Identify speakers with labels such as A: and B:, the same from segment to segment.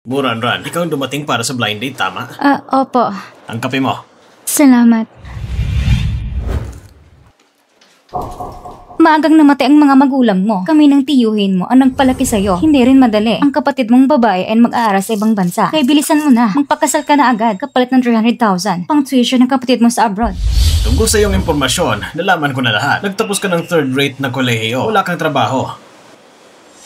A: Muranran, ikaw ang dumating para sa blind date, tama?
B: Opo.
A: Ang kape mo.
B: Salamat. Maagang namatay ang mga magulang mo. Kami ng tiyuhin mo ang nagpalaki sa'yo. Hindi rin madali. Ang kapatid mong babae ay mag-aaral sa ibang bansa. Kaya bilisan mo na. Magpakasal ka na agad. Kapalit ng 300,000. Pang tuition ng kapatid mo sa abroad.
A: Tungkol sa iyong impormasyon, nalaman ko na lahat. Nagtapos ka ng third-rate na kolehiyo. Wala kang trabaho.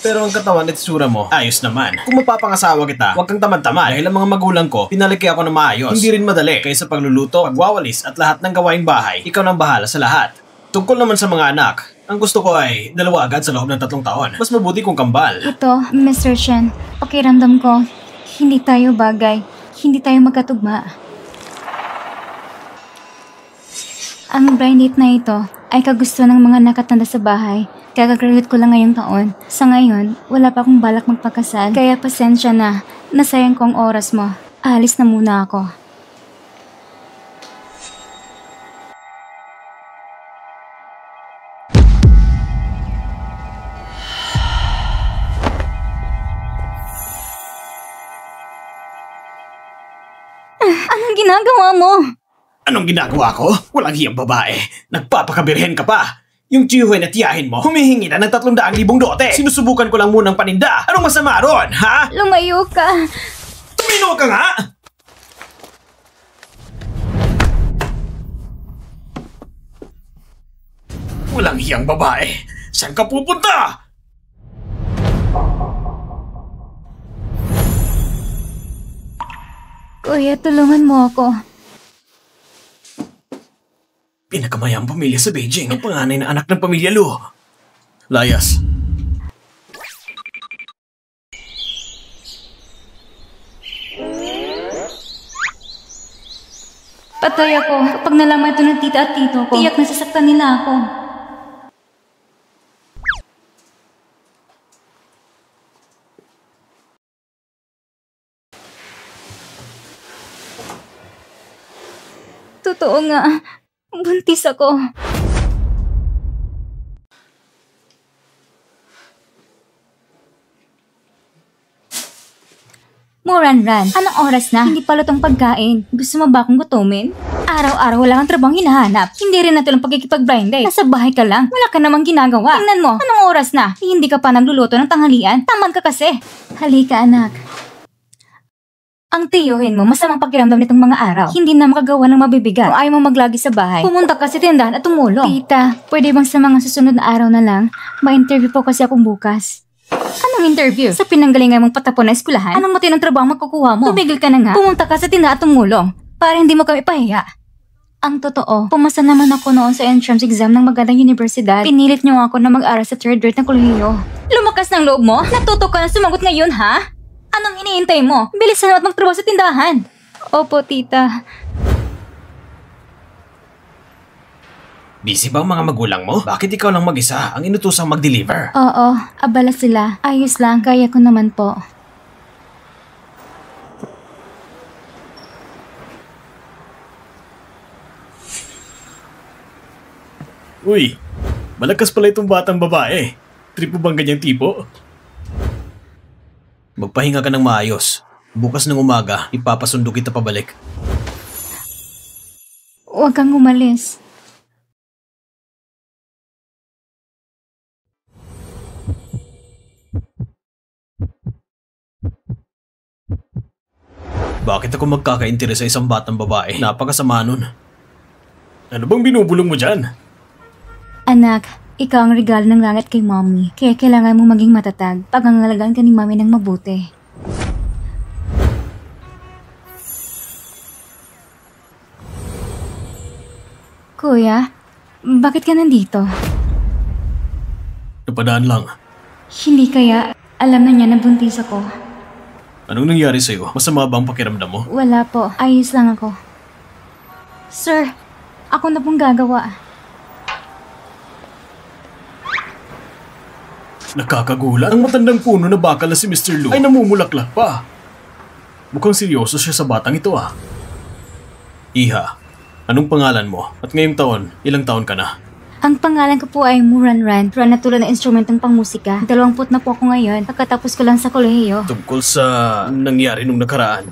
A: Pero ang katawan at itsura mo, ayos naman. Kung mapapangasawa kita, huwag kang tamad-tamad. Dahil ang mga magulang ko, pinalaki ako na maayos. Hindi rin madali. Kaya sa pagluluto, pagwawalis at lahat ng gawaing bahay, ikaw nang bahala sa lahat. Tungkol naman sa mga anak, ang gusto ko ay 2 agad sa loob ng 3 taon. Mas mabuti kung kambal.
B: Ito, Mr. Chen, pakiramdam ko, hindi tayo bagay. Hindi tayo magkatugma. Ang blind date na ito ay kagusto ng mga nakatanda sa bahay. Kakagraduate ko lang ngayong taon. Sa ngayon, wala pa akong balak magpakasal. Kaya pasensya na, nasayang ko ang oras mo. Alis na muna ako. Anong ginagawa mo?
A: Anong ginagawa ko? Walang hiyang babae. Nagpapakabirhen ka pa. Yung tiyuhin at tiyahin mo, humihingi na ng 300,000 dote. Sinusubukan ko lang munang paninda. Anong masama ron, ha?
B: Lumayo ka.
A: Tumino ka nga! Walang hiyang babae. Saan ka pupunta?
B: Kuya, tulungan mo ako.
A: Pinakamayang pamilya sa Beijing ang panganay na anak ng pamilya Lu. Layas.
B: Patay ako. Kapag nalaman ito ng tita at tito ko, tiyak nasasaktan nila ako. Totoo nga. Buntis ako. Muranran, anong oras na? Hindi pa lutong pagkain. Gusto mo ba akong gutumin? Araw-araw wala kang trabahong hinahanap. Hindi rin natin ang pagkikipag-blind date. Nasa bahay ka lang. Wala ka namang ginagawa. Tingnan mo, anong oras na? Hindi ka pa nagluluto ng tanghalian. Tamad ka kasi. Halika anak. Ang tiyuhin mo, masamang pakiramdam nitong mga araw. Hindi na makagawa ng mabibigat. Kung ayaw mo maglagi sa bahay, pumunta ka sa tindahan at tumulong. Tita, pwede bang sa mga susunod na araw na lang? Ma-interview po kasi akong bukas. Anong interview? Sa pinanggalingan mong patapon na eskwelahan? Anong matinong trabaho makukuha mo? Tumigil ka na nga. Pumunta ka sa tindahan at tumulong. Para hindi mo kami pahiya. Ang totoo, pumasa naman ako noon sa entrance exam ng magandang universidad. Pinilit niyo ako na mag-aral sa third grade ng kolehiyo. Lumakas ng loob mo? Natuto ka na sumagot ngayon, ha? Anong iniintay mo? Bilisan mo at magtrabaho sa tindahan. Opo, tita.
A: Busy ba ang mga magulang mo? Bakit ikaw lang mag-isa ang inutosang mag-deliver?
B: Oo, abala sila. Ayos lang, kaya ko naman po.
A: Uy, malakas pala itong batang babae. Trip mo bang ganyang tipo? Magpahinga ka ng maayos. Bukas ng umaga, ipapasundo kita pabalik.
B: Huwag kang umalis.
A: Bakit ako magkakainteres sa isang batang babae? Napakasama nun. Ano bang binubulong mo dyan?
B: Anak, ikaw ang regalo ng langit kay mommy. Kaya kailangan mo maging matatag. Pagangalagaan ka ni mommy ng mabuti. Kuya, bakit ka nandito?
A: Napadaan lang.
B: Hindi kaya alam na niya na buntis ako.
A: Anong nangyari sa'yo? Masama ba ang pakiramdam mo?
B: Wala po, ayos lang ako. Sir, ako na pong gagawa.
A: Nakakagulat. Ang matandang puno na bakal na si Mr. Lu ay namumulaklak pa. Mukhang seryoso siya sa batang ito ah. Iha, anong pangalan mo? At ngayong taon, ilang taon ka na?
B: Ang pangalan ko po ay Muranran. Ran na tulad ng instrumentong pangmusika. 20 na po ako ngayon. Pagkatapos ko lang sa kolehiyo.
A: Tungkol sa nangyari nung nakaraan.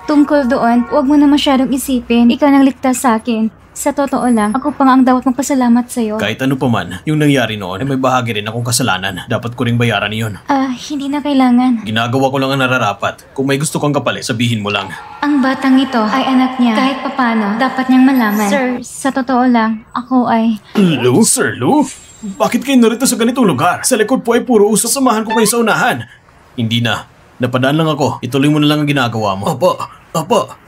B: Tungkol doon, huwag mo na masyadong isipin. Ikaw nang ligtas sa akin. Sa totoo lang, ako pa nga ang dapat magpasalamat sa'yo.
A: Kahit ano pa man, yung nangyari noon ay may bahagi rin akong kasalanan. Dapat ko ring bayaran iyon.
B: Hindi na kailangan.
A: Ginagawa ko lang ang nararapat. Kung may gusto kang kapalit, sabihin mo lang.
B: Ang batang ito ay anak niya. Kahit papano, dapat niyang malaman. Sir, sa totoo lang, ako ay...
A: Lou? Sir Lou? Bakit kayo narito sa ganitong lugar? Sa likod po ay puro usap. Samahan ko kayo sa unahan. Hindi na. Napadaan lang ako. Ituloy mo na lang ang ginagawa mo. Opo.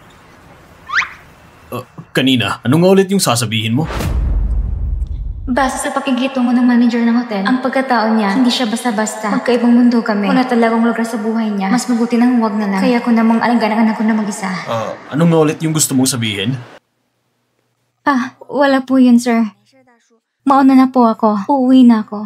A: Kanina, ano nga ulit yung sasabihin mo?
B: Base sa pakikitungo ng manager ng hotel, ang pagkatao niya, hindi siya basta-basta. Magkaibang mundo kami. Wala talagang lugar sa buhay niya. Mas mabuti nang huwag na lang. Kaya ko namang alagaan ang anak ko na mag-isa.
A: Ano nga ulit yung gusto mong sabihin?
B: Wala po yun, sir. Mauna na po ako. Uuwi na ako.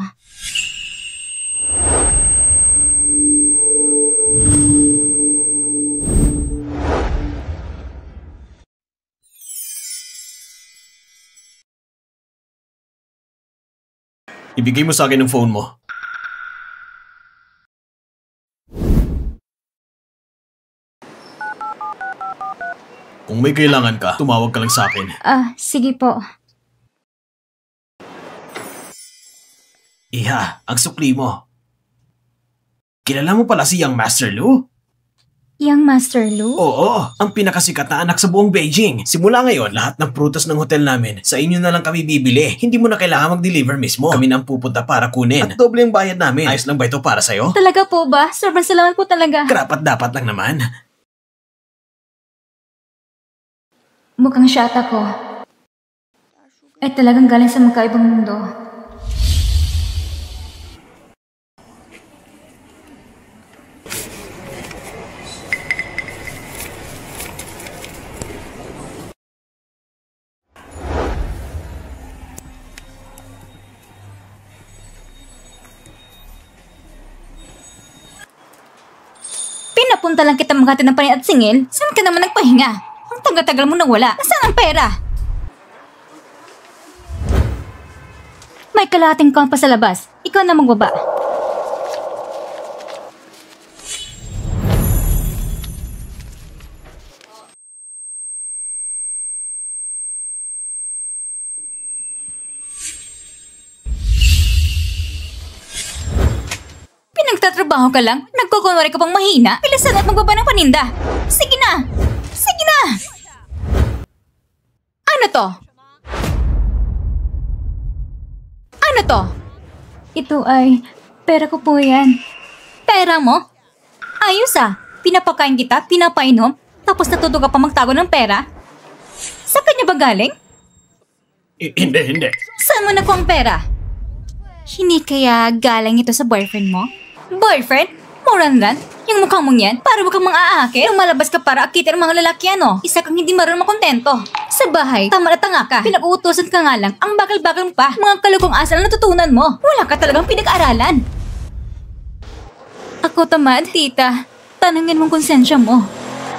A: Ibigay mo sa akin ang phone mo. Kung may kailangan ka, tumawag ka lang sa akin.
B: Sige po.
A: Iha, ang sukli mo. Kilala mo pala si Young Master Lou?
B: Young Master Lou?
A: Oo, ang pinakasikat na anak sa buong Beijing. Simula ngayon, lahat ng prutas ng hotel namin, sa inyo na lang kami bibili. Hindi mo na kailangan mag-deliver mismo. Kami na ang pupunta para kunin. At doble ang bayad namin. Ayos lang ba ito para sa'yo?
B: Talaga po ba? Sobrang salamat po talaga.
A: Karapat dapat lang naman.
B: Mukhang shot ako. Ay talagang galing sa magkaibang mundo. Pinapunta lang kita Makati ng panin at singil. Saan ka naman nagpahinga? Ang tagal-tagal mo nang wala. Nasaan ang pera? May kalahating kang pa sa labas. Ikaw na magbaba. Pinagtatrabaho ka lang? Nagkukunwari ka pang mahina? Bilisan at magbaba ng paninda. Sige na! Sige na! Ano to? Ano to? Ito ay... pera ko po yan. Pera mo? Ayos Pinapakain kita, pinapainom, tapos natuto ka pa magtago ng pera? Sa kanya ba galing?
A: Hindi.
B: Saan mo nakuha ang pera? Hindi kaya galing ito sa boyfriend mo? Boyfriend? Muranran? Yung mukha mong yan? Para bukang mga aakit? Lumalabas ka para akitin ang mga lalaki Isa kang hindi marunong makontento. Sa bahay, tama na tanga ka. Pinag-uutusan ka nga lang, ang bakal-bakal mo pa. Mga kalugong asal na natutunan mo. Wala ka talagang pinag-aralan. Ako tamad, tita. Tanungin mong konsensya mo.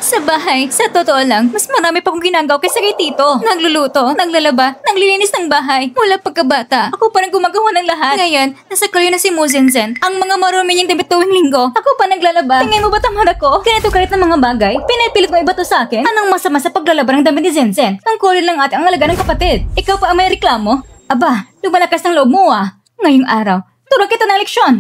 B: Sa bahay, sa totoo lang, mas marami pa kong ginagawa kaysa kay tito. Nagluluto, naglalaba, naglilinis ng bahay. Mula pagkabata, ako pa nang gumagawa ng lahat. Ngayon, nasa kalyo na si Muzenzen. Ang mga marumi niyang damit tuwing linggo, ako pa naglalaba. Tingin mo ba tamad ako? Ganito kalit ng mga bagay? Pinipilit mo iba to sa akin? Anong masama sa paglalaba ng damit ni Zenzen? Ang kulin lang ate ang alaga ng kapatid. Ikaw pa ang may reklamo? Aba, lumalakas ng loob mo Ngayong araw, turo kita ng leksyon.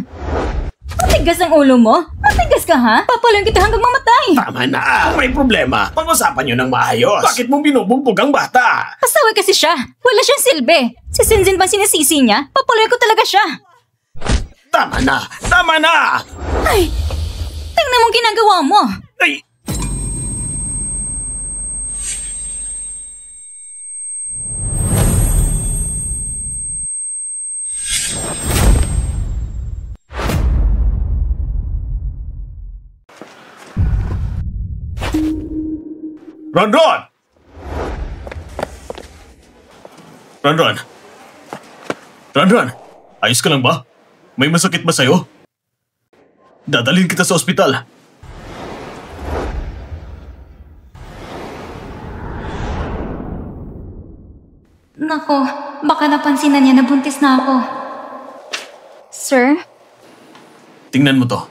B: Matigas ang ulo mo? Matigas ka Papalayan kita hanggang mamatay.
A: Tama na. Kung may problema, pag-usapan nyo ng maayos. Bakit mo binubugbog ang bata?
B: Pasaway kasi siya. Wala siyang silbi. Si Zenzen ba sinisisi niya? Papalayan ko talaga siya.
A: Tama na!
B: Ay! Tingnan mong ginagawa mo.
A: Ay! Ronron! Ronron! Ayos ka lang ba? May masakit ba sa'yo? Dadalhin kita sa ospital.
B: Nako, Baka napansin na niya na buntis na ako. Sir?
A: Tingnan mo to.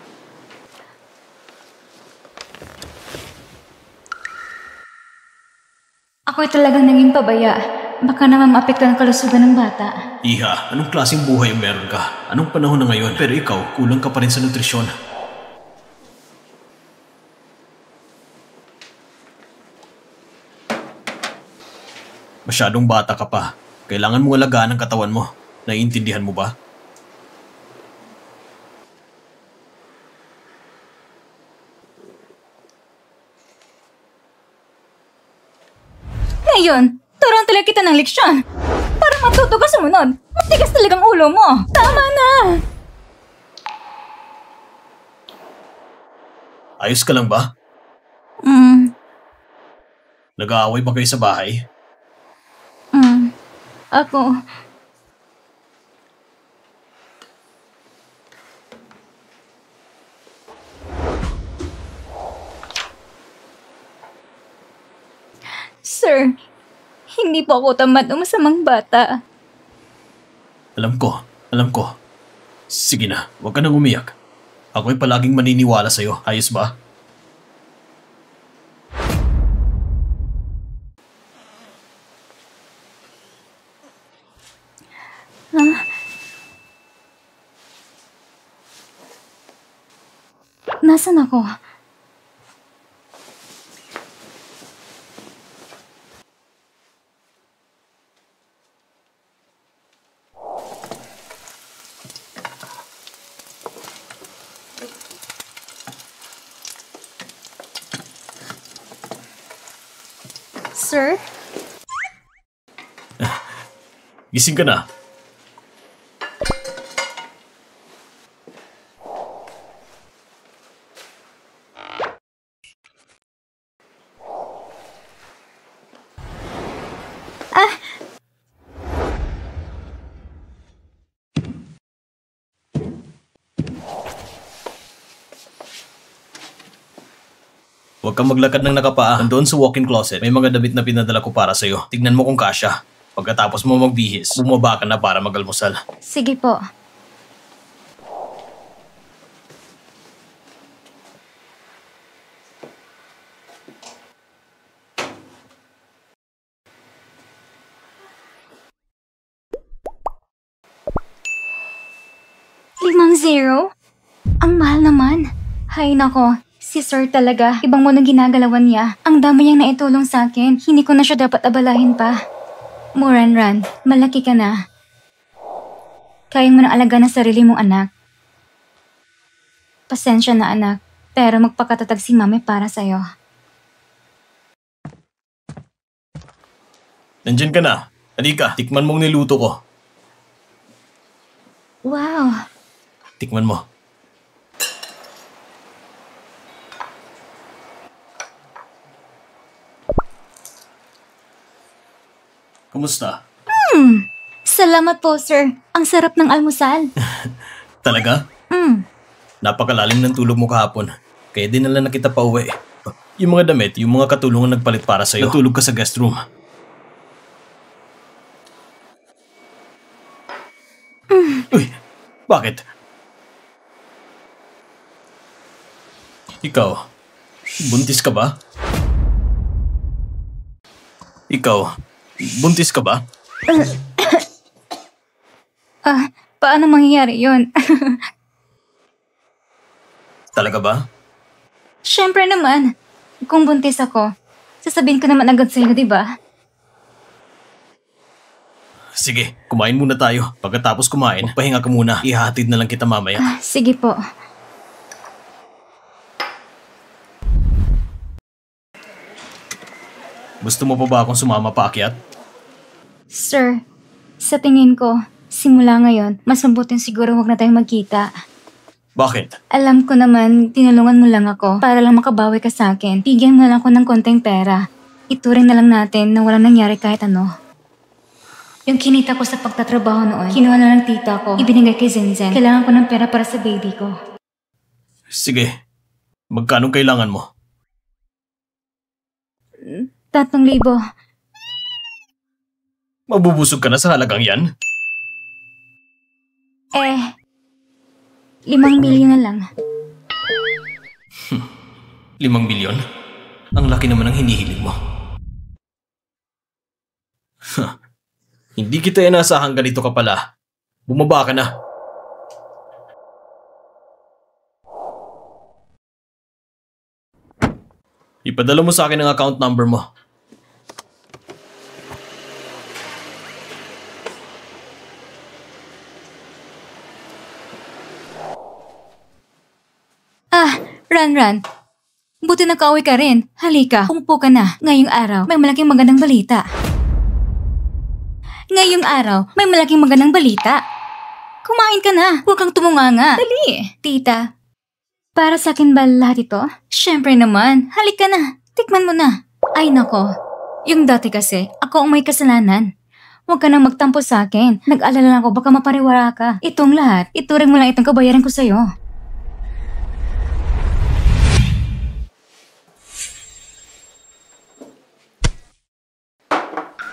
B: Ako'y talagang naging pabaya. Baka naman maapektuhan ang kalusugan ng bata.
A: Iha, anong klaseng buhay ang meron ka? Anong panahon na ngayon? Pero ikaw, kulang ka pa rin sa nutrisyon. Masyadong bata ka pa. Kailangan mo alagaan ang katawan mo. Naiintindihan mo ba?
B: Ngayon, turuan talaga kita ng leksyon. Para matuto ka sumunod. Matigas talagang ulo mo. Tama na!
A: Ayos ka lang ba? Nag-aaway ba kayo sa bahay?
B: Ako... Sir, hindi po ako tamad o masamang bata.
A: Alam ko. Sige na, huwag ka nang umiyak. Ako'y palaging maniniwala sa'yo. Ayos ba?
B: Nasaan ako? Sir?
A: Gising ka na. Huwag kang maglakad ng nakapaa. Nandoon sa walk-in closet, may mga damit na pinadala ko para sa'yo. Tignan mo kung kasya. Pagkatapos mo magbihis, bumaba ka na para mag-almusal.
B: Sige po. ₱5,000? Ang mahal naman. Hay nako. Si Sir talaga, ibang mo nang ginagalawan niya. Ang dami niyang naitulong sa akin. Hindi ko na siya dapat abalahin pa. Moranran, malaki ka na. Kaya mo nang alagaan ang sarili mong anak. Pasensya na anak, pero magpakatatag si Mami para sa'yo.
A: Nandyan ka na. Halika, tikman mong niluto ko.
B: Wow!
A: Tikman mo. Kumusta?
B: Salamat po, sir. Ang sarap ng almusal.
A: Talaga? Napakalalim ng tulog mo kahapon. Kaya dinala na kita pa uwi. Yung mga damit, yung mga katulungan nagpalit para sa'yo. Natulog ka sa guest room. Uy, bakit? Ikaw, buntis ka ba? Buntis ka ba?
B: Paano mangyayari yun?
A: Talaga ba?
B: Siyempre naman. Kung buntis ako, sasabihin ko naman agad sa'yo, di ba?
A: Sige, kumain muna tayo. Pagkatapos kumain, magpahinga ka muna. Ihahatid na lang kita mamaya.
B: Sige po.
A: Gusto mo pa ba akong sumama paakyat?
B: Sir, sa tingin ko, simula ngayon, mas mabuting siguro huwag na tayong magkita.
A: Bakit?
B: Alam ko naman, tinulungan mo lang ako para lang makabawi ka sa akin. Bigyan mo lang ako ng konting pera. Ituring na lang natin na walang nangyari kahit ano. Yung kinita ko sa pagtatrabaho noon, kinuha na ng tita ko, ibinigay kay Zenzen. Kailangan ko ng pera para sa baby ko.
A: Sige. Magkano kailangan mo?
B: 3,000.
A: Mabubusog ka na sa halagang yan?
B: 5 milyon na lang.
A: 5 milyon? Ang laki naman ng hinihiling mo. Hindi kita inasahan ganito ka pala. Bumaba ka na. Ipadala mo sa akin ang account number mo.
B: Ran. Buti nakauwi ka rin. Halika, umupo ka na. Ngayong araw, may malaking magandang balita. Kumain ka na. Huwag kang tumunganga. Dali. Tita, para sa akin ba lahat ito? Siyempre naman. Halika na. Tikman mo na. Ay nako. Yung dati kasi, ako ang may kasalanan. Huwag ka nang magtampo sa akin. Nag-alala lang ako baka mapariwara ka. Itong lahat, ituring mo lang itong kabayaran ko sa'yo.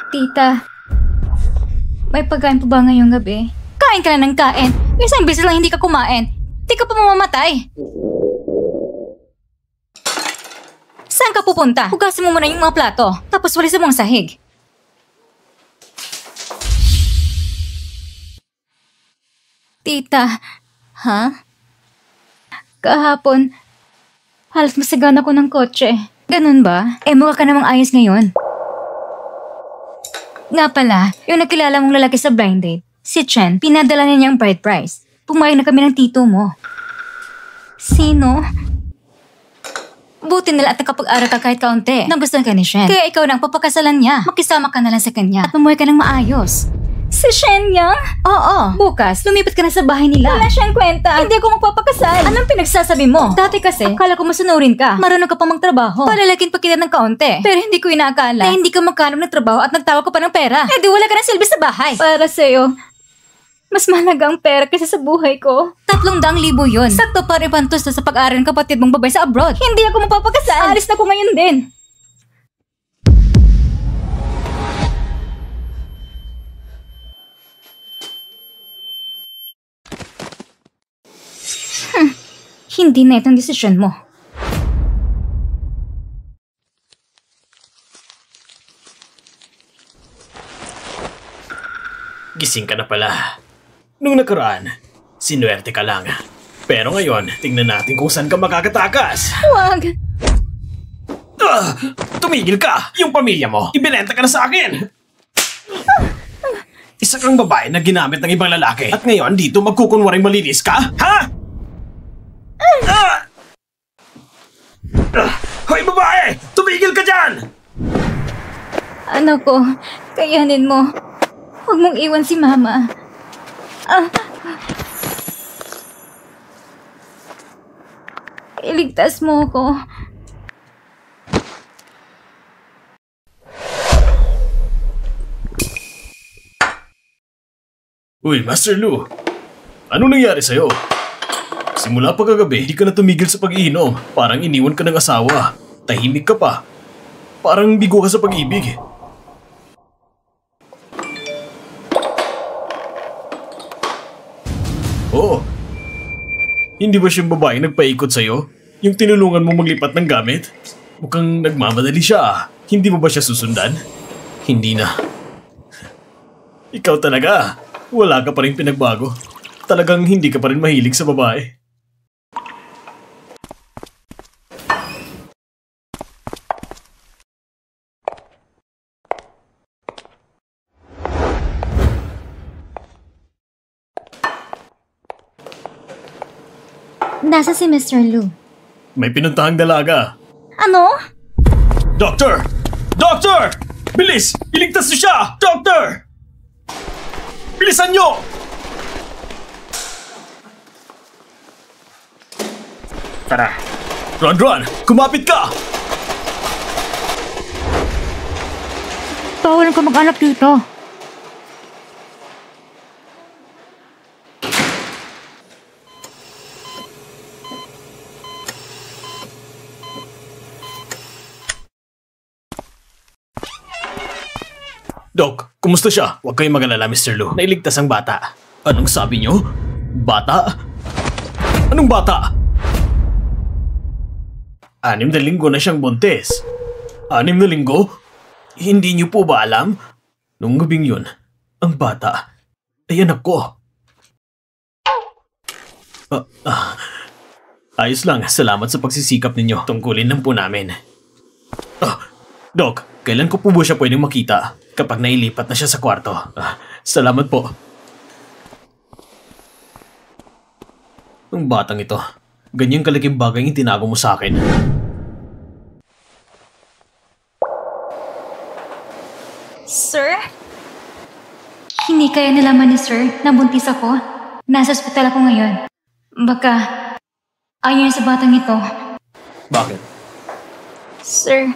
B: Tita, may pagkain pa ba ngayong gabi? Kain ka na ng kain. Isang beses lang hindi ka kumain. Di ka pa mamamatay. Saan ka pupunta? Hugasin mo muna yung mga plato. Tapos walisin mo ang sahig. Tita, ha? Kahapon, halos masagan ako ng kotse. Ganun ba? Mukha ka namang ayos ngayon. Nga pala, yung nakilala mong lalaki sa blind date, si Chen, pinadala niya niyang bride price. Pumayag na kami ng tito mo. Sino? Buti nila at nakapag-aral ka kahit kaunti. Nagustuhan ka ni Shen. Kaya ikaw nang papakasalan niya. Makisama ka na lang sa kanya at mamuhay ka ng maayos. Si Shen Yang? Oo. Bukas, lumipat ka na sa bahay nila. Wala siyang kwenta. Hindi ako magpapakasal. Anong pinagsasabi mo? Dati kasi, akala ko masunurin ka. Marunong ka pa magtrabaho. Palalakin pa kita ng kaunti. Pero hindi ko inaakala na hindi ka magkanong ng trabaho at nagtawa ko pa ng pera. Di wala ka ng silbi sa bahay. Para sa'yo, mas mahalaga ang pera kaysa sa buhay ko. 300,000 yun. Sakto para ipantos na sa pag-aaral ng kapatid mong babae sa abroad. Hindi ako magpapakasal. Alis na ko ngayon din. Hindi na itong desisyon mo.
A: Gising ka na pala. Nung nakaraan, sinuwerte ka lang. Pero ngayon, tingnan natin kung saan ka makakatakas.
B: Huwag!
A: Tumigil ka! Yung pamilya mo, ibinenta ka na sa akin! Isa kang babae na ginamit ng ibang lalaki at ngayon dito magkukunwaring malinis ka? Ha? Hoy babae! Tumigil ka dyan!
B: Anak ko, kayanin mo. Huwag mong iwan si Mama. Iligtas mo ako.
A: Uy, Master Lu. Anong nangyari sa'yo? Simula pa kagabi, hindi ka na tumigil sa pag-iinom. Parang iniwan ka ng asawa. Tahimik ka pa. Parang bigo ka sa pag-ibig. Oo. Hindi ba siyang babae nagpaikot sa'yo? Yung tinulungan mo maglipat ng gamit? Mukhang nagmamadali siya. Hindi mo ba siya susundan? Hindi na. Ikaw talaga. Wala ka pa rin pinagbago. Talagang hindi ka pa rin mahilig sa babae.
B: Nasa si Mr. Lu?
A: May pinuntahang dalaga.
B: Ano?
A: Doctor! Doctor! Bilis! Iligtas niyo siya! Doctor! Bilisan niyo! Tara. Ron! Kumapit ka!
B: Bawal ka mag-anak dito.
A: Doc, kumusta siya? Huwag kayong mag-alala, Mr. Lu. Nailigtas ang bata. Anong sabi niyo? Bata? Anong bata? 6 na linggo na siyang buntis. 6 na linggo? Hindi niyo po ba alam? Nung gabing yun, ang bata ay anak ko. Ayos lang, salamat sa pagsisikap ninyo. Tungkulin lang po namin. Doc, kailan ko po ba siya pwedeng makita? Kapag nailipat na siya sa kwarto. Salamat po. Ang batang ito, ganyang kalaking bagay yung tinago mo sa akin.
B: Sir? Hindi kaya nalaman ni Sir na buntis ako. Nasa ospital ako ngayon. Baka ayaw niya sa batang ito.
A: Bakit?
B: Sir,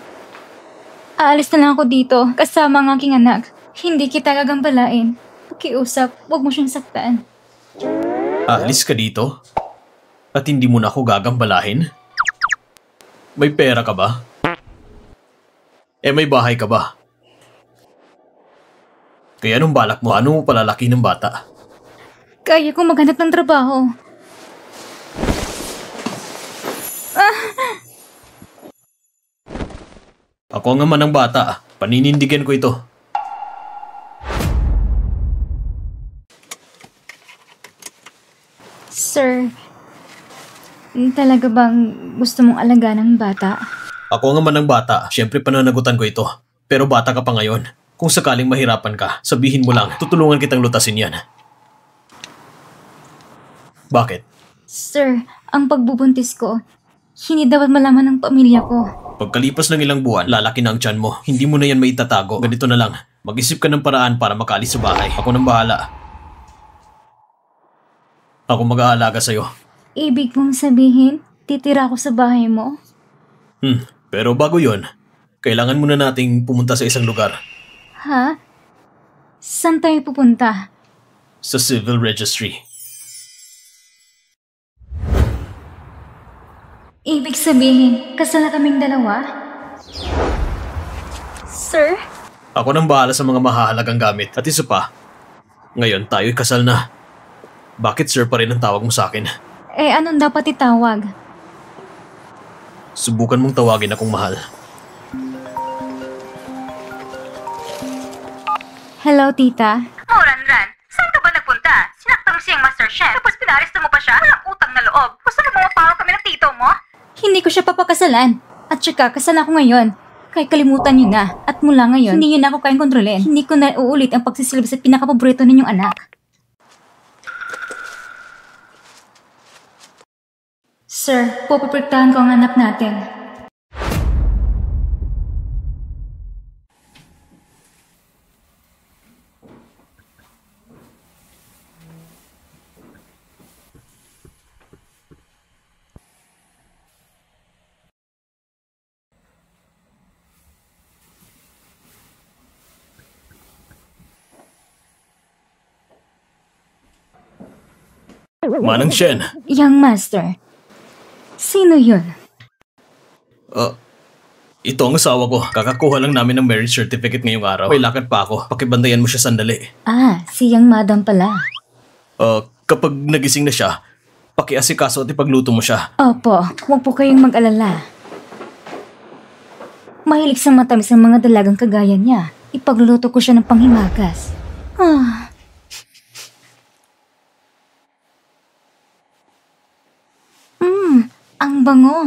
B: aalis na lang ako dito kasama ang aking anak. Hindi kita gagambalain. Pakiusap, huwag mo siyang saktan.
A: Aalis ka dito? At hindi mo na ako gagambalahin? May pera ka ba? May bahay ka ba? Kaya anong balak mo? Ano mo palalaki ng bata?
B: Kaya ko maghanap ng trabaho.
A: Ako ang ama ng bata. Paninindigan ko ito.
B: Sir, talaga bang gusto mong alagaan ng bata?
A: Ako ang ama ng bata. Siyempre pananagutan ko ito. Pero bata ka pa ngayon. Kung sakaling mahirapan ka, sabihin mo lang, tutulungan kitang lutasin yan. Bakit?
B: Sir, ang pagbubuntis ko, hindi dapat malaman ng pamilya ko.
A: Pagkalipas ng ilang buwan, lalaki na ang tiyan mo. Hindi mo na yan maitatago. Ganito na lang. Mag-isip ka ng paraan para makaalis sa bahay. Ako nang bahala. Ako mag-aalaga sa'yo.
B: Ibig mong sabihin, titira ako sa bahay mo?
A: Pero bago yon, kailangan muna nating pumunta sa isang lugar.
B: Ha? Saan tayo pupunta?
A: Sa Civil Registry.
B: Ibig sabihin, kasal na kaming dalawa? Sir?
A: Ako nang bahala sa mga mahahalagang gamit. At isa pa, ngayon tayo'y kasal na. Bakit sir pa rin ang tawag mo sa akin?
B: Anong dapat itawag?
A: Subukan mong tawagin akong mahal.
B: Hello, tita.
C: Ranran, saan ka ba nagpunta? Sinaktan mo siyang master chef, tapos pinaresta mo pa siya? Walang utang na loob. Gusto na mapapawa kami ng tito mo?
B: Hindi ko siya papakasalan. At saka, kasal ako ngayon. Kaya kalimutan niyo na. At mula ngayon, hindi niyo na ako kayang kontrolin. Hindi ko na uulit ang pagsisilbi sa pinakapaborito ninyong anak. Sir, pupuprotektahan ko ang anak natin.
A: Manang Shen.
B: Young Master. Sino yun?
A: Ito ang asawa ko. Kakakuha lang namin ng marriage certificate ngayong araw. May lakad pa ako. Pakibandayan mo siya sandali.
B: Si Young Madam pala.
A: Kapag nagising na siya, pakiasikaso at ipagluto mo siya.
B: Opo, huwag po kayong mag-alala. Mahilig sa matamis ang mga dalagang kagaya niya. Ipagluluto ko siya ng panghimagas. Ang bango.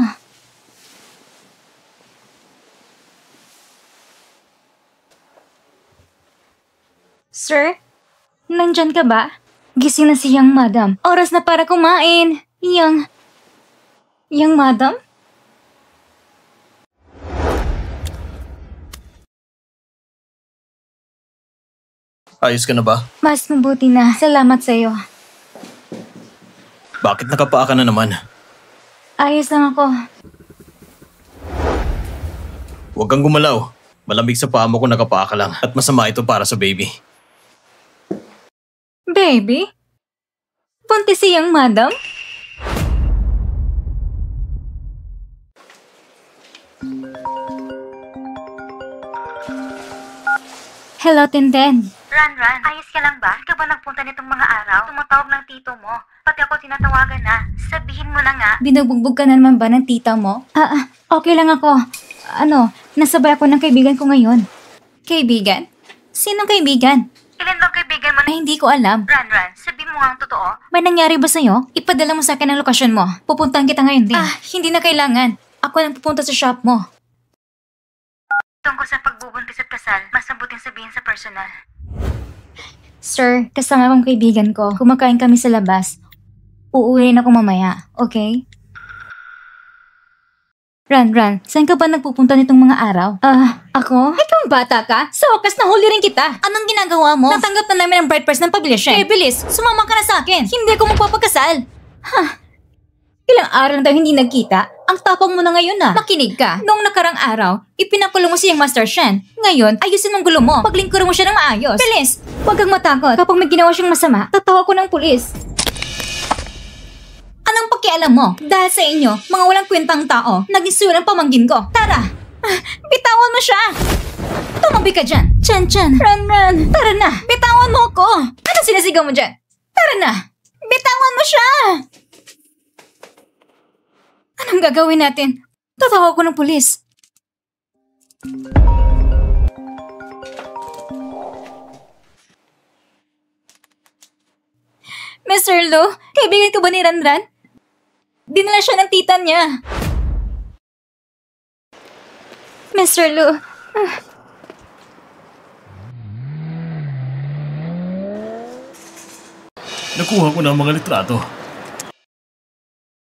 B: Sir, nandyan ka ba? Gising na si Young Madam. Oras na para kumain. Young Madam?
A: Ayos ka na ba?
B: Mas mabuti na. Salamat sa'yo.
A: Bakit nakapaa ka na naman?
B: Ayos lang ako.
A: Huwag kang gumalaw. Malamig sa paa mo kung nakapaa ka lang. At masama ito para sa baby.
B: Baby? Buntis si Young Madam? Hello, Tintin.
C: Ran, ayos ka lang ba? Ka ba nagpunta nitong mga araw? Tumatawag ng tito mo. Pati ako tinatawagan na. Sabihin mo na nga.
B: Binubugbog ka na naman ba ng tita mo? Okay lang ako. Nasabay ako ng kaibigan ko ngayon. Kaibigan? Sinong kaibigan?
C: Ilan bang kaibigan mo na?
B: Ay, hindi ko alam.
C: Ran, sabihin mo nga ang totoo.
B: May nangyari ba sa'yo? Ipadala mo sa akin ang lokasyon mo. Pupuntahan kita ngayon din. Hindi na kailangan. Ako nang pupunta sa shop mo.
C: Tungkol sa pagbubuntis at kasal, mas mabuting sabihin sa personal.
B: Sir, kasama kong kaibigan ko. Kumakain kami sa labas. Uuwiin ako mamaya, okay? Ran, saan ka ba nagpupunta nitong mga araw? Ako? Ikaw bata ka? Sa wakas nahuli rin kita. Anong ginagawa mo? Natanggap na namin ang bride price ng pamilya siya. Eh, bilis, sumama ka na sa akin. Hindi ako magpapakasal. Ilang araw na tayo hindi nagkita. Ang tapang mo na ngayon na. Makinig ka. Noong nakarang araw, ipinakulong mo siyang Master Shen. Ngayon, ayusin mong gulo mo. Paglingkuran mo siya ng maayos. Bilis! Huwag kang matakot. Kapag may ginawa siyang masama, tatawa ko ng pulis. Anong pakialam mo? Dahil sa inyo, mga walang kwentang tao, naging suyo ng pamangkin ko. Tara! Bitawan mo siya! Tumabi ka dyan! Chan! Ran! Tara na! Bitawan mo ako! Ano sinasigaw mo dyan? Tara na! Bitawan mo siya! Anong gagawin natin? Tatawag ko ng pulis. Mr. Lu, kaibigan ko ba ni Ran? Dinala siya ng tita niya. Mr. Lu.
A: Nakuha ko na ang mga litrato.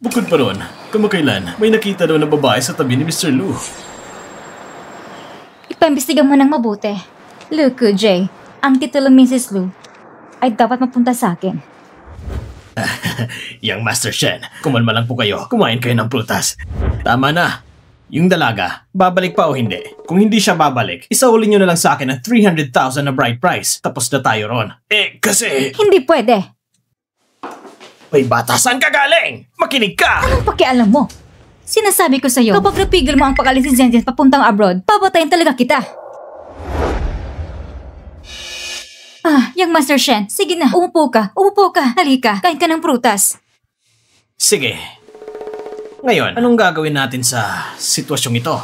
A: Bukod pa ron, kamakailan, may nakita daw na babae sa tabi ni Mr. Lu.
B: Ipaimbestigan mo ng mabuti. Lu Kujay, ang titulong Mrs. Lu ay dapat mapunta sa akin.
A: Yang Master Shen, kumalma lang po kayo. Kumain kayo ng prutas. Tama na. Yung dalaga, babalik pa o hindi? Kung hindi siya babalik, isauli nyo na lang sa akin ang 300,000 na bride price. Tapos na tayo ron. Kasi...
B: Hindi pwede.
A: May bata, saan ka galing? Makinig ka!
B: Anong pakialam mo? Sinasabi ko sa'yo, kapag napigil mo ang pag-alis ni Zenzian papuntang abroad, papatayin talaga kita. Yang Master Shen, sige na, umupo ka. Halika, kain ka ng prutas.
A: Sige. Ngayon, anong gagawin natin sa sitwasyong ito?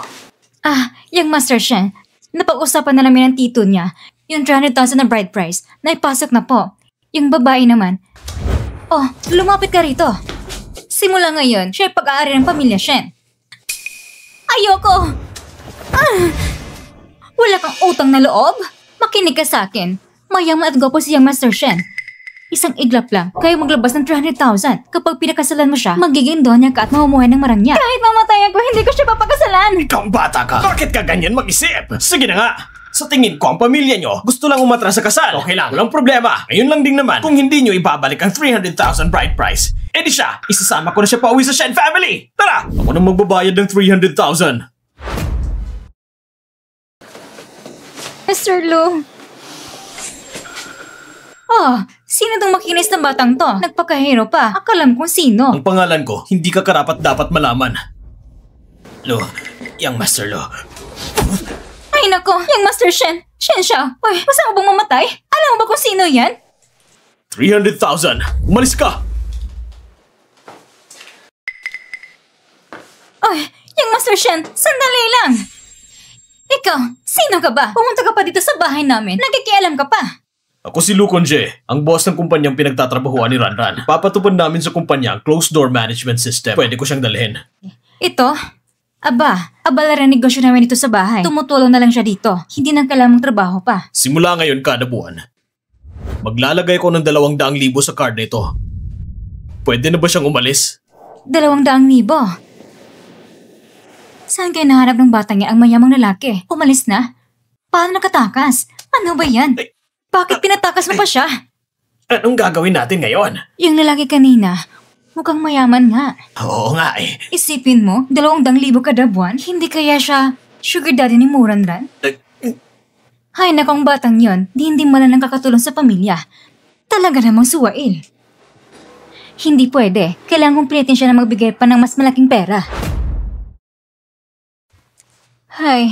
B: Yang Master Shen, napag-usapan na namin ng tito niya, yung 300,000 na bride price, na ipasok na po. Yung babae naman, lumapit ka rito. Simula ngayon, siya ay pag-aari ng pamilya Shen. Ayoko! Wala kang utang na loob? Makinig ka sa akin. Mayaman at gwapo siyang Master Shen. Isang iglap lang, kaya maglabas ng 300,000. Kapag pinakasalan mo siya, magiging donya ka at mamumuhay ng marangya. Kahit mamatay ako, hindi ko siya papakasalan.
A: Ikaw ang bata ka! Bakit ka ganyan mag-isip? Sige na nga! Sa tingin ko, ang pamilya nyo gusto lang umatras sa kasal. Okay lang, walang problema. Ngayon lang din naman, kung hindi nyo ibabalik ang 300,000 bride price, edi siya, isasama ko na siya pauwi sa Shen family. Tara! Ako nang magbabayad ng 300,000.
B: Mr. Lu. Sino tong makinis na batang to? Nagpakahero pa. Akalam kung sino.
A: Ang pangalan ko, hindi ka karapat dapat malaman. Lu, Yang Master Lu.
B: Ay nako, yung Master Shen. Shen siya. Uy, basta mo bang mamatay? Alam mo ba kung sino yan?
A: 300,000! Umalis ka!
B: Uy, yung Master Shen, sandali lang. Ikaw, sino ka ba? Pumunta ka pa dito sa bahay namin. Nagkikialam ka pa.
A: Ako si Lu Conje, ang boss ng kumpanyang pinagtatrabahuan ni Ran. Papatupad namin sa kumpanya ang closed door management system. Pwede ko siyang dalhin.
B: Ito? Abala rin negosyo namin dito sa bahay. Tumutulong na lang siya dito. Hindi nang kailangang trabaho pa.
A: Simula ngayon kada buwan, maglalagay ko ng 200,000 sa card nito. Pwede na ba siyang umalis?
B: 200,000? Saan kayo nahanap ng batang yan ang mayamang lalaki? Umalis na? Paano nakatakas? Ano ba yan? Bakit pinatakas mo pa siya?
A: Anong gagawin natin ngayon?
B: Yung lalaki kanina, mukhang mayaman nga.
A: Oo nga eh.
B: Isipin mo, 200,000 kada buwan? Hindi kaya siya sugar daddy ni Muranran? Hay nakong batang yon, hindi man lang kakatulong sa pamilya. Talaga namang suwail. Hindi pwede. Kailangan kong pilitin siya na magbigay pa ng mas malaking pera. Hay,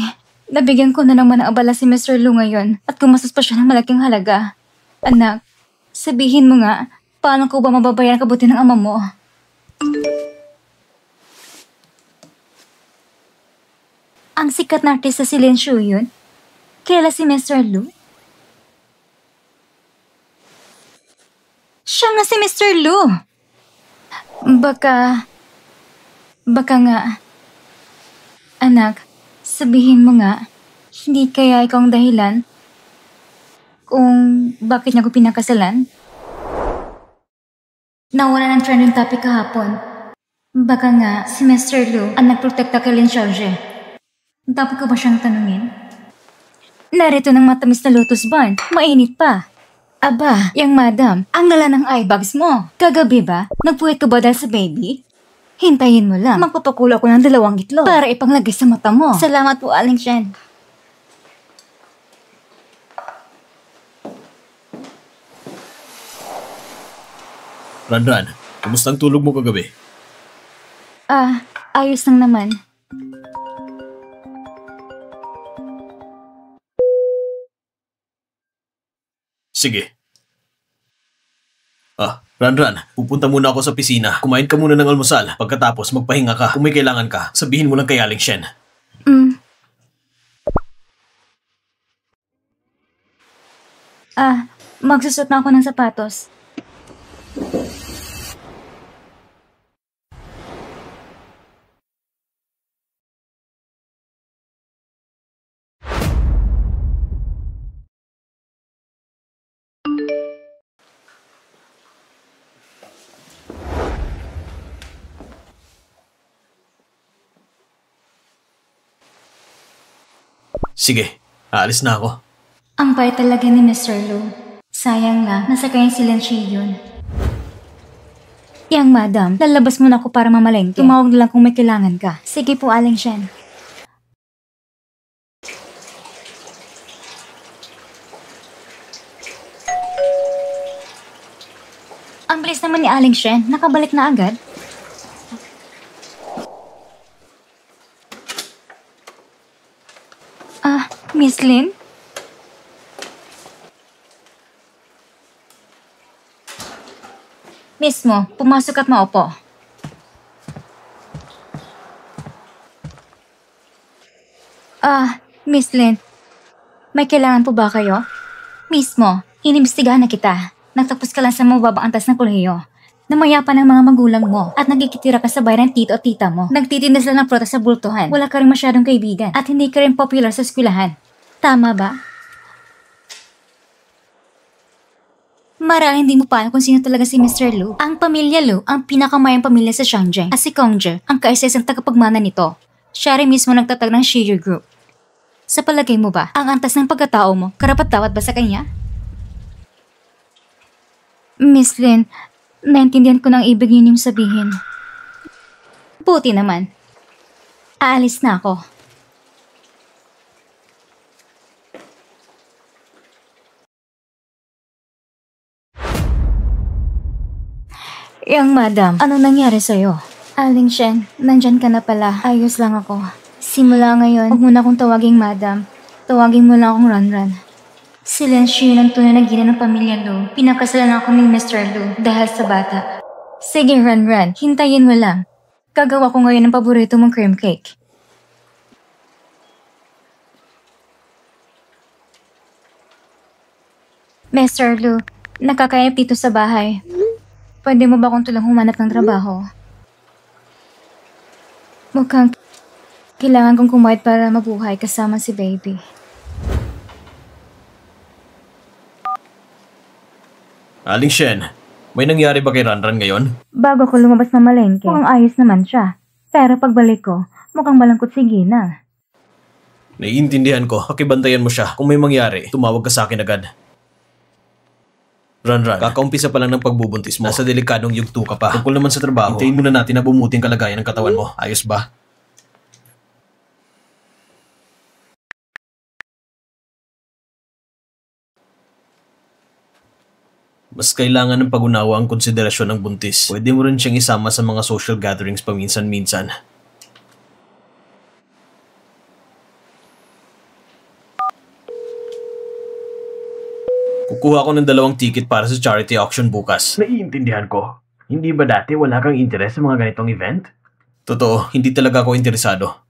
B: Nabigyan ko na naman ng abala si Mr. Lu ngayon at gumastos pa siya ng malaking halaga. Anak, sabihin mo nga, paano ko ba mababayaran ang kabuti ng ama mo? Ang sikat na artista si Lin Shu yun? Kailan si Mr. Lu? Siya nga si Mr. Lu! Baka nga... Anak, sabihin mo nga, hindi kaya ikaw ang dahilan kung bakit niya ko pinakasalan? Nawala ng trending topic kahapon. Baka nga si Mr. Lu ang nagprotekta kay Lin Xiaojie. Dapat ko ba siyang tanungin? Narito ng matamis na lotus bun. Mainit pa. Aba, yang madam, ang lala ng eye bags mo. Kagabi ba? Nagpuwit ka ba dahil sa baby? Hintayin mo lang. Magpapakulo ako ng 2 itlog para ipanglagay sa mata mo. Salamat po, Aling Shen.
A: Ranran, kumusta ang tulog mo kagabi?
B: Ayos lang naman.
A: Sige. Ranran, pupunta muna ako sa pisina. Kumain ka muna ng almusal. Pagkatapos, magpahinga ka. Kung may kailangan ka, sabihin mo lang kay Aling Shen.
B: Magsusot na ako ng sapatos.
A: Sige, aalis na ako.
B: Ang bait talaga ni Mr. Lu. Sayang na, nasa kanya si Lin Shi yun. Yang madam, lalabas muna ako para mamalengke. Tumawag na lang kung may kailangan ka. Sige po, Aling Shen. Ang bilis naman ni Aling Shen. Nakabalik na agad. Miss Lin? Mismo, pumasok at maupo. Miss Lin, may kailangan po ba kayo? Mismo, inimbestigahan na kita. Nagtapos ka lang sa mababang antas ng kolehiyo. Namaya pa ng mga magulang mo at nagkikitira ka sa bahay ng tito at tita mo. Nagtitinda sila ng prutas sa bultuhan. Wala ka rin masyadong kaibigan at hindi ka rin popular sa eskwelahan. Tama ba? Marahil hindi mo pa alam kung sino talaga si Mr. Lu. Ang pamilya Lu ang pinakamayang pamilya sa Xiangjie at si Kongzhe ang kaisa-isang tagapagmana nito. Siya rin mismo nagtatag ng Shiyu Group. Sa palagay mo ba, ang antas ng pagkatao mo, karapat-dapat ba sa kanya? Miss Lin, naintindihan ko ng ibig niyo sabihin. Buti naman. Aalis na ako. Yang madam, anong nangyari sa'yo? Aling Shen, nandyan ka na pala. Ayos lang ako. Simula ngayon, huwag mo na akong tawaging madam. Tawagin mo lang akong Ranran. Si Lin Shi yun ang tunay na gina ng pamilya Lu. Pinakasalan ako ni Mr. Lu dahil sa bata. Sige Ranran, hintayin mo lang. Gagawa ko ngayon ng paborito mong cream cake. Mr. Lu, nakakainip dito sa bahay. Pwede mo ba akong tulang humanap ng trabaho? Mukhang kailangan kong kumayad para mabuhay kasama si baby.
A: Aling Shen, may nangyari ba kay Ranran ngayon?
B: Bago ko lumabas na malengke, mukhang ayos naman siya. Pero pagbalik ko, mukhang malangkot si Gina.
A: Naiintindihan ko, pakibantayan mo siya. Kung may mangyari, tumawag ka sa akin agad. Ranran, kakaumpisa pa lang ng pagbubuntis mo. Nasa delikadong yugto ka pa. Tungkol naman sa trabaho, hintayin muna natin na bumuting kalagayan ng katawan mo. Ayos ba? Mas kailangan ng pag-unawa ang konsiderasyon ng buntis. Pwede mo rin siyang isama sa mga social gatherings paminsan-minsan. Kukuha ko ng 2 ticket para sa charity auction bukas. Naiintindihan ko. Hindi ba dati wala kang interes sa mga ganitong event? Totoo, hindi talaga ako interesado.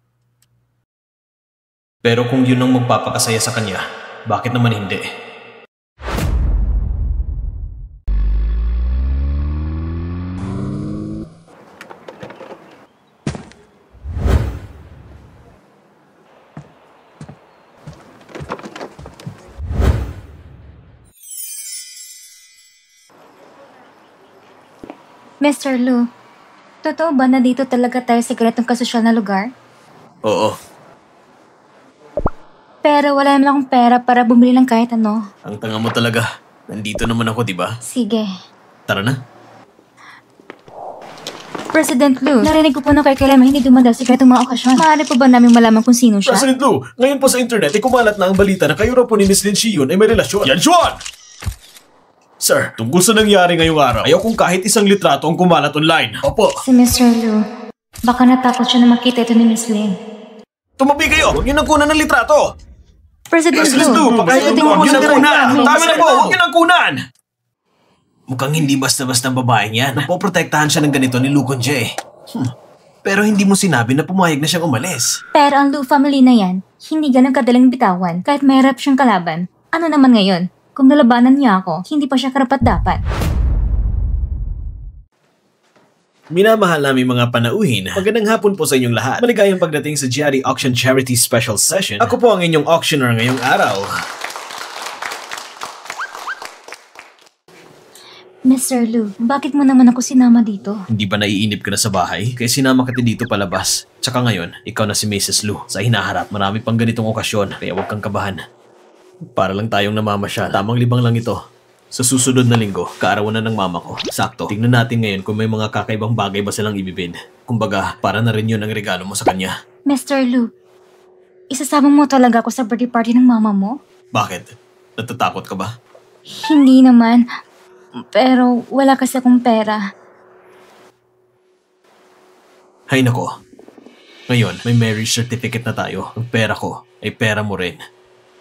A: Pero kung yun ang magpapakasaya sa kanya, bakit naman hindi?
B: Mr. Lu, totoo ba na dito talaga tayo sa ganitong kasosyal na lugar?
A: Oo,
B: Pero wala naman akong pera para bumili ng kahit ano.
A: ang tanga mo talaga. Nandito naman ako, di ba?
B: Sige.
A: Tara na.
B: President Lu, narinig ko po na kay kailan hindi dumadal sa ganitong mga okasyon. Maaari po ba namin malaman kung sino siya?
A: President Lu, ngayon po sa internet ay kumalat na ang balita na kayo raw po ni Miss Lin Shiyun ay may relasyon. Yan, Juan! Sir, tungkol sa nangyari ngayong araw, ayaw kung kahit isang litrato ang kumalat online. Opo.
B: Si Mr. Lu, baka natakot siya na makita ito ni Miss Lin.
A: Tumabi kayo! Huwag niyo nang kunan ng litrato!
B: President
A: President
B: Lu,
A: Lu, pakasagutin mo
B: sagutin
A: huwag niyo nang kunan! Tama na po! Huwag
B: Huwag
A: niyo nang kunan! Mukhang hindi basta-basta babaeng yan. Napoprotektahan siya ng ganito ni Lu Conje. Pero hindi mo sinabi na pumayag na siyang umalis.
B: Pero ang Lu family na yan, hindi ganun kadaling bitawan kahit mahirap siyang kalaban. Ano naman ngayon? Kung nalabanan niya ako, hindi pa siya karapat-dapat.
A: Minamahal namin mga panauhin. Magandang hapon po sa inyong lahat. Maligayang pagdating sa GRE Auction Charity Special Session. Ako po ang inyong auctioneer ngayong araw.
B: Mr. Lu, bakit mo naman ako sinama dito?
A: Hindi ba naiinip ka na sa bahay? Kaya sinama kita dito palabas. Tsaka ngayon, ikaw na si Mrs. Lu. Sa hinaharap, marami pang ganitong okasyon. Kaya huwag kang kabahan. Para lang tayong namamasyal. Tamang libang lang ito. Sa susunod na linggo, kaarawan na ng mama ko. Sakto. Tingnan natin ngayon kung may mga kakaibang bagay ba silang ibibid. Kumbaga, para na rin yun ang regalo mo sa kanya.
B: Mr. Lu, isasama mo talaga ako sa birthday party ng mama mo?
A: Bakit? Natatakot ka ba?
B: Hindi naman. Pero wala kasi akong pera.
A: Hay nako. Ngayon, may marriage certificate na tayo. Ang pera ko ay pera mo rin.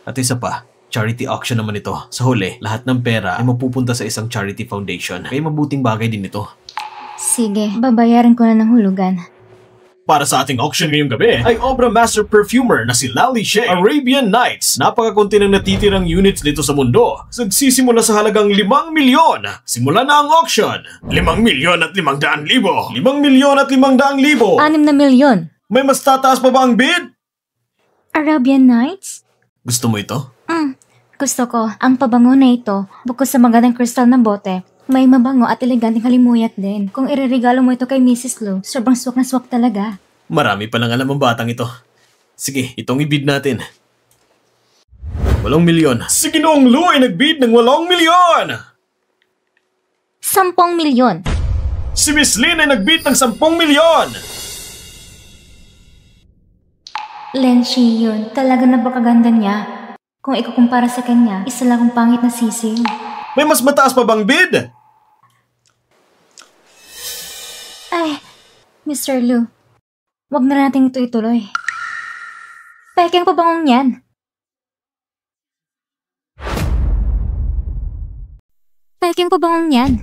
A: At isa pa, charity auction naman ito. Sa huli, lahat ng pera ay mapupunta sa isang charity foundation. Kaya mabuting bagay din ito.
B: Sige, babayaran ko na ng hulugan.
A: Para sa ating auction ngayong gabi, ay obra master perfumer na si Lally Shea. Arabian Nights. Napakakunti ng natitirang units dito sa mundo. Nagsisimula sa halagang 5 milyon. Simula na ang auction. 5 milyon at 500,000. 5 milyon at 500,000.
B: 6 na milyon.
A: May mas tataas pa ba ang bid?
B: Arabian Nights?
A: Gusto mo ito?
B: Gusto ko. Ang pabango na ito, bukod sa magandang kristal na bote, may mabango at eleganteng halimuyat din. Kung ireregalo mo ito kay Mrs. Lu, sobrang swak na swak talaga.
A: Marami palang alam ang batang ito. Sige, itong ibid natin. 8 milyon. Si Ginoong Lu ay nagbid ng 8 milyon!
B: 10 milyon.
A: Si Miss Lin ay nagbid ng 10 milyon!
B: Len Shiyun, talaga napakaganda niya. Kung ikukumpara sa kanya, isa lang ang pangit na sisiw.
A: May mas mataas pa bang bid?
B: Ay, Mr. Lu, wag na natin ito ituloy. Peke ang pabangong yan. Peke ang pabangong yan.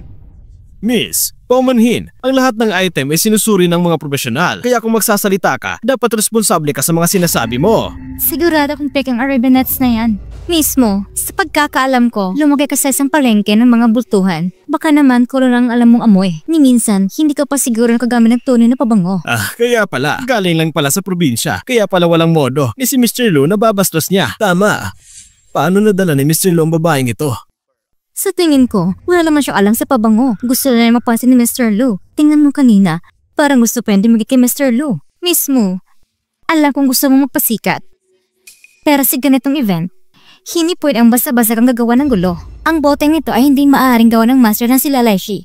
D: Miss, paumanhin, ang lahat ng item ay sinusuri ng mga profesional. Kaya kung magsasalita ka, dapat responsable ka sa mga sinasabi mo.
B: Sigurado kung peke ang Arabian Nights na yan. Mismo, sa pagkakaalam ko, lumagay ka sa isang palengke ng mga bultuhan. Baka naman kulo lang alam mong amoy. Ni minsan, hindi ka pa siguro nakagamit ng tunay na pabango.
D: Kaya pala, galing lang pala sa probinsya. Kaya pala walang modo. Ni si Mr. Lu nababastos niya. Tama. Paano nadala ni Mr. Lu ang babaeng ito?
B: Sa tingin ko, wala naman siyang alam sa pabango. Gusto na niya mapansin ni Mr. Lu. Tingnan mo kanina, parang gusto pa hindi magiging kay Mr. Lu. Mismo, alam kong gusto mong magpasikat. Pero sa ganitong event, hindi pwede ang basta-basta kang gagawa ng gulo. Ang boteng ito ay hindi maaaring gawa ng master ng si Lalaishi.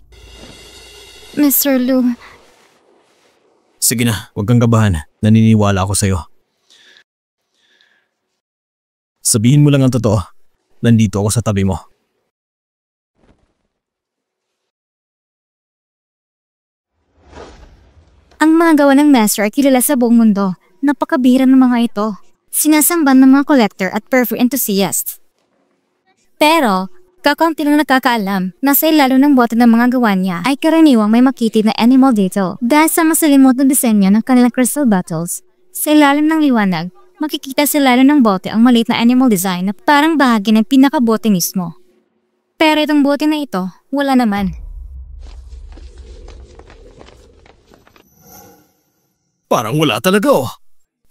B: Mr. Lu,
D: Sige na, huwag kang kabahan. Naniniwala ako sa'yo. Sabihin mo lang ang totoo. Nandito ako sa tabi mo.
B: ang mga gawa ng master ay kilala sa buong mundo. Napakabihira ng mga ito. Sinasamban ng mga collector at perfume enthusiasts. Pero, Kakaunti lang nakakaalam na sa ilalim ng bote ng mga gawa niya ay karaniwang may makitid na animal dito. Dahil sa masalimuot na disenyo ng kanilang crystal bottles, sa ilalim ng liwanag, makikita sa ilalim ng bote ang maliit na animal design na parang bahagi ng pinakabote mismo. Pero itong bote na ito, wala naman.
D: Parang wala talaga oh.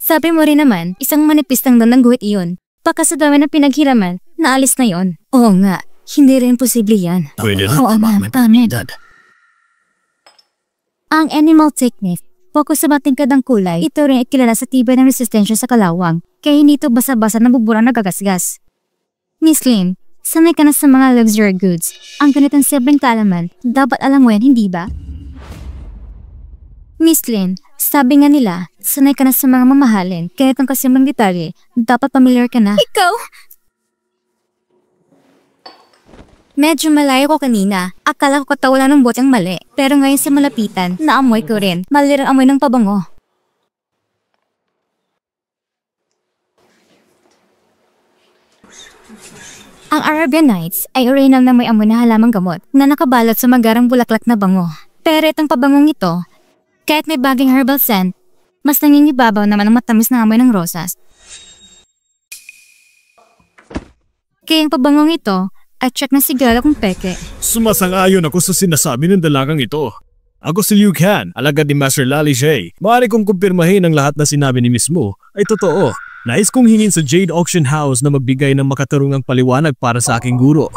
B: Sabi mo rin naman, isang manipis lang ng guhit iyon. Pagka sa dami ng pinaghiraman, naalis na yon. Oo nga, hindi rin posible yan.
D: Pwede na.
B: Oo ma'am, pamit. Ang animal technique, focus sa matingkad ng kulay, ito rin ay kilala sa tibay ng resistensya sa kalawang, kaya hindi ito basa-basa nabuburang nagagasgas. Miss Lin, sanay ka na sa mga luxury goods. Ang ganitong simpleng kaalaman, dapat alam mo yan, hindi ba? Miss Lin, sabi nga nila, sanay ka na sa mga mamahalin, kaya itong kasimlang detalye, dapat familiar ka na. Ikaw? Medyo malayo ko kanina. Akala ko katawalan ng boteng mali. Pero ngayon sa malapitan, naamoy ko rin. Mali rin amoy ng pabango. Ang Arabian Nights ay original na may amoy na halamang gamot na nakabalot sa magarang bulaklak na bango. Pero itong pabangong ito, kahit may baging herbal scent, mas nangingibabaw naman ang matamis na amoy ng rosas. Kaya ang pabangong ito, at check na siguro kung peke.
D: Sumasang-ayon ako sa sinasabi ng dalagang ito. Ako si Liu Kan, alagad ni Master Lali Shay. Maaari kong kumpirmahin ang lahat na sinabi ni Miss Mu ay totoo. Nais kong hingin sa Jade Auction House na magbigay ng makatarungang paliwanag para sa aking guro.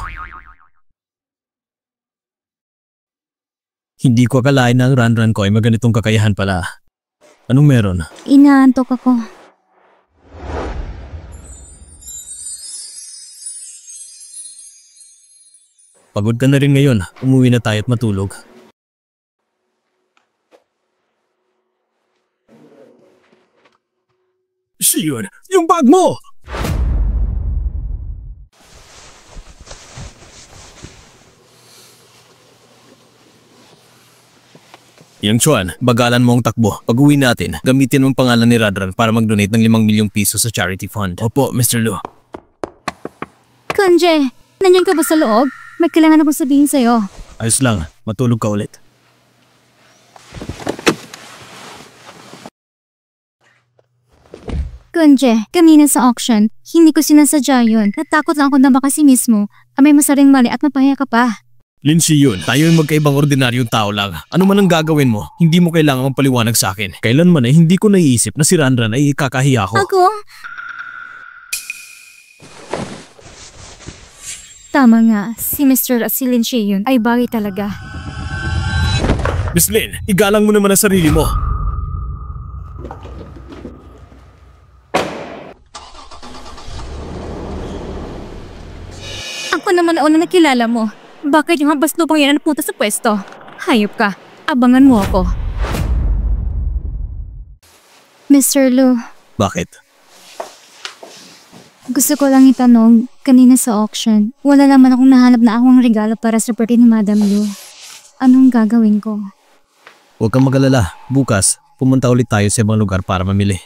D: Hindi ko akalain na ang Ranran ko ay maganitong kakayahan pala. Anong meron?
B: Inaantok ako.
D: Pagod ka na rin ngayon. Umuwi na tayo at matulog. Shion, yung bag mo! Yang Chuan, bagalan mo ang takbo. Pag uwi natin, gamitin mo ang pangalan ni Radran para mag-donate ng 5 milyong piso sa charity fund. Opo, Mr. Lu.
B: Kunje, nandiyan ka ba sa loob? May kailangan akong sabihin sa'yo.
D: Ayos lang, matulog ka ulit.
B: Kunje, kanina sa auction, hindi ko sinasadya yun. Natakot lang ako na baka si mismo, may masaring mali at mapahiya ka pa.
D: Lin Shiyun, tayo ay magkaibang ordinaryong tao lang. Ano man ang gagawin mo, hindi mo kailangan magpaliwanag sa akin. Kailanman ay hindi ko naiisip na si Ranran ay ikakahiya ko.
B: Ako? Tama nga, si Mr. at si Lin Shiyun ay bagay talaga.
D: Miss Lin, igalang mo naman ang sarili mo.
B: Ako naman na unang nakilala mo. Bakit yung habas lupang yan ang napunta sa pwesto? Hayop ka. Abangan mo ako. Mr. Lu,
D: Bakit?
B: gusto ko lang itanong, kanina sa auction, wala naman akong nahanap na akong regalo para sa birthday ni Madam Lu. Anong gagawin ko?
D: Huwag kang mag-alala. Bukas, pumunta ulit tayo sa ibang lugar para mamili.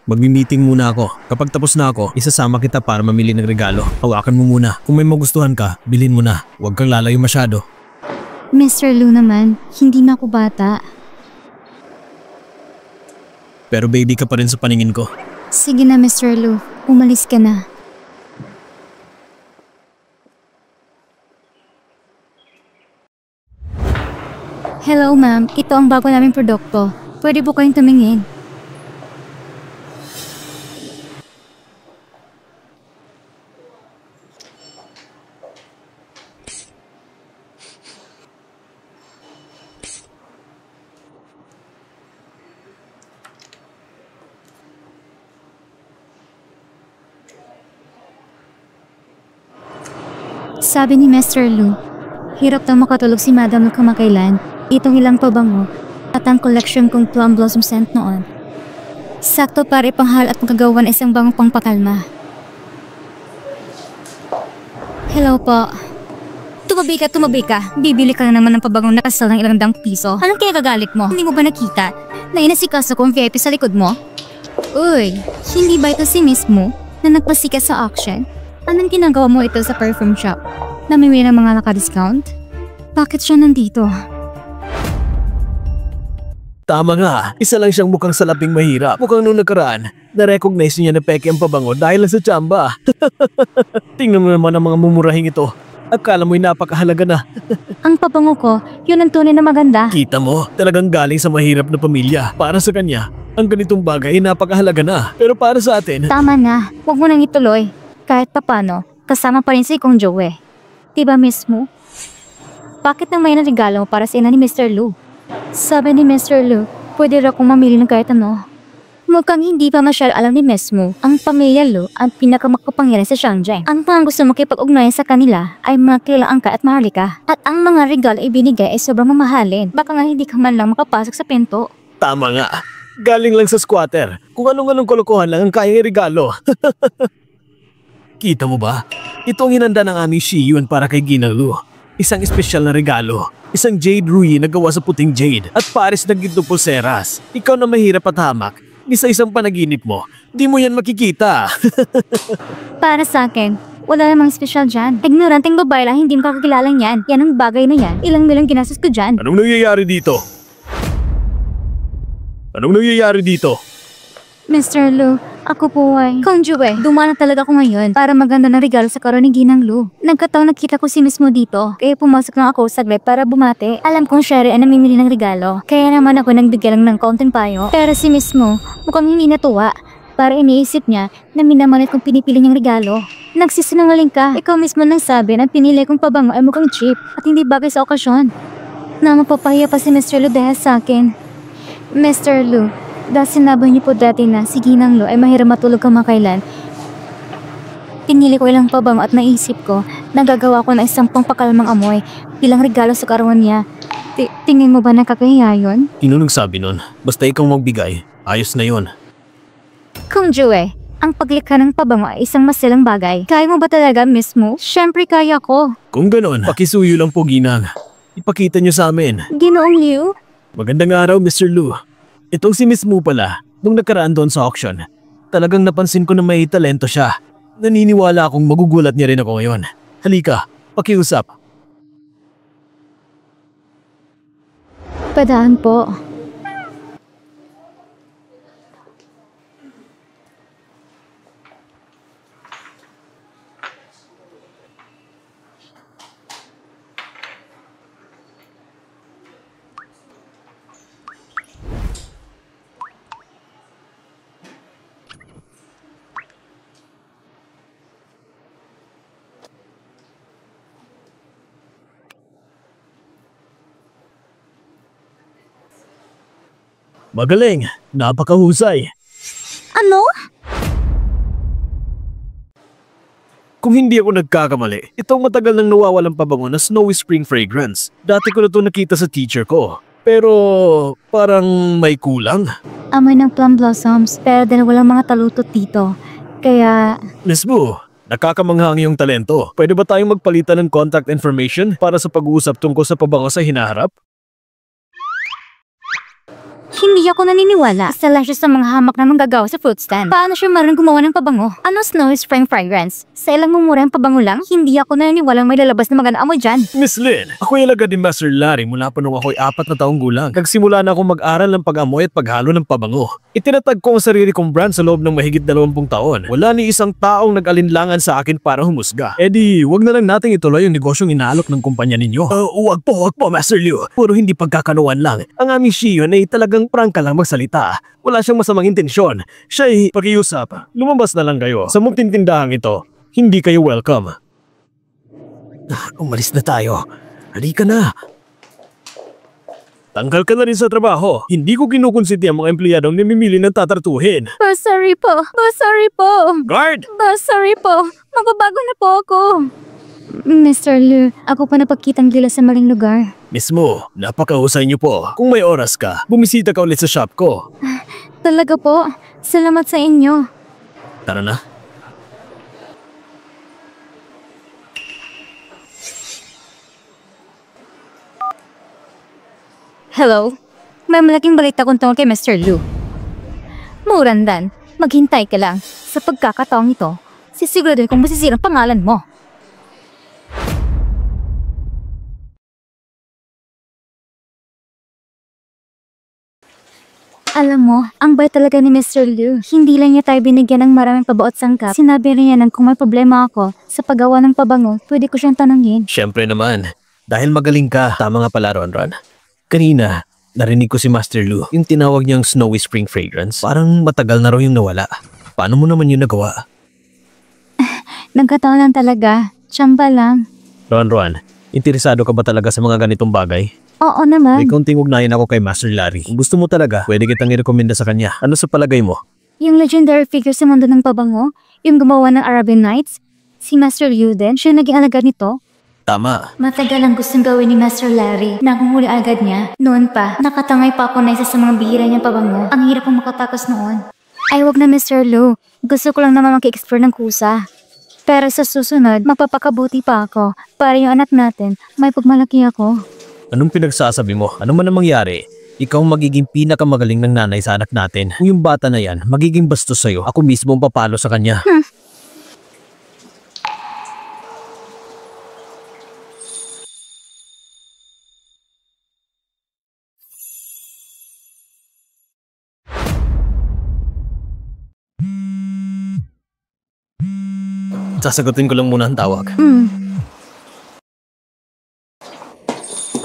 D: Magmi-meeting muna ako. Kapag tapos na ako, isasama kita para mamili ng regalo. Hawakan mo muna. Kung may magustuhan ka, bilhin mo na. Huwag kang lalayo masyado.
B: Mr. Lu naman, hindi na ako bata.
D: Pero baby ka pa rin sa paningin ko.
B: Sige na, Mr. Lu. Umalis ka na. Hello, ma'am. Ito ang bago naming produkto. Pwede po kayong tumingin. Sabi ni Mr. Lu, hirap daw makatulog si Madam Lu kamakailan, itong ilang pabango, at ang collection kong plum blossom scent noon. Sakto para ipanghal at magagawan isang bangong pangpakalma. Hello po. Tumabi ka. Bibili ka na naman ng pabagong nakasal ng ilang dang piso. Anong kinagagalit mo? Hindi mo ba nakita na inasikaso ko ang VIP sa likod mo? Uy, hindi ba ito si Miss Mo na nagpasikat sa auction? Anong ginagawa mo ito sa perfume shop? Namimili ng mga naka-discount? Bakit siya nandito?
D: Tama nga, isa lang siyang mukhang salaping mahirap. Mukhang nung nakaraan, na-recognize niya na peke ang pabango dahil lang sa tsamba. Tingnan mo naman ang mga mumurahing ito. Akala mo'y napakahalaga na.
B: Ang pabango ko, yun ang tunay na maganda.
D: Kita mo, talagang galing sa mahirap na pamilya. Para sa kanya, ang ganitong bagay ay napakahalaga na. Pero para sa atin,
B: Tama na, huwag mo nang ituloy. Kahit papano, kasama pa rin si Kong Joey. Diba mismo? Bakit nang may regalo mo para sa ina ni Mr. Lu? Sabi ni Mr. Lu, pwede raw kong mamili ng kahit ano. Mukhang hindi pa masyal alam ni Miss Mo, ang pamilya Lu ang pinakamakapangyarihan sa Shanghai. Ang mga gusto makipag-ugnayan sa kanila ay mga kilaang ka at mahalika. At ang mga regalo ibinigay ay sobrang mamahalin. Baka nga hindi ka man lang makapasok sa pinto.
D: tama nga. Galing lang sa squatter. Kung anong kalokohan lang ang kayang regalo. Kita mo ba? Ito ang hinanda ng aming Shiyun para kay Ginang Lu. Isang espesyal na regalo. Isang jade ruyi na gawa sa puting jade at pares na ginto pulseras. Ikaw na mahirap at hamak, ni sa isang panaginip mo, di mo yan makikita.
B: Para sa akin, wala namang special dyan. Ignoranteng babae lang hindi makakakilala niyan. Yan ang bagay na yan. Ilang milyong ginastos ko dyan.
D: Anong nangyayari dito? Anong nangyayari dito?
B: Mr. Lu, ako po ay Kong Joey. Dumaan na talaga ako ngayon para maganda ng regalo sa karon ni Ginang Lu. Nagkataon nakita ko si mismo dito, kaya pumasok lang ako saglit para bumate. Alam kong siya rin ang namimili ng regalo, kaya naman ako nagbigay lang ng kaunting payo. Pero si mismo, mukhang hindi natuwa. Para iniisip niya na minamalit kong pinipili niyang regalo. Nagsisinungaling ka. Ikaw mismo nang sabi na pinili kong pabango ay mukhang cheap at hindi bagay sa okasyon. Na mapapahiya pa si Mr. Lu dahil sa akin. Mr. Lu, dahil sinabi niyo po dati na si Ginang Lu ay mahirap matulog kamakailan, pinili ko ilang pabango at naisip ko na gagawa ko ng isang pangpakalamang amoy bilang regalo sa kaarawan niya. Tingin mo ba nakakahiya yun?
D: Sino nagsabi nun? Basta ikaw magbigay, ayos na yon.
B: Kung Joey, ang paglikha ng pabango ay isang masilang bagay. Kaya mo ba talaga mismo? Siyempre kaya ko.
D: Kung ganon, pakisuyo lang po Ginang. Ipakita niyo sa amin.
B: Ginoong Liu?
D: Magandang araw, Mr. Lu. Itong si Miss Mu pala, nung nakaraan doon sa auction. Talagang napansin ko na may talento siya. Naniniwala akong magugulat niya rin ako ngayon. Halika, pakiusap.
B: Padaan po.
D: Magaling, napakahusay.
B: Ano?
D: Kung hindi ako nagkakamali, itong matagal nang nawawalang pabango na Snowy Spring Fragrance. Dati ko na ito nakita sa teacher ko. Pero parang may kulang.
B: Amoy ng plum blossoms, pero dahil walang mga talutot dito. Kaya,
D: Miss Mu, nakakamangha ang iyong talento. Pwede ba tayong magpalitan ng contact information para sa pag-uusap tungkol sa pabango sa hinaharap?
B: hindi ako naniniwala. Isa lang siya sa mga hamak na manggagawa sa fruit stand. Paano siya marunong gumawa ng pabango? Ano Snowy Spring Fragrance? Sa ilang mumurang pabango lang, hindi ako naniniwalang may lalabas na maganda amoy dyan.
D: Miss Lynn, ako yung alagad ni Master Larry mula pa nung ako'y 4 na taong gulang. Nagsimula na akong mag-aral ng pag-amoy at paghalo ng pabango. Itinatag ko ang sarili kong brand sa loob ng mahigit 20 taon. Wala ni isang taong nag-alinlangan sa akin para humusga. Eh di, wag na lang nating ituloy yung negosyong inaalok ng kumpanya ninyo. Wag po, Master Liu. Puro hindi pagkakanuan lang. Ang aming Shiyon ay talagang prangka lang magsalita. Wala siyang masamang intensyon. Siya'y pakiusap. Lumabas na lang kayo. Sa mugtintindahang ito, hindi kayo welcome. Umalis na tayo. Halika na. Tanggal ka na rin sa trabaho. Hindi ko kinukonsinti ang mga empleyadong namimili ng tatartuhin.
B: Sorry po. Sorry po.
D: Guard!
B: Sorry po. Magbabago na po ako. Mr. Liu, ako pa napagkitang dila sa maling lugar.
D: Mismo, napakahusay niyo po. Kung may oras ka, bumisita ka ulit sa shop ko.
B: Talaga po. Salamat sa inyo.
D: Tara na.
B: Hello? May malaking balita kong tungkol kay Mr. Lu. Murandan, maghintay ka lang. Sa pagkakataong ito, sisiguraduhin kung masisirang pangalan mo. Alam mo, ang bait talaga ni Mr. Liu. Hindi lang niya tayo binigyan ng maraming pabaot sangkap. Sinabi rin niya nang kung may problema ako sa paggawa ng pabango, pwede ko siyang tanungin.
D: Siyempre naman. Dahil magaling ka. Tama nga pala, Ronron. Kanina, narinig ko si Master Lu. Yung tinawag niyang Snowy Spring Fragrance. Parang matagal na raw yung nawala. Paano mo naman yun nagawa?
B: Nagkataon lang talaga. Tsamba lang.
D: Ron, interesado ka ba talaga sa mga ganitong bagay?
B: Oo naman.
D: May kaunting ugnayan ako kay Master Larry. Kung gusto mo talaga, pwede kitang i-recommenda sa kanya. Ano sa palagay mo?
B: Yung legendary figure sa mundo ng pabango, yung gumawa ng Arabian Nights, si Master Liu din, siya naging alagad nito.
D: Tama.
B: Matagal ang gustong gawin ni Master Larry. Nakunghuli agad niya. Noon pa, nakatangay pa ako na isa sa mga bihira niyang pabango. Ang hirap ang makatakas noon. Ay wag na Mr. Lu. Gusto ko lang naman mag-explore ng kusa. Pero sa susunod, magpapakabuti pa ako. Para yung anak natin, may pagmalaki ako.
D: Anong pinagsasabi mo? Ano man ang mangyari, ikaw ang magiging pinakamagaling ng nanay sa anak natin. Kung yung bata na yan, magiging bastos sa'yo. Ako mismo ang papalo sa kanya. Sasagutin ko lang muna ang tawag.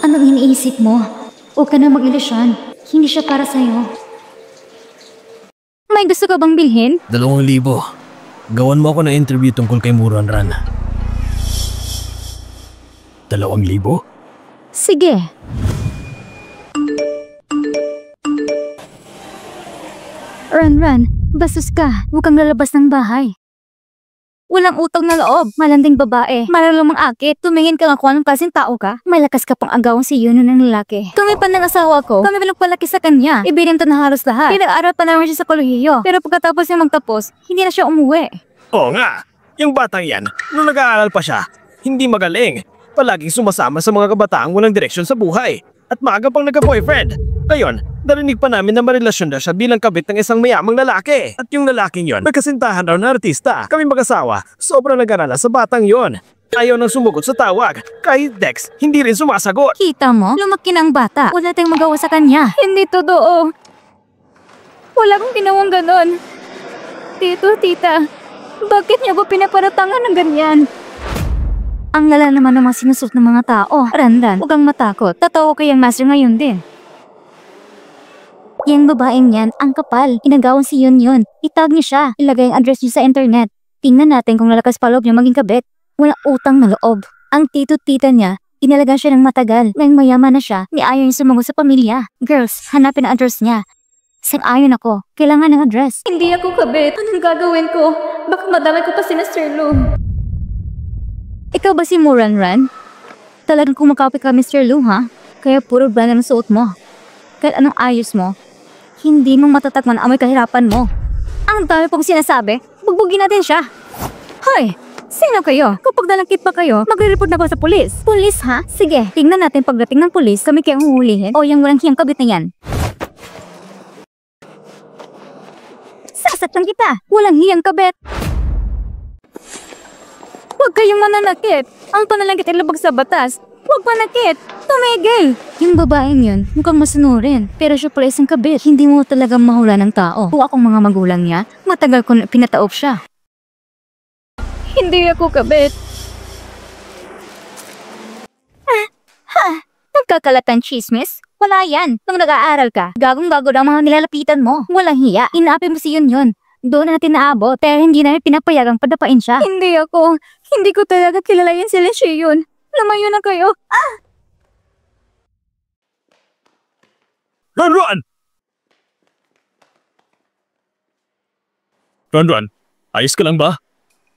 B: Anong iniisip mo? Huwag ka na mag-ilusyon. Hindi siya para sa'yo. May gusto ka bang bilhin?
D: 2,000. Gawan mo ako ng interview tungkol kay Muranran. 2,000?
B: Sige. Run, bastos ka. Huwag kang lalabas ng bahay. Walang utang na loob, malanding babae, malalumang akit, tumingin ka nga kung anong klaseng tao ka, may lakas ka pang agawang si Yuno ng lalaki. Tumipan ng asawa ko, kami palaki sa kanya, ibininta na halos lahat. Pinag-aral pa naman siya sa kolehiyo, pero pagkatapos niya magtapos, hindi na siya umuwi.
D: Oo nga, yung batang yan, nung nag-aaral pa siya, hindi magaling. Palaging sumasama sa mga kabataang walang direksyon sa buhay. At maaga pang nagka-boyfriend. Ngayon, narinig pa namin na marelasyon na siya bilang kabit ng isang mayamang lalaki. At yung lalaking yon, magkasintahan raw na artista. Kami mag-asawa, sobrang nag-alala sa batang yon. Ayaw nang sumugot sa tawag. Kahit Dex, hindi rin sumasagot.
B: Kita mo, lumaki ng bata, wala tayong magawa sa kanya. Hindi totoo. Wala akong ginawang ganon. Tito, tita, bakit niyo ba pinaparatangan ng ganyan? Ang lala naman ng mga sinusuot ng mga tao. Randan, huwag kang matakot. Tatawa kay ang master ngayon din. Yang babaeng yan, ang kapal. Inagawan si Yun. Itag niyo siya. Ilagay ang address niyo sa internet. Tingnan natin kung lalakas pa loob niya maging kabit. Walang utang na loob. Ang tito-tita niya, inalagaan siya ng matagal. Ngayong mayaman na siya, ni ayaw niya sumagot sa pamilya. Girls, hanapin ang address niya. Sang-ayon ako. Kailangan ng address. Hindi ako kabit. Anong gagawin ko? Baka madamay ko pa si Mr. Lu. Ikaw ba si Muranran? Talagang kumakapi ka, Mr. Lu, ha? Kaya puro brand ang suot mo. Kahit anong ayos mo, hindi mong matatakman ang amoy kahirapan mo. Ang dami pong sinasabi, bugbugin natin siya. Hoy, sino kayo? Kapag nalangkit pa kayo, magre-report na ba sa pulis? Pulis, ha? Sige, tingnan natin pagdating ng pulis, kami kayong huhulihin o yung walang hiyang kabit na yan. Sasaktan kita, walang hiyang kabit. Huwag kayong mananakit. Ang panalangkit ay labag sa batas. Huwag manakit. Tumigil. Yung babaeng yun, mukhang masunurin. Pero siya pala isang kabit. Hindi mo talagang mahula ng tao. Kung akong mga magulang niya, matagal ko na pinataob siya. Hindi ako kabit. Nagkakalatan chismis? Wala yan. Nung nag-aaral ka, gagong-gago ang mga nilalapitan mo. Walang hiya. Inaapi mo si Yun. Doon na natin naabot, pero hindi namin pinapayagang padapain siya. Hindi ako. Hindi ko talaga kilala yan si Lesion. Lumayo na kayo.
D: Run! Ron, ayos ka lang ba?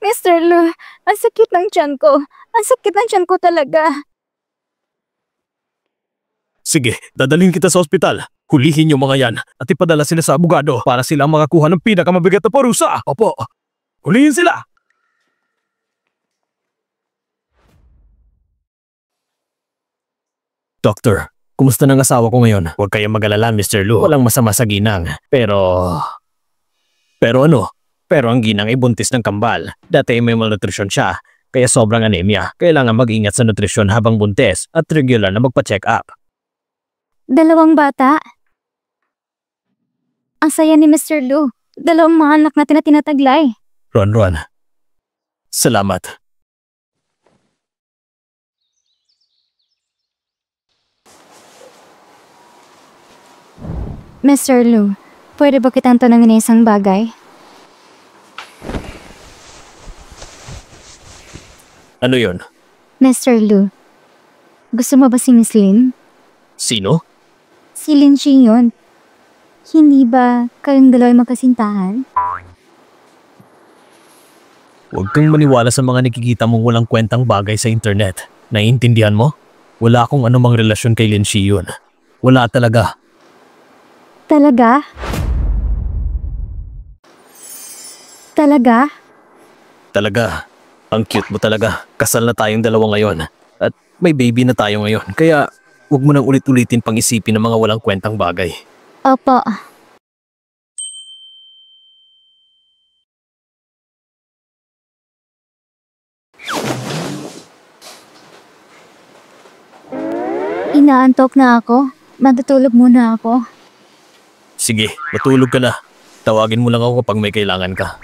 B: Mr. Lu, ang sakit ng tiyan ko. Ang sakit ng tiyan ko talaga.
D: Sige, dadalhin kita sa ospital. Hulihin yung mga yan at ipadala sila sa abogado para sila makakuha ng pinakamabigat na parusa. Opo, hulihin sila! Doctor, Kumusta ng asawa ko ngayon? Huwag kayong mag-alala, Mr. Lu. Walang masama sa ginang. Pero ano? Pero ang ginang ay buntis ng kambal. Dati may malnutrition siya, kaya sobrang anemia. Kailangan mag-ingat sa nutrisyon habang buntis at regular na magpa-check up.
B: 2 bata. Ang saya ni Mr. Lu. 2 mga anak natin na tinataglay.
D: Ron. Salamat.
B: Mr. Lu, pwede ba kitang tanongin ng isang bagay?
D: Ano yun?
B: Mr. Lu, gusto mo ba si Miss Lin?
D: Sino?
B: Si Lin Chi yun. Hindi ba kayong dalawa'y magkasintahan?
D: Huwag kang maniwala sa mga nakikita mong walang kwentang bagay sa internet. Naiintindihan mo? Wala akong anumang relasyon kay Lin Chi yun. Wala talaga.
B: Talaga? Talaga?
D: Talaga. Ang cute mo talaga. Kasal na tayong dalawa ngayon. At may baby na tayo ngayon. Kaya huwag mo nang ulit-ulitin pang isipin ng mga walang kwentang bagay.
B: Opo. Inaantok na ako. Matutulog muna ako.
D: Sige, matulog ka na. Tawagin mo lang ako kapag may kailangan ka.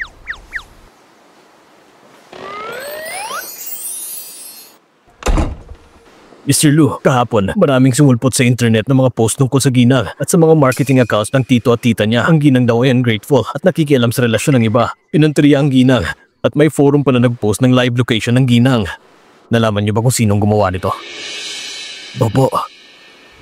D: Mr. Lu, kahapon, maraming sumulpot sa internet ng mga post tungkol sa ginang at sa mga marketing accounts ng tito at tita niya. Ang ginang daw ay ungrateful at nakikialam sa relasyon ng iba. Pinantriya ang ginang at may forum pa na nag-post ng live location ng ginang. Nalaman niyo ba kung sinong gumawa nito? Opo.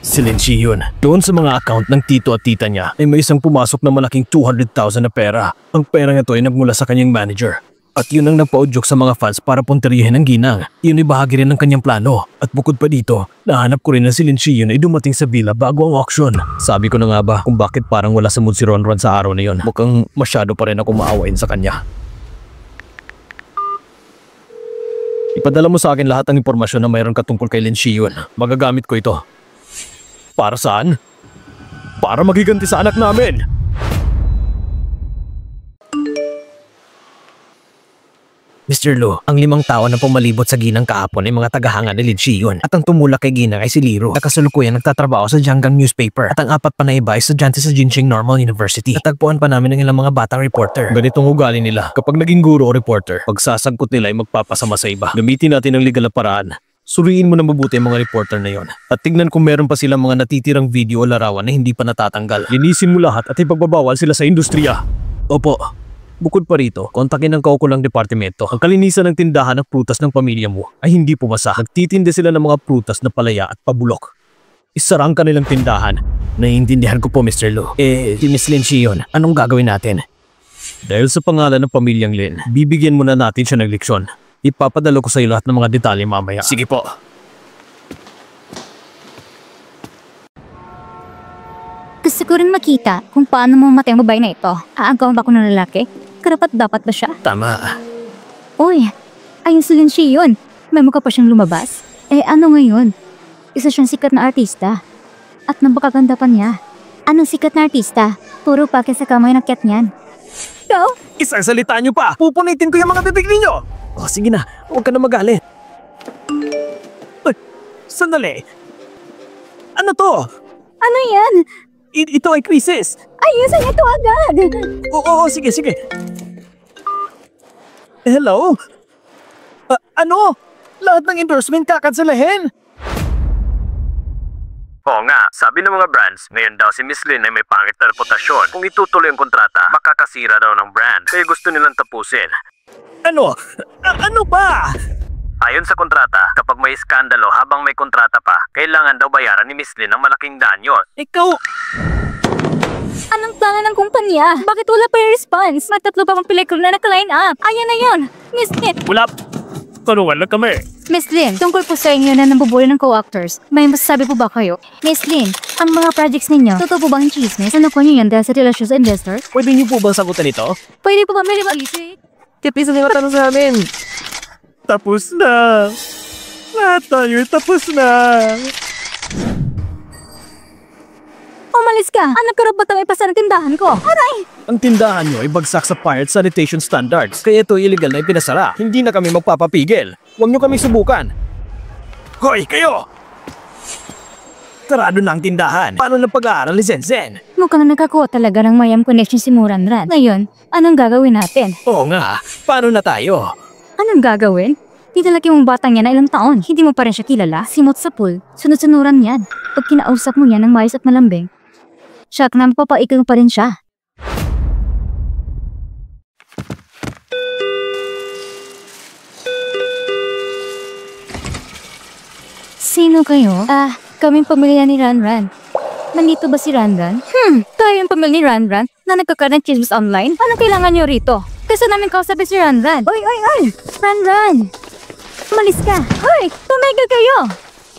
D: Si Lin Chi yun. Doon sa mga account ng tito at tita niya ay may isang pumasok na malaking 200,000 na pera. Ang pera nga ito ay nagmula sa kanyang manager. At yun ang nagpa-udyok sa mga fans para punterihin ang ginang. Yun ay bahagi rin ng kanyang plano. At bukod pa dito, nahanap ko rin na si Lin Chi yun ay dumating sa villa bago ang auction. Sabi ko na nga ba kung bakit parang wala sa mood si Ronron sa araw na yun. Mukhang masyado pa rin ako maawain sa kanya. Ipadala mo sa akin lahat ng impormasyon na mayroon ka tungkol kay Lin Chi yun. Magagamit ko ito. Para saan? Para magiganti sa anak namin! Mr. Lu, ang 5 tao na pumalibot sa ginang kahapon ay mga tagahanga ni Lin Chi yun. At ang tumulak kay ginang ay si Liro. Nakasalukuyan nagtatrabaho sa Jianggang newspaper. At ang 4 pa na iba ay estudyante sa Jincheng Normal University. Natagpuan pa namin ng ilang mga batang reporter. Ganitong ugali nila. Kapag naging guro o reporter, pagsasangkot nila ay magpapasama sa iba. Gamitin natin ang legal na paraan. Suriin mo na mabuti ang mga reporter na yon. At tignan kung meron pa silang mga natitirang video o larawan na hindi pa natatanggal. Linisin mo lahat at ipagbabawal sila sa industriya. Opo. Bukod pa rito, kontakin ng kaukulang departamento. Ang kalinisan ng tindahan ng prutas ng pamilya mo ay hindi pumasa. Nagtitinde sila ng mga prutas na palaya at pabulok. Isara ang kanilang tindahan. Naiintindihan ko po, Mr. Lu. Si Miss Lin Chi yun. Anong gagawin natin? Dahil sa pangalan ng pamilyang Lin, bibigyan muna natin siya ng leksyon. Ipapadala ko sa iyo lahat ng mga detalye mamaya. Sige po.
B: Gusto ko rin makita kung paano mamatay ang babae na ito. Aagawan ba ako ng lalaki? Karapat-dapat ba siya?
D: Tama.
B: Uy, ayun si Lin Chi yun. May mukha pa siyang lumabas. Ano ngayon? Isa siyang sikat na artista. At napakaganda pa niya. Anong sikat na artista? Puro pake sa kamay ng cat niyan. Ikaw?
D: Isang salita niyo pa! Pupunitin ko yung mga bibig ninyo! Sige na, huwag ka na magalit. Ay, sandali. Ano to?
B: Ano yan?
D: Ito ay krisis.
B: Ayusin ito agad!
D: Oo, sige. Hello? Ano? Lahat ng endorsement kakanselahin? Oo nga, sabi ng mga brands, ngayon daw si Miss Lin ay may pangit na reputasyon. Kung itutuloy ang kontrata, makakasira daw ng brand. Kaya gusto nilang tapusin. Ano? Ano ba? Ayon sa kontrata, kapag may iskandalo habang may kontrata pa, kailangan daw bayaran ni Miss Lin ang malaking danyo. Ikaw...
B: Anong plano ng kumpanya? Bakit wala pa yung response? Magtatlo pa pang pelikula na naka-line up. Ayan na yun! Miss Lin!
D: Wala! Karuan lang kami.
B: Miss Lin, tungkol po sa inyo na nambubuli ng co-actors, may masasabi po ba kayo? Miss Lin, ang mga projects ninyo, totoo po bang chismis? Ano ko niyo yan dahil sa relasyon sa investors?
D: Pwede niyo po bang sagutan ito?
B: Pwede po ba may limalisik?
D: Tipis na yung tanong sa amin. Tapos na. Lahat tayo tapos na.
B: Umalis ka! Anong karapatang ipasa ng tindahan ko? Aray!
D: Ang tindahan nyo ay bagsak sa Pirate Sanitation Standards, kaya ito illegal na ipinasara. Hindi na kami magpapapigil. Huwag nyo kami subukan. Hoy, kayo! Sarado na ang tindahan. Paano na pag-aaral ni Zenzen?
B: Mukhang nakakuha talaga ng mayam connection si Muranran. Ngayon, anong gagawin natin?
D: Oo nga, paano na tayo?
B: Anong gagawin? Tinalaki mong batang yan na ilang taon. Hindi mo pa rin siya kilala. Simot sa pool. Sunod-sunuran yan. Pag kinausap mo yan ng maayos at malambing, siya na mapapaikot mo pa rin siya. Sino kayo? Kaming pamilya ni Ranran. Nandito ba si Ranran? Tayo yung pamilya ni Ranran na nagkakaroon ng chismis online? Anong kailangan niyo rito? Kasi namin kausapin si Ranran. Oy! Ranran! Umalis ka! Hoy! Tumigil kayo!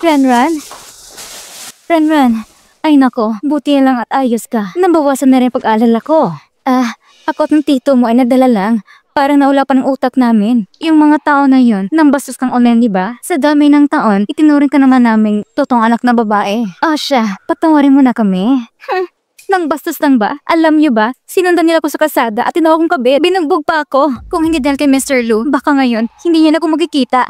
B: Ranran! Ay nako, buti lang at ayos ka. Nabawasan na rin pag-alala ko. Ako at ng tito mo ay nadala lang. Parang naula pa ng utak namin. Yung mga tao na yon, nang bastos kang online, diba? Sa dami ng taon, itinuring ka naman naming totoong anak na babae. Siya, patawarin mo na kami. Nang bastos lang ba? Alam niyo ba, sinundan nila ko sa kalsada at tinawag kong kabit. Binugbog pa ako. Kung hindi dahil kay Mr. Lu, baka ngayon, hindi niya na ako magkikita.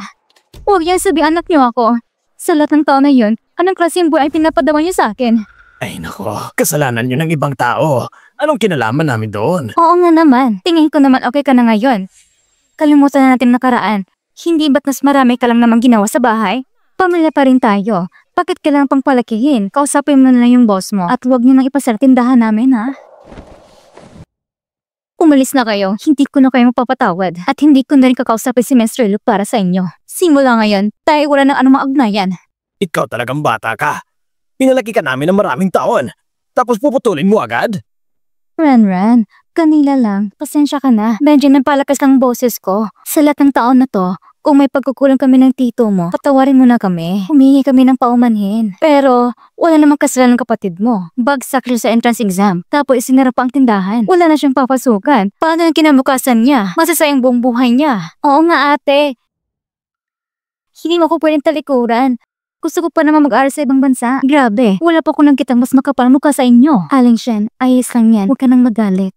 B: Huwag yan sabi anak niyo ako. Sa lahat ng taon na yon, anong klaseng buhay ay pinapadaman niyo sa akin?
D: Ay nako, kasalanan nyo ng ibang tao. Anong kinalaman namin doon?
B: Oo nga naman. Tingin ko naman okay ka na ngayon. Kalimutan na natin nakaraan. Hindi ba't mas marami ka lang namang ginawa sa bahay? Pamilya pa rin tayo. Bakit kailangan pang palakihin? Kausapin mo na lang yung boss mo at huwag niyo nang ipasara tindahan namin, ha? Umalis na kayo. Hindi ko na kayo mapapatawad. At hindi ko na rin kakausapin si Mr. Luke para sa inyo. Simula ngayon, tayo wala ng anumang ugnayan.
D: Ikaw talagang bata ka. Pinalaki ka namin ng maraming taon. Tapos puputulin mo agad?
B: Ranran, kanila lang. Pasensya ka na. Medyo napalakas ang boses ko. Sa lahat ng taon na to, kung may pagkukulang kami ng tito mo, patawarin mo na kami. Humingi kami ng paumanhin. Pero, wala namang kasalanan ng kapatid mo. Bagsak siya sa entrance exam. Tapos isinara pa ang tindahan. Wala na siyang papasukan. Paano yung kinabukasan niya? Masasayang buong buhay niya. Oo nga ate. Hindi mo ko pwedeng talikuran. Gusto ko pa naman mag-aaral sa ibang bansa. Grabe, wala pa ko nagkitang mas makapal mukha sa inyo. Aling Shen, ayos lang yan. Huwag ka nang magalit.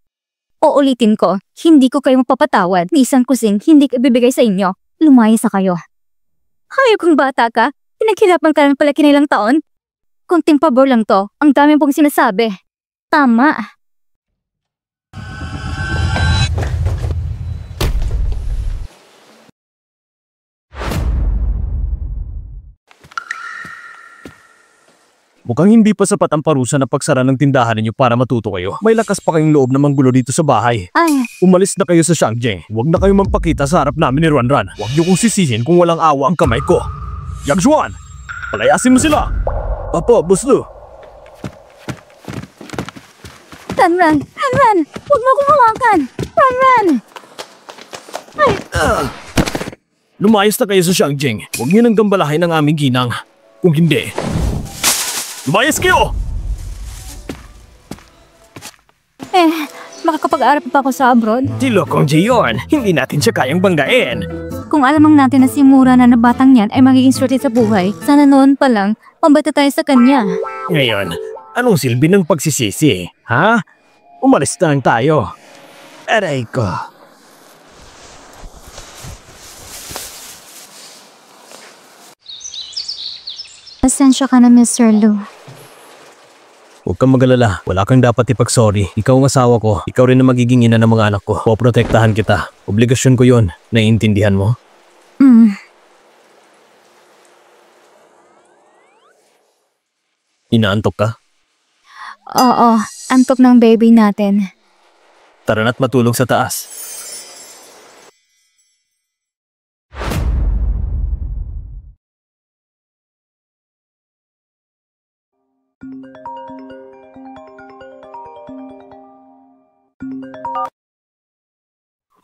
B: Uulitin ko, hindi ko kayo mapapatawad. Ni isang kusing, hindi ko ibibigay sa inyo. Lumayas sa kayo. Hayop kong bata ka, pinaghirapan ka ng palaki na ilang taon. Kunting pabor lang to, ang dami pong sinasabi. Tama.
D: Mukhang hindi pa sapat ang parusa na pagsara ng tindahan ninyo para matuto kayo. May lakas pa kayong loob na manggulo dito sa bahay.
B: Ay,
D: Umalis na kayo sa Shangjing. Huwag na kayong magpakita sa harap namin ni Ranran. Huwag niyo kong sisihin kung walang awa ang kamay ko. Yagjuan! Palayasin mo sila! Apo, Boss Lu.
B: Ranran! Huwag mo akong hawakan! Ranran!
D: Lumayas na kayo sa Shangjing. Huwag niyo nang gambalahin ang aming ginang. Kung hindi, lumayas kayo!
B: Makakapag-aral pa ako sa abroad?
D: Si Lokong Jayon, hindi natin siya kayang banggain.
B: Kung alamang natin na si Mura na batang yan ay magiging swerte sa buhay, sana noon pa lang, pambata tayo sa kanya.
D: Ngayon, anong silbi ng pagsisisi? Ha? Umalis na lang tayo. Aray ko.
B: Pasensya ka na, Mr. Lu.
D: Huwag kang magalala. Wala kang dapat ipag-sorry. Ikaw ang asawa ko. Ikaw rin ang magiging ina ng mga anak ko. Poprotektahan kita. Obligasyon ko yun. Naiintindihan mo? Inaantok ka?
B: Oo, antok ng baby natin.
D: Tara na't matulog sa taas.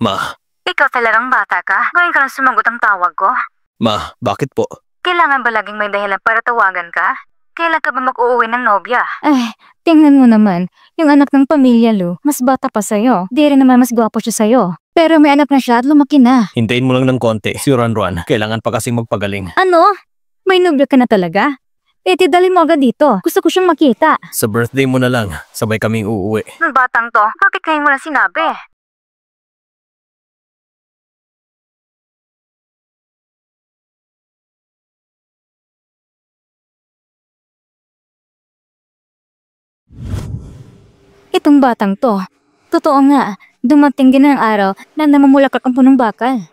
D: Ma,
C: Ikaw talagang bata ka. Ngayon ka lang sumagot ang tawag ko.
D: bakit po?
C: Kailangan ba laging may dahilan para tawagan ka? Kailan ka ba mag-uuwi ng nobya?
B: Tingnan mo naman, yung anak ng pamilya Lu, mas bata pa sa'yo. Di rin naman mas gwapo siya sa'yo. Pero may anak na siya at lumaki na.
D: Hintayin mo lang ng konti. Si Ranran, kailangan pa kasing magpagaling.
B: Ano? May nobya ka na talaga? Eti, dalhin mo agad dito. Gusto ko siyang makita.
D: Sa birthday mo na lang, sabay kaming uuwi.
C: Ang batang to, bakit kayo mo lang sinabi?
B: Itong batang to. Totoo nga, dumating din ang araw na namumulaklak ang punong bakal.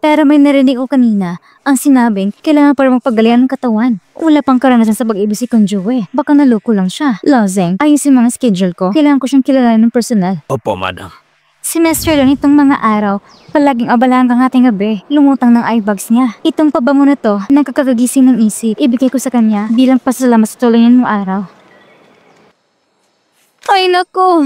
B: Pero may narinig ko kanina, ang sinabing kailangan para magpagalingan ng katawan. Wala pang karanasan sa pag-ibig si Conjoy. Baka naloko lang siya. Lozeng, ayusin mga schedule ko. Kailangan ko siyang kilalanin ng personal.
D: Opo, madam.
B: Semester lang itong mga araw, palaging abala hanggang ating gabi, lumutang ng eyebags niya. Itong pabango na to, nakakakagising ng isip, ibigay ko sa kanya bilang pasalamat sa tuloy ng araw. Ay nako!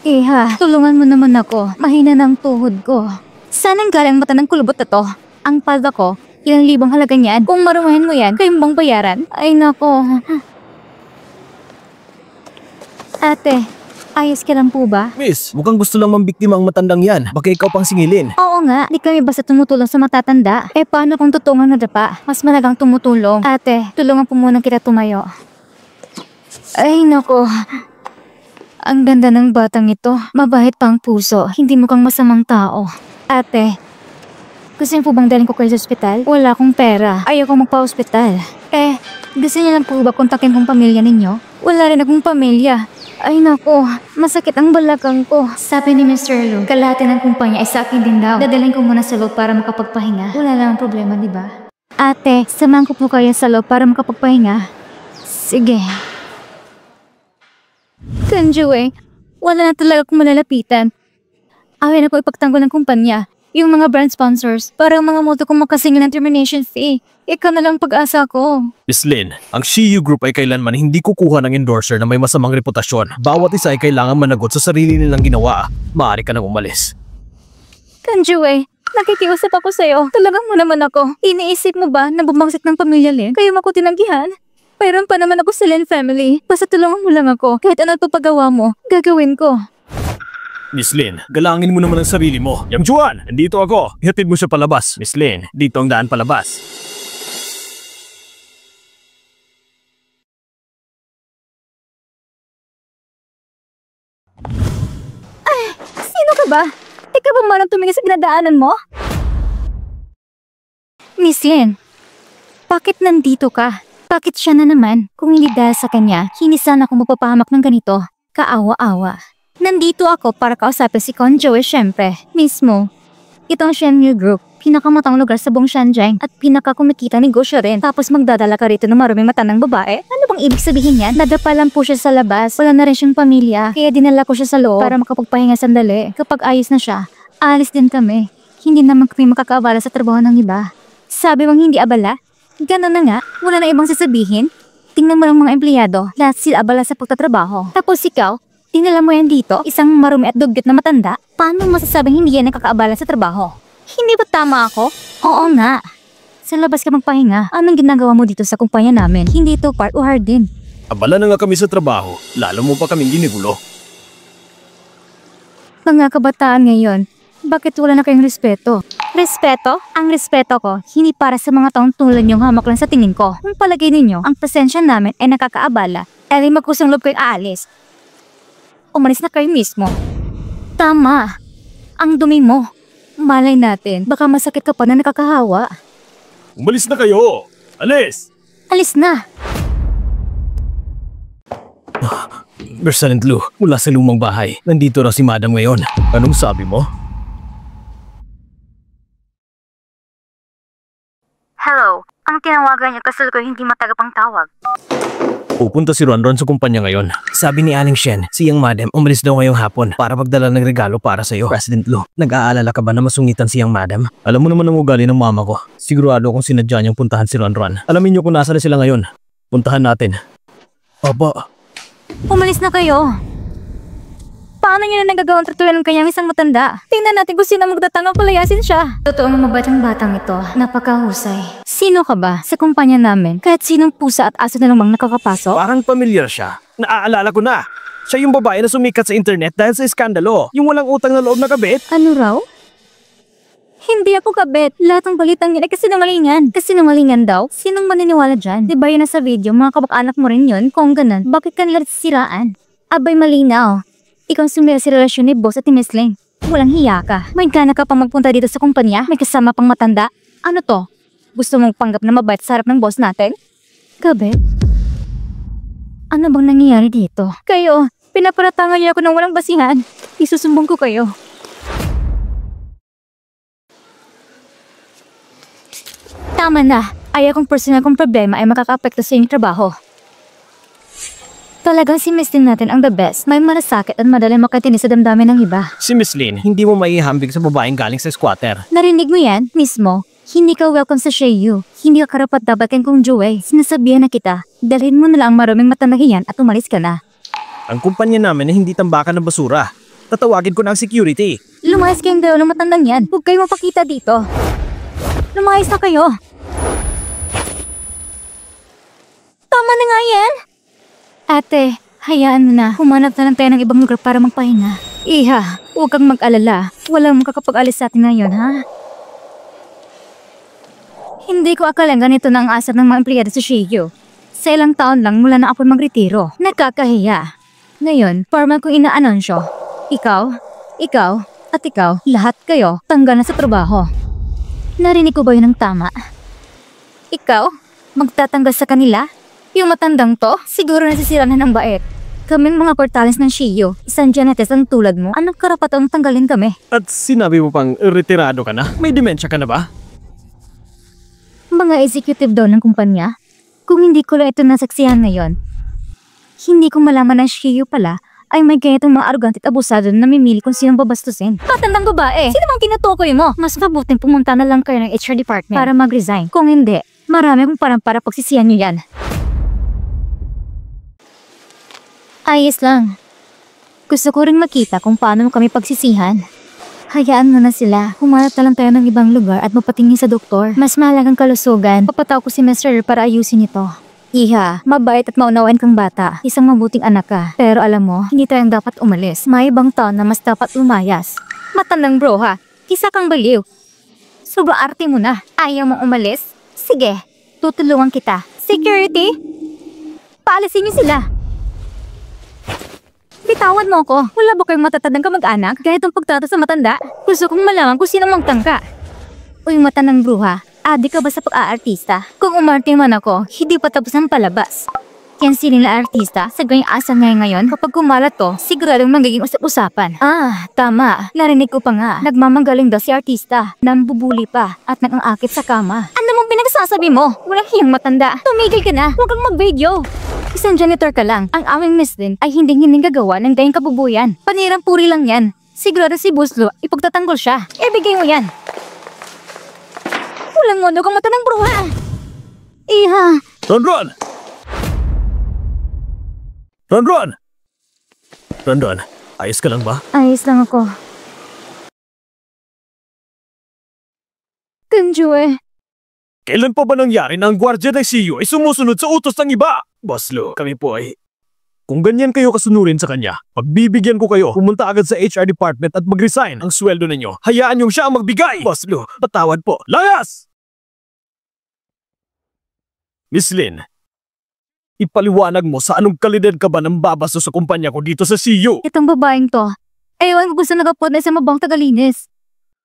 B: Iha, tulungan mo naman ako. Mahina ng tuhod ko. Saan ang galing mata ng kulubot na to? Ang palda ko, ilang libang halaga niyan. Kung marumahin mo yan, kayong bang bayaran? Ay nako. Ate, ayos ka lang po ba?
D: Miss, mukhang gusto lang mambiktima ang matandang yan. Baka ikaw pang singilin.
B: Oo nga, di kami basta tumutulong sa matatanda. Eh paano kung totoong nadapa? Mas malagang tumutulong. Ate, tulungan po muna kita tumayo. Ay nako. Ang ganda ng batang ito. Mabait pa ang puso. Hindi mukhang masamang tao. Ate, gusto niyo po bang dalhin ko kayo sa ospital? Wala akong pera. Ayoko magpa-ospital. Eh, gusto niyo lang po ba kontakin kong pamilya ninyo? Wala rin akong pamilya. Ay nako, masakit ang balakang ko. Sabi ni Mr. Lu, kalahati ng kumpanya ay sa akin din daw. Dadalhin ko muna sa loob para makapagpahinga. Wala lang ang problema, di ba? Ate, samahan ko po kayo sa loob para makapagpahinga. Sige. Conjoy, wala na talaga akong malalapitan. Awin ako ipagtanggol ng kumpanya, yung mga brand sponsors, para ang mga moto kong makasingil ng termination fee. Ikaw na lang pag-asa ko.
D: Miss Lynn, ang CU Group ay kailanman hindi kukuha ng endorser na may masamang reputasyon. Bawat isa ay kailangan managot sa sarili nilang ginawa. Maaari ka nang umalis.
B: Conjoy, nakikiusap ako sa'yo. Talagang mo naman ako. Iniisip mo ba na bumangsit ng pamilya Lynn? Kayo ako tinanggihan? Mayroon pa naman ako sa Lynn family. Basta tulungan mo lang ako. Kahit ano papagawa mo, gagawin ko.
D: Miss Lynn, galangin mo naman ang sarili mo. Yang Juan, nandito ako. Ihatid mo siya palabas. Miss Lynn, dito ang daan palabas.
B: Sino ka ba? Ikaw ba marang tumingin sa pinadaanan mo? Miss Lynn, bakit nandito ka? Bakit siya na naman? Kung hindi dahil sa kanya, hindi sana ako mapapahamak ng ganito. Kaawa-awa. Nandito ako para kausapin si Conjoy, syempre. Mismo. Ito ang Shenmue Group. Pinakamatang lugar sa buong Shenzhen at pinakakumikita negosyo rin. Tapos magdadala ka rito ng maruming mata ng babae? Ano bang ibig sabihin yan? Nadapa lang po siya sa labas. Wala na rin siyang pamilya. Kaya dinala ko siya sa loob para makapagpahinga sandali. Kapag ayos na siya, alis din kami. Hindi naman kami makakaabala sa trabaho ng iba. Sabi mong hindi abala? Ganun na nga, wala na ibang sasabihin. Tingnan mo lang mga empleyado, lahat sila abala sa pagtatrabaho. Tapos ikaw, dinala mo yan dito, isang marumi at dugyot na matanda. Paano masasabing hindi yan nakakaabala sa trabaho? Hindi ba tama ako? Oo nga. Sa labas ka magpahinga, anong ginagawa mo dito sa kumpanya namin? Hindi ito part o hard din.
D: Abala na nga kami sa trabaho, lalo mo pa kaming ginigulo.
B: Mga kabataan ngayon, bakit wala na kayong respeto? Respeto? Ang respeto ko, hindi para sa mga taong tulad niyong hamak lang sa tingin ko. Kung palagay ninyo, ang pasensya namin ay nakakaabala, ay magkusang loob kayong aalis. Umalis na kayo mismo. Tama. Ang dumi mo. Malay natin, baka masakit ka pa na nakakahawa.
D: Umalis na kayo! Alis!
B: Alis na.
D: President Lu, mula sa lumang bahay. Nandito raw si Madam ngayon. Anong sabi mo?
C: Hello, ang tinawagan niya kasal ko hindi matagapang tawag.
D: Pupunta si Ronron sa kumpanya ngayon. Sabi ni Aling Shen, siyang Madam umalis daw ngayong hapon para magdala ng regalo para sa'yo. President Lu, nag-aalala ka ba na masungitan siyang Madam? Alam mo naman ang ugali ng mama ko. Sigurado akong sinadya niyang puntahan si Ronron. Alamin niyo kung nasa na sila ngayon. Puntahan natin. Opo.
B: Umalis na kayo. Paano niyo na nagagawang tratuyan ng kanyang isang matanda? Tingnan natin kung sino magdatangang palayasin siya. Totoo nga mabatang batang ito. Napakahusay. Sino ka ba sa kumpanya namin? Kahit sinong pusa at aso na namang nakakapasok?
D: Parang pamilyar siya. Naaalala ko na. Siya yung babae na sumikat sa internet dahil sa iskandalo. Yung walang utang na loob na kabit.
B: Ano raw? Hindi ako kabet. Lahat ng balitang yan ay kasinungalingan. Kasinungalingan daw? Sinong maniniwala dyan? Di ba yun nasa video, mga kabak-anak mo rin yun? Kung ganun, bakit ka nila sisiraan? Abay malinaw. Ikaw sumira si relasyon ni boss at ni Miss Ling. Walang hiya ka. May gana ka pang magpunta dito sa kumpanya? May kasama pang matanda? Ano to? Gusto mong panggap na mabait sa harap ng boss natin? Kabet? Ano bang nangyayari dito? Kayo, pinaparatangan niyo ako ng walang basihan. Isusumbong ko kayo. Tama na. Ayaw kong personal kong problema ay makaka-apekto sa inyong trabaho. Talagang si Miss Lin natin ang the best. May malasakit at madaling makatinis sa damdamin ng iba.
A: Si Miss Lin, hindi mo maihambing sa babaeng galing sa squatter.
B: Narinig mo yan, mismo? Hindi ka welcome sa Sheiyu. Hindi ka karapat dapat kung Joey. Sinasabihan na kita. Dalhin mo na lang ang maraming matanahiyan at umalis ka na.
A: Ang kumpanya namin ay hindi tambakan ng basura. Tatawagin ko na ang security.
B: Lumayas kayong dalawa ng matandang yan. Huwag kayong mapakita dito. Lumayas na kayo. Tama na nga yan. Ate, hayaan mo na. Humanap na lang tayo ng ibang lugar para magpahinga. Iha, huwag kang mag-alala. Walang makakapag-alis sa atin ngayon, ha? Hindi ko akalang ganito na ang asap ng mga empleyado sa Sheiyu. Sa ilang taon lang mula na ako magretiro. Nakakahiya. Ngayon, formal kong ina-anonsyo. Ikaw, at ikaw, lahat kayo, tanggal na sa trabaho. Narinig ko ba yun ng tama? Ikaw, magtatanggal sa kanila? Yung matandang to, siguro nasisira na ng bait. Kaming mga portales ng Sheiyu, isang janites ang tulad mo, anong karapatang tanggalin kami?
A: At sinabi mo pang retirado ka na? May demensya ka na ba?
B: Mga executive daw ng kumpanya? Kung hindi ko lang ito nasaksihan ngayon, hindi ko malaman na Sheiyu pala ay may ganitong mga arrogant at abusado na namimili kung sinong babastusin. Patandang babae! Sino bang tinutukoy mo? Mas mabuting pumunta na lang kayo ng HR department para mag-resign. Kung hindi, marami kong parang para pagsisihan nyo yan. Ayos lang. Gusto ko rin makita kung paano mo kami pagsisihan. Hayaan mo na sila. Humanap na lang tayo ng ibang lugar at mapatingin sa doktor. Mas mahalagang kalusugan. Papataw ko si Mr. para ayusin ito. Iha, mabait at maunawain kang bata. Isang mabuting anak ka. Pero alam mo, hindi tayong dapat umalis. May ibang tao na mas dapat umayas. Matandang bro ha. Isa kang baliw. Sobrang arte mo na. Ayaw mong umalis? Sige, tutulungan kita. Security? Paalisin niyo sila. Bitawan mo ko. Wala ba kayong matatandang kamag-anak? Ganitong pagtrato sa matanda? Gusto kong malaman kung sino magtangka. Uy, matandang bruha. Adi ka ba sa pag-aartista? Kung umarte man ako, hindi pa tapos ang palabas. Yan si nila artista sa ganyang asa ngayon. Kapag kumalat to, siguradong magiging usap-usapan. Ah, tama. Narinig ko pa nga. Nagmamagaling daw si artista. Nambubuli pa at nag-angakit sa kama. Ano mong pinagsasabi mo? Walang hiyang matanda. Tumigil ka na. Huwag kang mag-video. Isang janitor ka lang. Ang aming Miss Lin ay hindi gagawa ng gayang kabubuyan. Panirang puri lang yan. Sigurado si Buslo, ipagtatanggol siya. Ibigay mo yan. Walang mono kang mata ng bruha. Iha.
D: Ronron! Ronron! Ronron, ayos ka lang ba?
B: Ayos lang ako. Kanjue.
D: Kailan pa ba nangyari na ang gwardiya ng CEO ay sumusunod sa utos ng iba? Boss Lu, kami po ay... Kung ganyan kayo kasunurin sa kanya, pagbibigyan ko kayo, pumunta agad sa HR department at mag-resign. Ang sweldo ninyo, hayaan yung siya ang magbigay! Boss Lu, patawad po. Layas! Miss Lin, ipaliwanag mo sa anong kalidad ka ba ng babaso sa kumpanya ko dito sa CEO?
B: Itong babaeng to, ewan ko gusto nagapot na isang mabang tagalinis.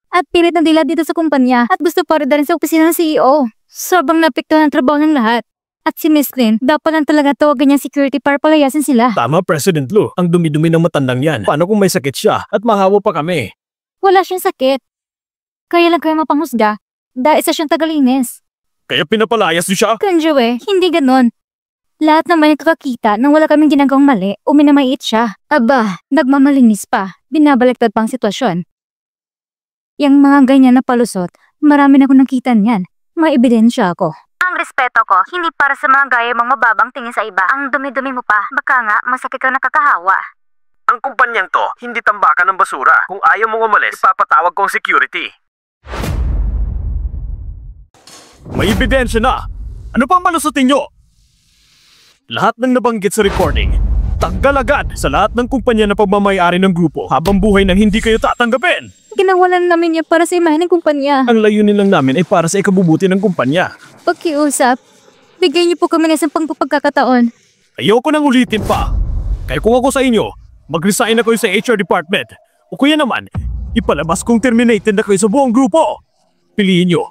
B: At pilit ng dila dito sa kumpanya at gusto pa rin sa opisina ng CEO. Sobrang napiktuhan ang trabaho ng lahat. At si Miss Lin, dapat lang talaga tawagan niyang security para palayasin sila.
D: Tama, President Lu. Ang dumi-dumi ng matandang yan. Paano kung may sakit siya at mahawa pa kami?
B: Wala siyang sakit. Kaya lang kayo mapanghusga dahil isa siyang tagalinis.
D: Kaya pinapalayas niyo siya?
B: Kanjue, hindi ganon. Lahat naman yung kakakita nang wala kaming ginagawang mali o minamait siya. Aba, nagmamalinis pa. Binabaliktad pang sitwasyon. Yang mga ganyan na palusot, marami na akong nakita niyan. May ebidensya ako.
C: Ang respeto ko, hindi para sa mga gaya mong mababang tingin sa iba. Ang dumi-dumi mo pa. Baka nga, masakit kang nakakahawa.
A: Ang kumpanyang to, hindi tambakan ng basura. Kung ayaw mong umalis, ipapatawag ko ang security.
D: May ebidensya na! Ano pang malusutin nyo? Lahat ng nabanggit sa recording, tanggal agad sa lahat ng kumpanya na pagmamayari ng grupo habang buhay nang hindi kayo tatanggapin!
B: Ginawalan namin niya para sa imahe ng kumpanya.
D: Ang layunin lang namin ay para sa ikabubuti ng kumpanya.
B: Pakiusap, bigyan niyo po kami ng isang pagkakataon.
D: Ayoko nang ulitin pa. Kaya kung ako sa inyo, mag-resign na kayo sa HR department. O kuya naman, ipalabas kong terminated na kayo sa buong grupo. Piliin nyo.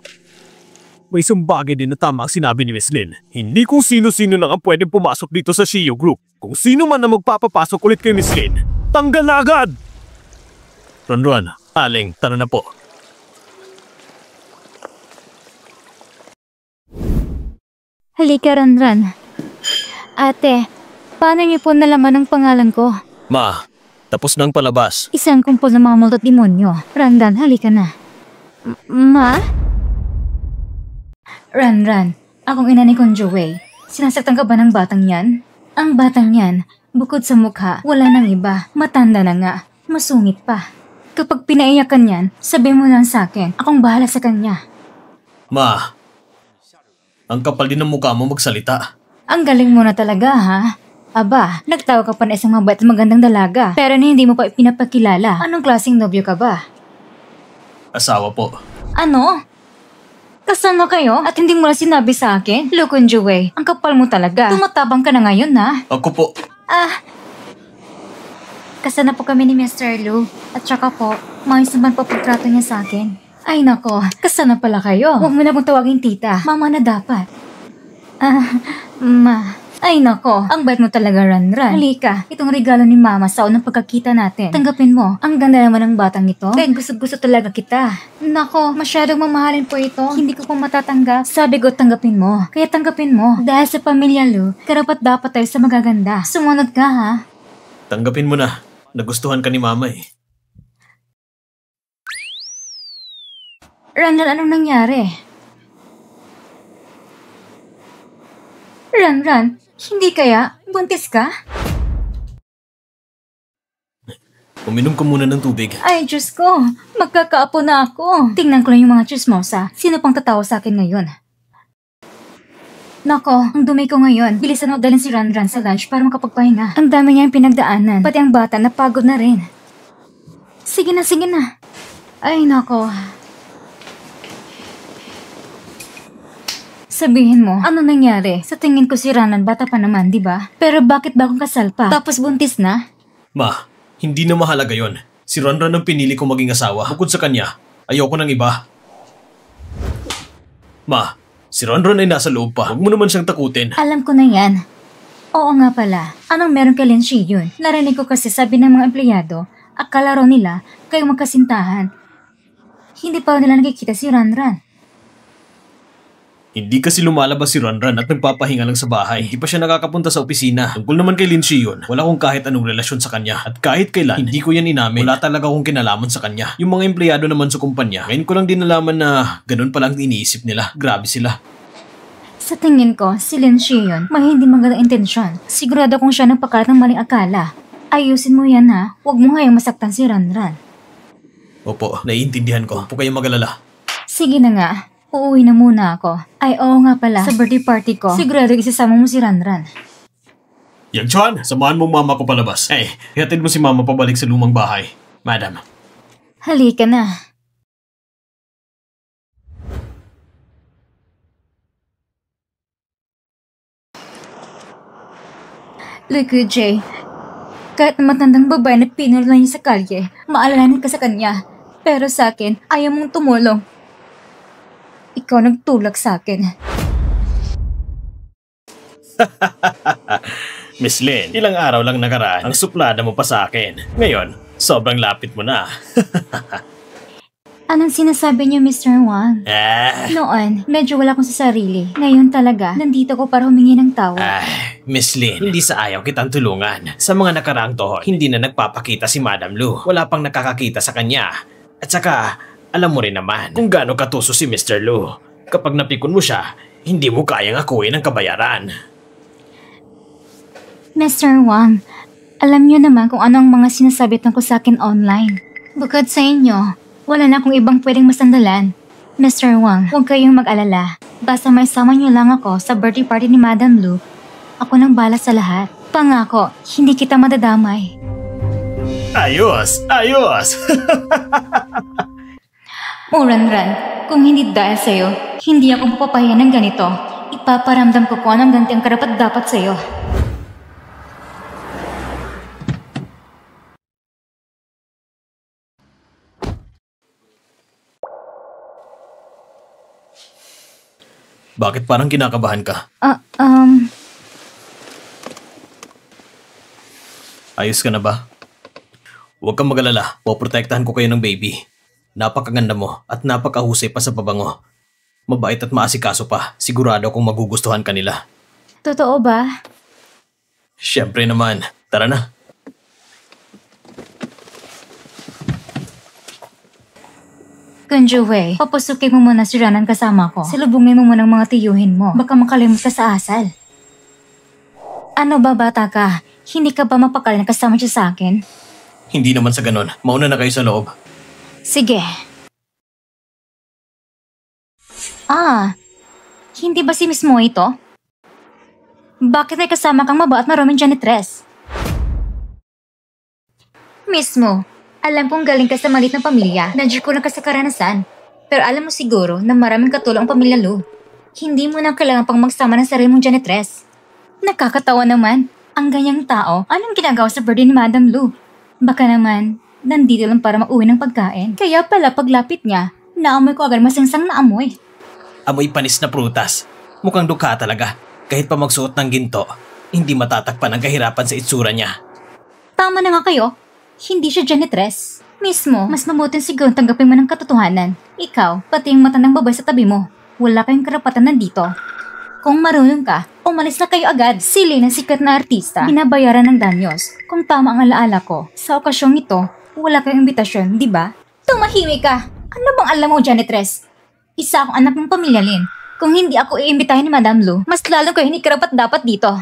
D: May isang bagay din na tama ang sinabi ni Miss Lin. Hindi kung sino-sino lang ang pwedeng pumasok dito sa Shio Group. Kung sino man na magpapapasok ulit kay Miss Lin, tanggal na agad! Ron, Aling, tara na po.
B: Halika, Ranran. Ate, paano niyo po nalaman ang pangalan ko?
A: Ma, tapos nang palabas.
B: Isang kumpol na mga multot demonyo. Ranran, halika na. Ma? Ranran, akong ina ni Conjoy. Sinasaktan ka ba ng batang yan? Ang batang yan, bukod sa mukha, wala nang iba. Matanda na nga, masungit pa. Kapag pinaiyakan yan, sabi mo lang sa akin, akong bahala sa kanya.
A: Ma, ang kapal din ng mukha mo magsalita.
B: Ang galing mo na talaga, ha? Aba, nagtawa ka pa na isang mabait at magandang dalaga, pero na hindi mo pa pinapakilala. Anong klaseng nobyo ka ba?
A: Asawa po.
B: Ano? Kasal na kayo at hindi mo na sinabi sa akin? Lukunjuwe, ang kapal mo talaga. Tumatabang ka na ngayon, ha?
A: Ako po.
B: Kasal na po kami ni Mr. Lu. At saka po, maayos naman po pagtrato niya sa akin. Ay nako, kasal na pala kayo. Huwag mo na pong tawagin tita. Mama na dapat. Ma. Ay nako, ang bait mo talaga, Ranran. Halika, itong regalo ni Mama sa unang pagkakita natin. Tanggapin mo. Ang ganda naman ng batang ito. Kaya gusto talaga kita. Nako, masyadong mamahalin po ito. Hindi ko po matatanggap. Sabi ko, tanggapin mo. Kaya tanggapin mo. Dahil sa pamilya Lu, karapat dapat tayo sa magaganda. Sumunod ka, ha?
A: Tanggapin mo na. Nagustuhan ka ni Mama eh.
B: Ranran, anong nangyari? Ranran, hindi kaya? Buntis ka?
A: Uminom ka muna ng tubig.
B: Ay, Diyos ko. Magkakaapo na ako. Tingnan ko lang yung mga chismosa. Sino pang tatawa sa akin ngayon? Nako, ang dumi ko ngayon. Bilisan mo dalhin si Ranran sa lunch para makapagpahinga. Ang dami niya yung pinagdaanan. Pati ang bata napagod na rin. Sige na, sige na. Ay, nako. Sabihin mo, ano nangyari? Sa tingin ko si Ranan bata pa naman, di ba? Pero bakit bagong kasal pa? Tapos buntis na?
A: Ma, hindi na mahalaga yon. Si Ronron ang pinili kong maging asawa. Bukod sa kanya, ayoko ng iba. Ma, si Ronron ay nasa loob pa. Huwag mo naman siyang takutin.
B: Alam ko na yan. Oo nga pala. Anong meron ka Linshi yun? Narinig ko kasi sabi ng mga empleyado, akala raw nila kayong magkasintahan. Hindi pa nila nakikita si Ranran.
A: Hindi kasi lumalabas si Ranran at nagpapahinga lang sa bahay. Hindi pa siya nakakapunta sa opisina. Tungkol naman kay Linshi yun, wala kong kahit anong relasyon sa kanya. At kahit kailan, hindi ko yan inamin. Wala talaga akong kinalaman sa kanya. Yung mga empleyado naman sa kumpanya, ngayon ko lang din nalaman na ganun palang iniisip nila. Grabe sila.
B: Sa tingin ko, si Linshi yun, may hindi magandang intensyon. Sigurado kung siya nagpakalat ng maling akala. Ayusin mo yan ha, huwag mo ngayong masaktan si Ranran.
A: Opo, naiintindihan ko. Huwag po kayong magalala.
B: Sige na nga. Uuwi na muna ako. Ay, oo nga pala. Sa birthday party ko, sigurado isasama mo si Ranran.
A: Yang Chuan, samahan mo mama ko palabas. Eh, ihatid mo si mama pabalik sa lumang bahay. Madam.
B: Halika na. Look, Jay. Kahit na matandang babae na pinula niya sa kalye, maalalahanin ka sa kanya. Pero sa akin, ayaw mong tumulong. Ikaw nagtulak sa akin.
A: Miss Lin, ilang araw lang nakaraan ang suplada mo pa sa akin. Ngayon, sobrang lapit mo na.
B: Anong sinasabi niyo, Mr. Wang? Noon, medyo wala akong sa sarili. Ngayon talaga, nandito ko para humingi ng tawad.
A: Miss Lin, hindi sa ayaw kitang tulungan. Sa mga nakaraang taon, hindi na nagpapakita si Madam Lu. Wala pang nakakakita sa kanya. At saka, alam mo rin naman kung gaano katuso si Mr. Lu. Kapag napikon mo siya, hindi mo kayang akuin ang kabayaran.
B: Mr. Wang, alam niyo naman kung ano ang mga sinasabi tungkol sa akin online. Bukod sa inyo, wala na akong ibang pwedeng masandalan. Mr. Wang, huwag kayong mag-alala. Basta may sama niyo lang ako sa birthday party ni Madam Lu, ako nang bala sa lahat. Pangako, hindi kita madadamay.
A: Ayos! Ayos!
B: Muranran, kung hindi dahil sa'yo, hindi ako mapapahiya ng ganito. Ipaparamdam ko kung anong ganti ang karapat-dapat sa'yo.
A: Bakit parang kinakabahan ka? Ayos ka na ba? Huwag kang magalala, poprotektahan ko kayo ng baby. Napakaganda mo at napakahusay pa sa pabango. Mabait at maasikaso pa, sigurado kung magugustuhan ka nila.
B: Totoo ba?
A: Siyempre naman, tara na.
B: Kunjuwei, papusukin mo muna si Ranan kasama ko. Salubungin mo muna ang mga tiyuhin mo. Baka makalimot ka sa asal. Ano ba, bata ka? Hindi ka ba mapakal na kasama siya sa akin?
A: Hindi naman sa ganon, mauna na kayo sa loob.
B: Sige. Hindi ba si Miss Mo ito? Bakit may kasama kang maba at maraming janitress? Miss Mo, alam kong galing ka sa maliit na pamilya, na-dure ko lang ka sa karanasan. Pero alam mo siguro na maraming katulong ang pamilya Lu. Hindi mo na kailangan pang magsama ng sarili mong janitress. Nakakatawa naman. Ang ganyang tao, anong ginagawa sa birthday ni Madam Lu? Baka naman, nandito lang para mauwi ng pagkain. Kaya pala paglapit niya, naamoy ko agad masingsang na amoy.
A: Amoy panis na prutas. Mukhang dukha talaga. Kahit pa magsuot ng ginto, hindi matatakpan ang kahirapan sa itsura niya.
B: Tama na nga kayo. Hindi siya janitress. Mismo, mas mabuting siguro tanggapin mo ng katotohanan. Ikaw, pati yung matandang babae sa tabi mo, wala kayong karapatan nandito. Kung marunong ka, umalis na kayo agad. Si Lynn ang sikat na artista, binabayaran ng danyos. Kung tama ang alaala ko, sa okasyong ito, wala kayong imbitasyon, di ba? Tumahimik ka! Ano bang alam mo, janitress? Isa akong anak ng pamilya Lynn. Kung hindi ako iimbitahin ni Madam Lu, mas lalo kayo hindi karapat-dapat dito.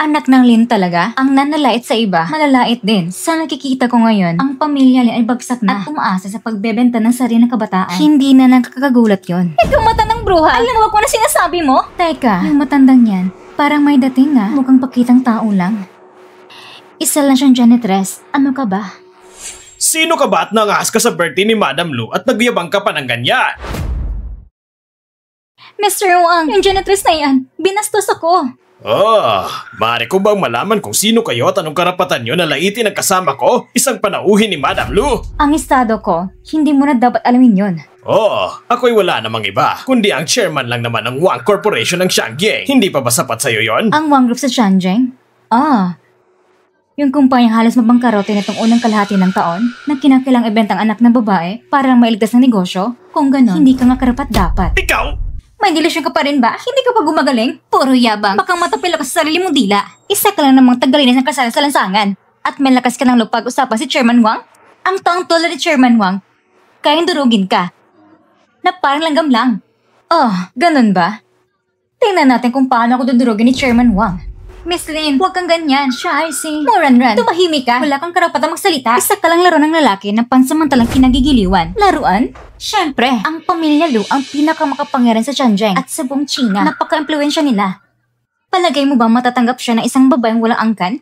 B: Anak ng Lynn talaga, ang nanalait sa iba, malalait din. Sa nakikita ko ngayon, ang pamilya Lynn ay bagsak na at umaasa sa pagbebenta ng sariling kabataan. Hindi na nakakagulat yon. Ikaw matandang bruha! Alam mo kung ano sinasabi mo? Teka, yung matandang yan, parang may dating nga, mukhang pakitang tao lang. Isa lang siyang janitress, ano ka ba?
A: Sino ka ba at nangaas ka sa birthday ni Madam Lu at nagyabang ka pa ng ganyan?
B: Mr. Wang, yung janitress na yan, binastos ako.
A: Maaari ko bang malaman kung sino kayo at anong karapatan nyo na laitin ang kasama ko? Isang panauhin ni Madam Lu?
B: Ang estado ko, hindi mo na dapat alamin yon.
A: Ako'y wala namang iba, kundi ang chairman lang naman ng Wang Corporation ng Shangyang. Hindi pa ba sapat sa'yo yon?
B: Ang Wang Group sa Shangyang? Yung kumpanyang halos mabangkarote nitong unang kalahati ng taon na kinakilang ibentang anak ng babae para mailigtas ng negosyo? Kung ganon, hindi ka nga karapat-dapat.
A: Ikaw!
B: May dilusyon ka pa rin ba? Hindi ka pa gumagaling? Puro yabang. Baka matapilo ka sa sarili mong dila. Isa ka lang namang tagalinis ng kasal sa lansangan. At may lakas ka ng lupag-usapan si Chairman Wang? Ang taong tulad ni Chairman Wang, kayang durugin ka. Na parang langgam lang. Ganun ba? Tingnan natin kung paano ako dudurugin ni Chairman Wang. Miss Lynn, huwag kang ganyan. Siya ay si Muranran. Tumahimik ka. Wala kang karapatang magsalita. Isa ka lang laro ng lalaki na pansamantalang kinagigiliwan. Laruan? Siyempre, ang pamilya Lu ang pinakamakapangyarihan sa Shangyang at sa buong China. Napaka-impluensya nila. Palagay mo ba matatanggap siya ng isang babaeng walang angkan?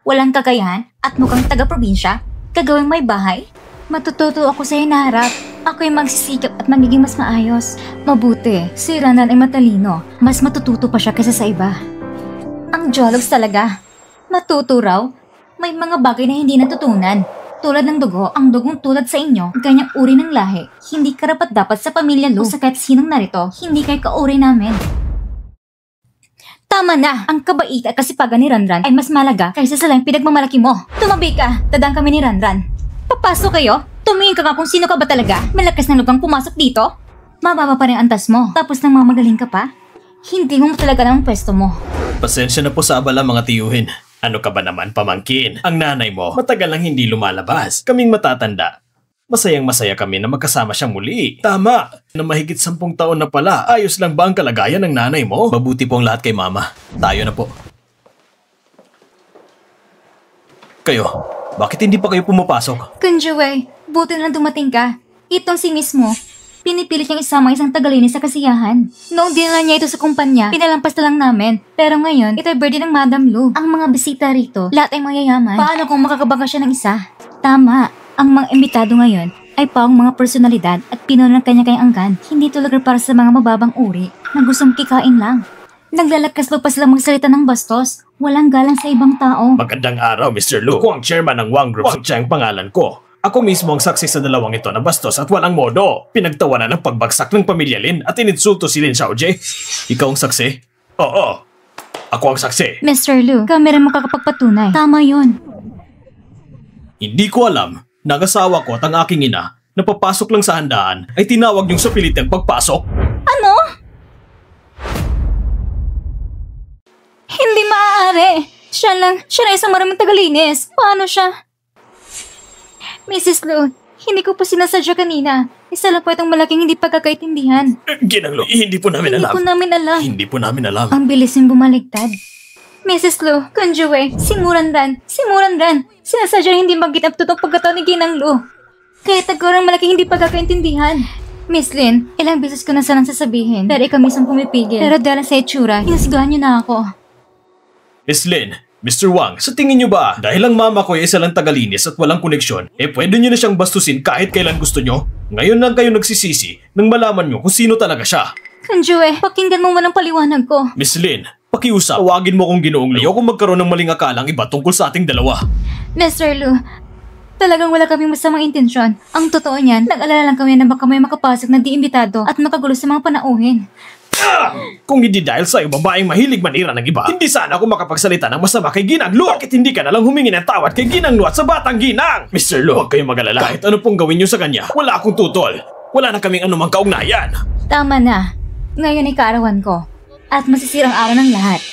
B: Walang kakayahan at mukhang taga-probinsya? Kagawing may bahay? Matututo ako sa hinaharap. Ako'y magsisikap at magiging mas maayos. Mabuti, si Ranan ay matalino. Mas matututo pa siya kaysa sa iba. Ang jologs talaga. Matuto raw. May mga bagay na hindi natutunan. Tulad ng dugo, ang dugong tulad sa inyo, ganyang uri ng lahi. Hindi karapat-dapat sa pamilya Lu o sa kahit sinong narito, hindi kay kauri namin. Tama na! Ang kabait at kasipagan ni Ranran ay mas malaga kaysa sa lang pinagmamalaki mo. Tumabi ka! Dadaan kami ni Ranran. Papasok kayo? Tumingin ka nga kung sino ka ba talaga? Malakas ng lugang pumasok dito? Mababa pa rin ang antas mo, tapos nang mamagaling ka pa? Hindi mo talaga ng pwesto mo.
A: Pasensya na po sa abala mga tiyuhin. Ano ka ba naman pamangkin? Ang nanay mo, matagal lang hindi lumalabas. Kaming matatanda. Masayang-masaya kami na magkasama siyang muli. Tama! Na mahigit 10 taon na pala. Ayos lang ba ang kalagayan ng nanay mo? Mabuti po ang lahat kay mama. Tayo na po. Kayo, bakit hindi pa kayo pumapasok?
B: Kunjuwei, buti na dumating ka. Itong si Miss Mo, pinipilit niyang isama isang tagalinis sa kasiyahan. Noong dinala niya ito sa kumpanya, pinalampas na lang namin. Pero ngayon, ito'y birthday ng Madam Lu. Ang mga bisita rito, lahat ay mayayaman. Paano kung makakabangga siya ng isa? Tama, ang mga imbitado ngayon ay pawang mga personalidad at pinuno ng kanya-kanyang angkan. Hindi talaga para sa mga mababang uri na gustong kikain lang. Naglalakas lupa sila magsalita ng bastos. Walang galang sa ibang tao.
A: Magandang araw, Mr. Lu. Ako ang chairman ng Wang Group. Wang Chang pangalan ko. Ako mismo ang saksi sa dalawang ito na bastos at walang modo. Pinagtawanan ng pagbagsak ng pamilya Lin at ininsulto si Lin Xiaojie. Ikaw ang saksi? Oo. Ako ang saksi.
B: Mr. Lu, kami rin makakapagpatunay. Tama yun.
A: Hindi ko alam. Nag-asawa ko at ang aking ina na papasok lang sa handaan ay tinawag niyong sa pilit ng pagpasok.
B: Ano? Hindi maaari. Siya lang isang maraming tagalinis. Paano siya? Mrs. Lu, hindi ko po sinasadya kanina. Isa lang po itong malaking hindi pagkakaintindihan.
A: Ginanglo, hindi po namin alam. Hindi po namin alam.
B: Ang bilis yung bumaligtad. Mrs. Lu, Kunjue, simurandan. Sinasadya hindi mag-get up to itong pagkataon ni Ginang Lu. Kaya tagurang malaking hindi pagkakaintindihan. Miss Lin, ilang beses ko na sanang sasabihin, pero ikaw mismo pumipigil. Pero dahil sa itsura, hinasgahan niyo na ako.
A: Miss Lin, Mr. Wang, sa tingin niyo ba, dahil ang mama ko ay isa lang tagalinis at walang koneksyon, pwede niyo na siyang bastusin kahit kailan gusto niyo? Ngayon lang kayo nagsisisi nang malaman niyo kung sino talaga siya.
B: Kunjue, pakinggan mo man ang paliwanag ko.
A: Miss Lin, pakiusap, tawagin mo kong Ginoong Lu. Ayoko magkaroon ng maling akalang iba tungkol sa ating dalawa.
B: Mr. Lu, talagang wala kaming masamang intensyon. Ang totoo niyan, nag-alala lang kami na baka may makapasok na di-imbitado at makagulo sa mga panauhin.
A: Kung hindi dahil sa'yo babaeng mahilig manira ng iba, hindi sana ako makapagsalita ng masama kay Ginang Lu. Bakit hindi ka nalang humingi ng tawad kay Ginang Lu at sa batang Ginang? Mr. Lu, huwag kayong magalala. Kahit ano pong gawin niyo sa kanya, wala akong tutol. Wala na kaming anumang kaugnayan.
B: Tama na. Ngayon ay kaarawan ko. At masisirang araw ng lahat.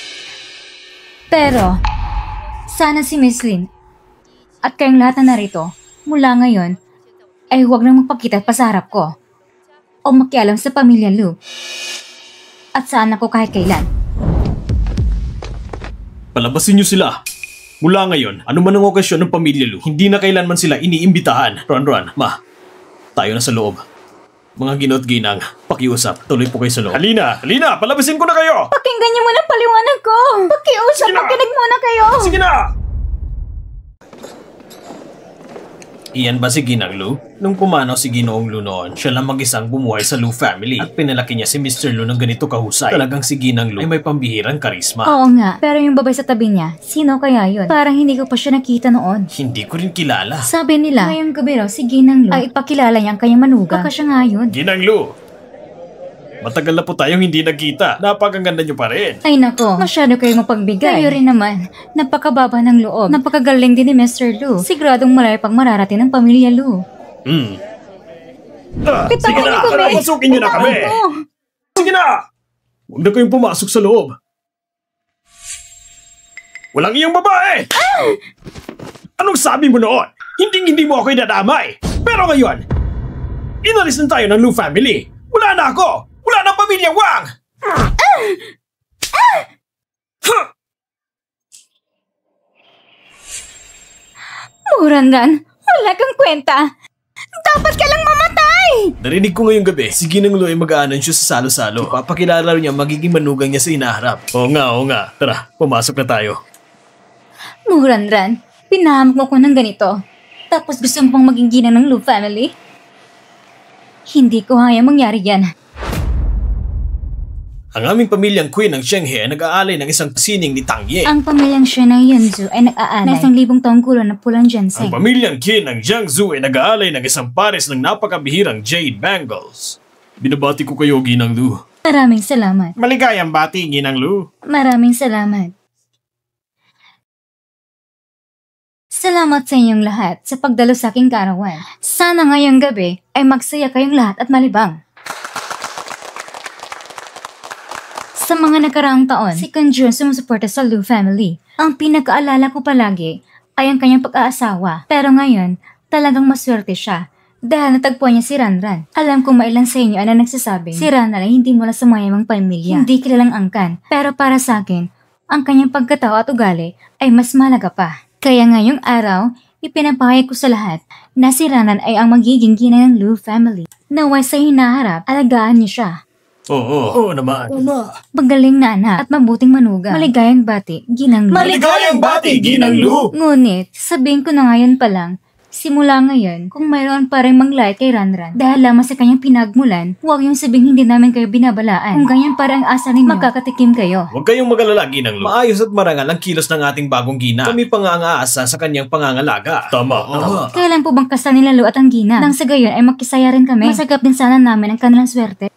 B: Pero, sana si Miss Lin at kayong lahat na narito, mula ngayon, ay huwag nang magpakita pa sa harap ko. O makialam sa pamilya Lu. At saan ako kahit kailan.
A: Palabasin niyo sila. Mula ngayon, ano man ang okasyon ng pamilya Lu, hindi na kailanman sila iniimbitahan. Ron, ma, tayo na sa loob. Mga gino't ginang, pakiusap, tuloy po kayo sa loob. Halina, palabasin ko na kayo!
B: Pakinggan niyo muna ang paliwanag ko! Pakiusap, makinig muna kayo!
A: Sige na! Iyan ba si Ginang Lu? Nung pumanaw si Ginoong Lu noon, siya lang mag-isang bumuhay sa Lu family at pinalaki niya si Mr. Lu ng ganito kahusay. Talagang si Ginang Lu ay may pambihirang karisma.
B: Oo nga, pero yung babay sa tabi niya, sino kaya yun? Parang hindi ko pa siya nakita noon.
A: Hindi ko rin kilala.
B: Sabi nila, ngayong gabi raw si Ginang Lu ay ipakilala niya ang kanyang manugang. Baka siya nga yun.
A: Ginang Lu! Matagal na po tayong hindi nagkita. Napakaganda niyo pa rin.
B: Ay nako, masyado kayong mapagbigay. Kayo rin naman, napakababa ng loob. Napakagaling din ni Mr. Lu. Siguradong malayo pang mararating ng pamilya Lu.
A: Sige na, pasukin niyo na kami. Sige na! Huwag na kayong pumasok sa loob. Walang iyong babae! Anong sabi mo noon? Hindi mo ako idadamay. Pero ngayon, inalis na tayo ng Lu family. Wala na ako! Wala na pamilyang Wang!
B: Murandan, wala kang kwenta. Dapat ka lang mamatay!
A: Narinig ko ngayong gabi, si Ginang Lu ay mag-aanan siya sa salo-salo. Papakilala niya magiging manugang niya sa inaharap. Oo nga. Tara, pumasok na tayo.
B: Murandan, pinahamak mo ko ng ganito. Tapos gusto mo pang maging ginang ng Lu family? Hindi ko hayang mangyari yan.
A: Ang aming pamilyang Queen ng Shenghe ay nag-aalay ng isang sining ni Tang Ye.
B: Ang pamilyang Shen ng Yanzu ay nag-aalay ng 1,000 taong gulo na pulang ginseng.
A: Ang pamilyang Qin ng Jiangsu ay nag-aalay ng isang pares ng napakabihirang jade bangles. Binabati ko kayo, Ginang Lu.
B: Maraming salamat.
A: Maligayang bati, Ginang Lu.
B: Maraming salamat. Salamat sa inyong lahat sa pagdalo sa aking kaarawan. Sana ngayong gabi ay magsaya kayong lahat at malibang. Sa mga nakaraang taon, si Kunjun sumusuporta sa Lu family. Ang pinakaalala ko palagi ay ang kanyang pag-aasawa. Pero ngayon, talagang maswerte siya dahil natagpuan niya si Ranran. Alam kong mailan sa inyo na nagsasabing si Ranran ay hindi mula sa mayamang pamilya. Hindi kilalang angkan. Pero para sa akin, ang kanyang pagkatao at ugali ay mas malaga pa. Kaya ngayong araw, ipinapahayag ko sa lahat na si Ranran ay ang magiging ginang ng Lu family. Naway sa hinaharap, alagaan niyo siya.
A: Oo naman.
B: Magaling na anak at mabuting manugang. Maligayang bati, Ginang Lu.
A: Maligayang bati, Ginang Lu!
B: Ngunit, sabihin ko na ngayon pa lang Simula ngayon, kung mayroon pa rin manglait kay Ranran dahil lamang sa kanyang pinagmulan, huwag yung sabing hindi namin kayo binabalaan. Kung ganyan pa rin ang asa ninyo, magkakatikim kayo.
A: Huwag kayong mag-alala, Ginang Lu. Maayos at marangal ang kilos ng ating bagong Gina. Kami pa nga ang aasa sa kanyang pangangalaga. Tama.
B: Kailan po bang kasal nila Lu at ang Gina? Nang sa gayon ay magkisaya rin kami. Masagap din sana namin ang kanilang swerte.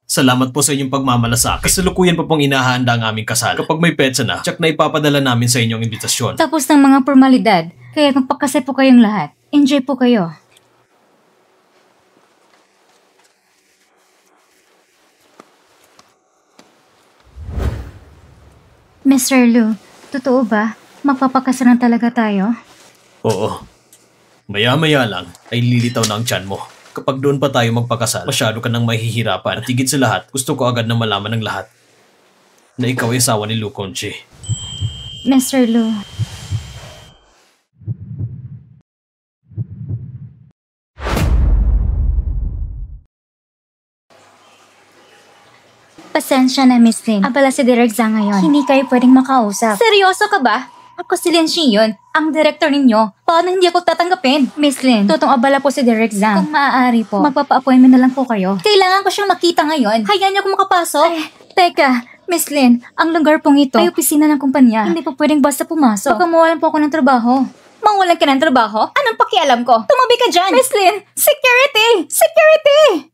A: Salamat po sa inyong pagmamalasakit. Kasalukuyan pa pong inahanda ang aming kasal. Kapag may petsa na, tsak na ipapadala namin sa inyong imbitasyon.
B: Tapos ng mga formalidad, kaya magpakasal po kayong lahat. Enjoy po kayo. Mr. Lu, totoo ba? Magpapakasalan talaga tayo?
A: Oo. Maya-maya lang ay lilitaw na ang tiyan mo. Kapag doon pa tayo magpakasal, masyado ka nang mahihirapan. At higit sa lahat, gusto ko agad na malaman ng lahat na ikaw ay asawa ni Lu Conche.
B: Mr. Lu, pasensya na, Miss Lin. Abala si Derek Zhang ngayon. Hindi kayo pwedeng makausap. Seryoso ka ba? Ako si Lin Shiyon, ang director ninyo. Paano hindi ako tatanggapin? Miss Lin, totong abala po si Derek Zhang. Kung maaari po, magpapa-appointment na lang po kayo. Kailangan ko siyang makita ngayon. Hayaan niyo ako makapasok. Ay, teka, Miss Lin, ang lugar pong ito ay opisina ng kumpanya. Hindi po pwedeng basta pumasok. Baka mawalan po ako ng trabaho. Mawalan ka ng trabaho? Anong pakialam ko? Tumabi ka dyan! Miss Lin, security! Security!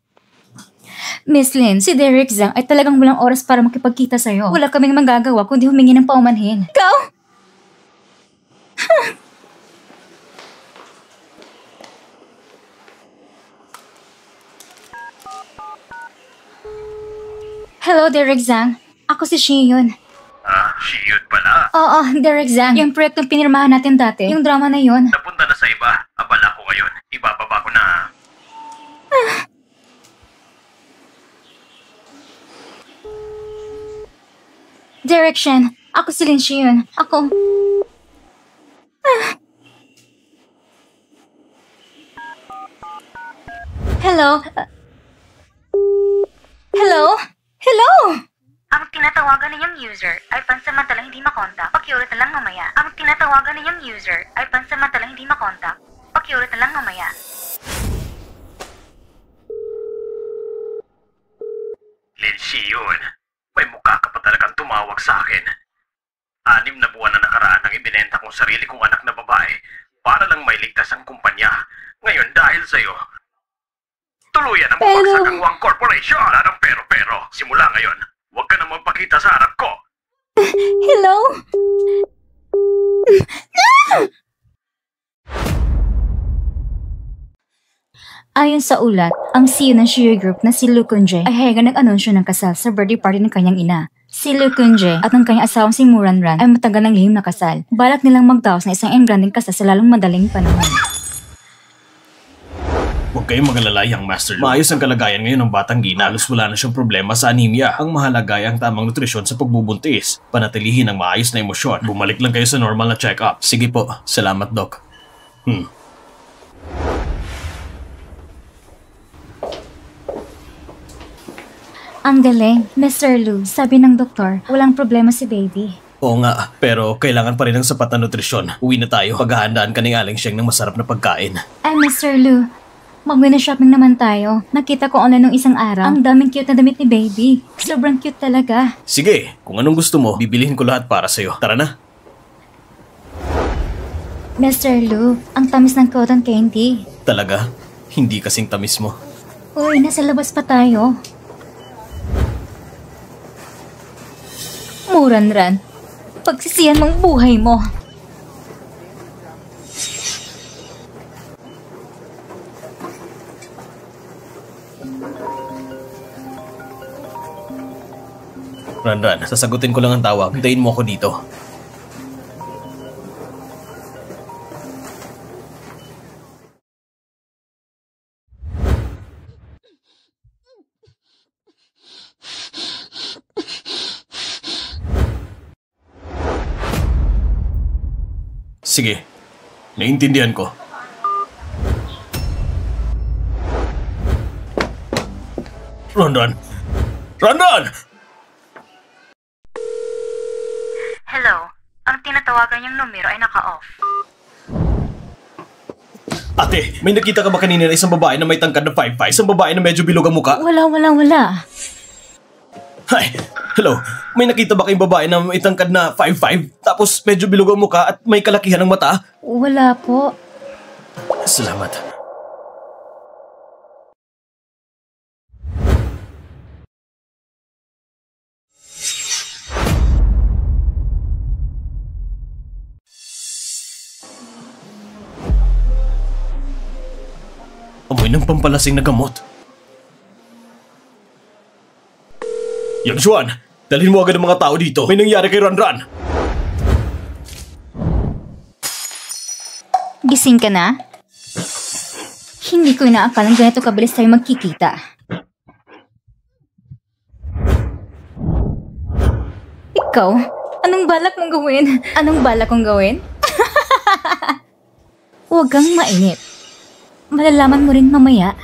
B: Miss Lin, si Derek Zhang ay talagang walang oras para makipagkita sa'yo. Wala kaming magagawa kundi humingi ng paumanhin. Ikaw? Hello, Derek Zhang. Ako si Shiyon.
E: Shiyon pala.
B: Oo, Derek Zhang. Yung proyektong pinirmahan natin dati, yung drama na yun.
E: Napunta na sa iba. Abala ko ngayon. Ibababa ko na.
B: Derek Shen, ako si Lin Shiyon. Ako... Hello? Hello? Hello?
C: Ang tinatawagan ninyong user ay pansamantalang hindi makontak. Pakiulit na lang mamaya. Ang tinatawagan ninyong user ay pansamantalang hindi makontak. Pakiulit na lang mamaya.
E: Lin Shiyon, may mukha ka pa talagang tumawag sa akin. 6 na buwan na nakaraan ang ibinenta kong sarili kong anak na babae para lang mailigtas ang kumpanya. Ngayon dahil sa'yo, tuluyan ang bumagsak ang Wang Corporation. Wala ng pero. Simula ngayon, huwag ka na magpakita sa harap ko.
B: Hello? Ayon sa ulat, ang CEO ng Shiyo Group na si Lu Kunje ay hayagan nag-anunsyo ng kasal sa birthday party ng kanyang ina. Si Lu Kunje at ang kanyang asawang si Muranran ay matagal ng lihim na kasal. Balak nilang magdaos na isang engranding kasal sa lalong madaling panahon.
A: Huwag kayong mag-alala, Young Master Lu. Maayos ang kalagayan ngayon ng batang Gina. Halos wala na siyang problema sa anemia. Ang mahalaga ay ang tamang nutrisyon sa pagbubuntis. Panatilihin ang maayos na emosyon. Bumalik lang kayo sa normal na check-up. Sige po. Salamat, Doc.
B: Ang galing, Mr. Lu. Sabi ng doktor, walang problema si baby.
A: Oo nga, pero kailangan pa rin ng sapat na nutrisyon. Uwi na tayo. Paghahandaan ka ni Aling Sheng ng masarap na pagkain.
B: Ay, Mr. Lu. Mag-window shopping naman tayo. Nakita ko online nung isang araw. Ang daming cute na damit ni baby. Sobrang cute talaga.
A: Sige, kung anong gusto mo, bibilihin ko lahat para sa'yo. Tara na.
B: Mr. Lu, ang tamis ng cotton candy.
A: Talaga? Hindi kasing tamis mo.
B: Uy, nasa labas pa tayo. Muranran, pagsisiyan mong buhay mo.
A: Ranran, sasagutin ko lang ang tawag. Hintayin mo ako dito. Sige, naiintindihan ko. Ranran! Ranran!
C: Hello, ang tinatawagan niyong numero ay naka-off.
A: Ate, may nakita ka ba kanina na isang babae na may tangkad na 5'5"? Isang babae na medyo bilog ang muka?
B: Wala.
A: Ay, hello. May nakita ba kayong babae na may tangkad na 5'5"? Tapos medyo bilog ang muka at may kalakihan ng mata?
B: Wala po.
A: Salamat. Amoy ng pampalasing na gamot. Yang Juan, dalhin mo agad ang mga tao dito. May nangyari kay Ranran.
B: Gising ka na? Hindi ko inaakalang ganito kabilis tayo magkikita. Ikaw, anong balak mong gawin? Anong balak kong gawin? Huwag kang mainip. Malalaman mo rin mamaya.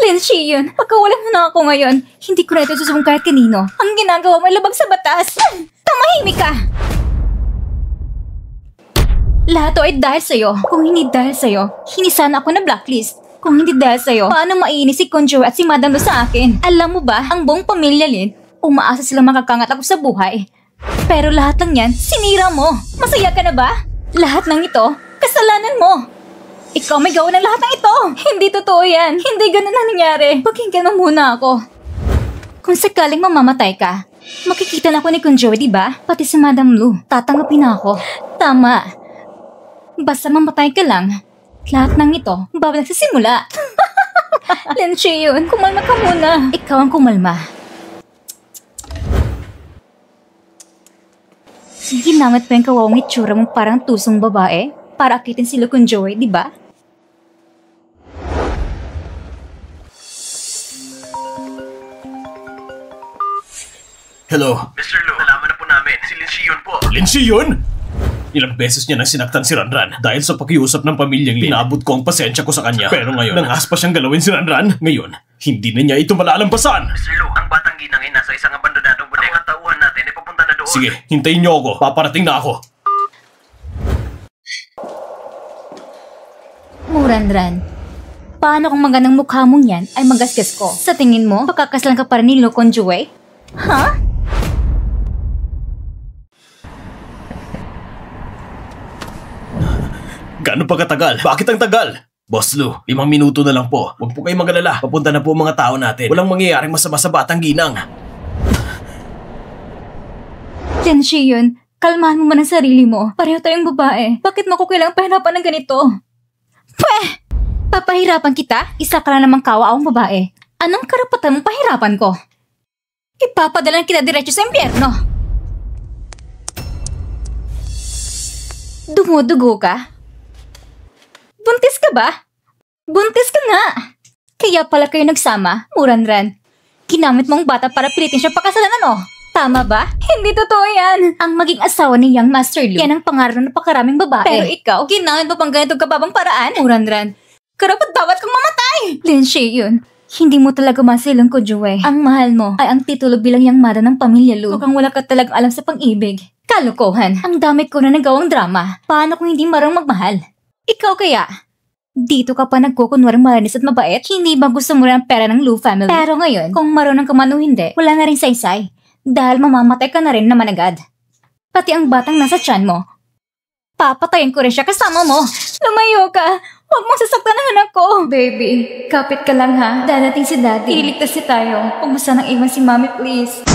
B: Lin Shion, pagkawalan mo na ako ngayon, hindi ko na ito susubong kahit kanino. Ang ginagawa mo ay labag sa batas. Tumahimik ka! Lahat to ay dahil sa'yo. Kung hindi dahil sa'yo, hindi sana ako na blacklist. Kung hindi dahil sa'yo, paano maiinis si Conjo at si Madam Lu sa akin? Alam mo ba, ang buong pamilya Lin, umaasa silang makakangat ako sa buhay. Pero lahat ng yan, sinira mo. Masaya ka na ba? Lahat ng ito, kasalanan mo. Ikaw may gawa ng lahat ng ito. Hindi totoo yan. Hindi ganun ang nangyari. Pakinggan mo muna ako. Kung sakaling mamamatay ka, makikita na ako ni Kunjoy, di ba? Pati si Madam Lu, tatanggapin na ako. Tama. Basta mamatay ka lang, lahat ng ito, bago nagsisimula. Lin Shion, kumalma ka muna. Ikaw ang kumalma. Ginamit pa yung kawawang itsura mong parang tusong babae para akitin si Kunjoy, di ba?
A: Hello?
E: Mr. Lu, nalaman na po namin. Si Lin Shion po.
A: Lin Shion? Ilang beses niya nang sinaktan si Ranran. Dahil sa pakiusap ng pamilyang Lin, pinabot ko ang pasensya ko sa kanya. Pero ngayon, nangas pa siyang galawin si Ranran. Ngayon, hindi na niya ito malalampasan.
E: Mr. Lu, ang batang ginang ay nasa isang abandonadong bodega. Ang tauhan natin ay papunta na doon.
A: Sige, hintayin niyo ako. Paparating na ako.
B: Muranran, paano kung magandang mukha mong yan ay magasgas ko? Sa tingin mo, pakakaslan ka pa rin ni Lu Conjoy? Ha?
A: Gaano pa katagal? Bakit ang tagal? Boss Lu, 5 minuto na lang po. Huwag po kayong magalala. Papunta na po ang mga tao natin. Walang mangyayaring masama sa batang ginang.
B: Lin Shion, kalmahan mo man ang sarili mo. Pareho tayong babae. Bakit mo ko kailangang pahirapan ng ganito? Pweh! Papahirapan kita? Isa ka lang namang kawa akong babae. Anong karapatan mong pahirapan ko? Ipapadalan kita diretso sa impyerno. Dumudugo ka? Buntis ka ba? Buntis ka nga! Kaya pala kayo nagsama, Muranran. Ginamit mong bata para pilitin siya pakasalan ano? Tama ba? Hindi totoo yan! Ang maging asawa ni Young Master Lu, yan ang pangarap ng napakaraming babae. Pero ikaw, ginamit mo pang ganitong kababang paraan? Muranran, karapat dapat kang mamatay! Lin Shion, hindi mo talaga masilang ko, Joey. Ang mahal mo ay ang titulo bilang Young Mother ng pamilya Lu. Mukhang wala ka talagang alam sa pang-ibig. Kalokohan. Ang dami ko na nagawang drama. Paano kung hindi marang magmahal? Ikaw kaya? Dito ka pa nagkukunwaring malinis at mabait? Hindi ba gusto mo rin ang pera ng Lu family? Pero ngayon, kung marunong ka man o hindi, wala na rin saysay. Dahil mamamatay ka na rin naman agad. Pati ang batang nasa tiyan mo. Papatayin ko rin siya kasama mo. Lumayo ka. Huwag mong sasaktan ang anak ko. Baby, kapit ka lang ha. Dadating si Daddy. Ililigtas si tayo. Huwag mo sanang iwan si Mami, please.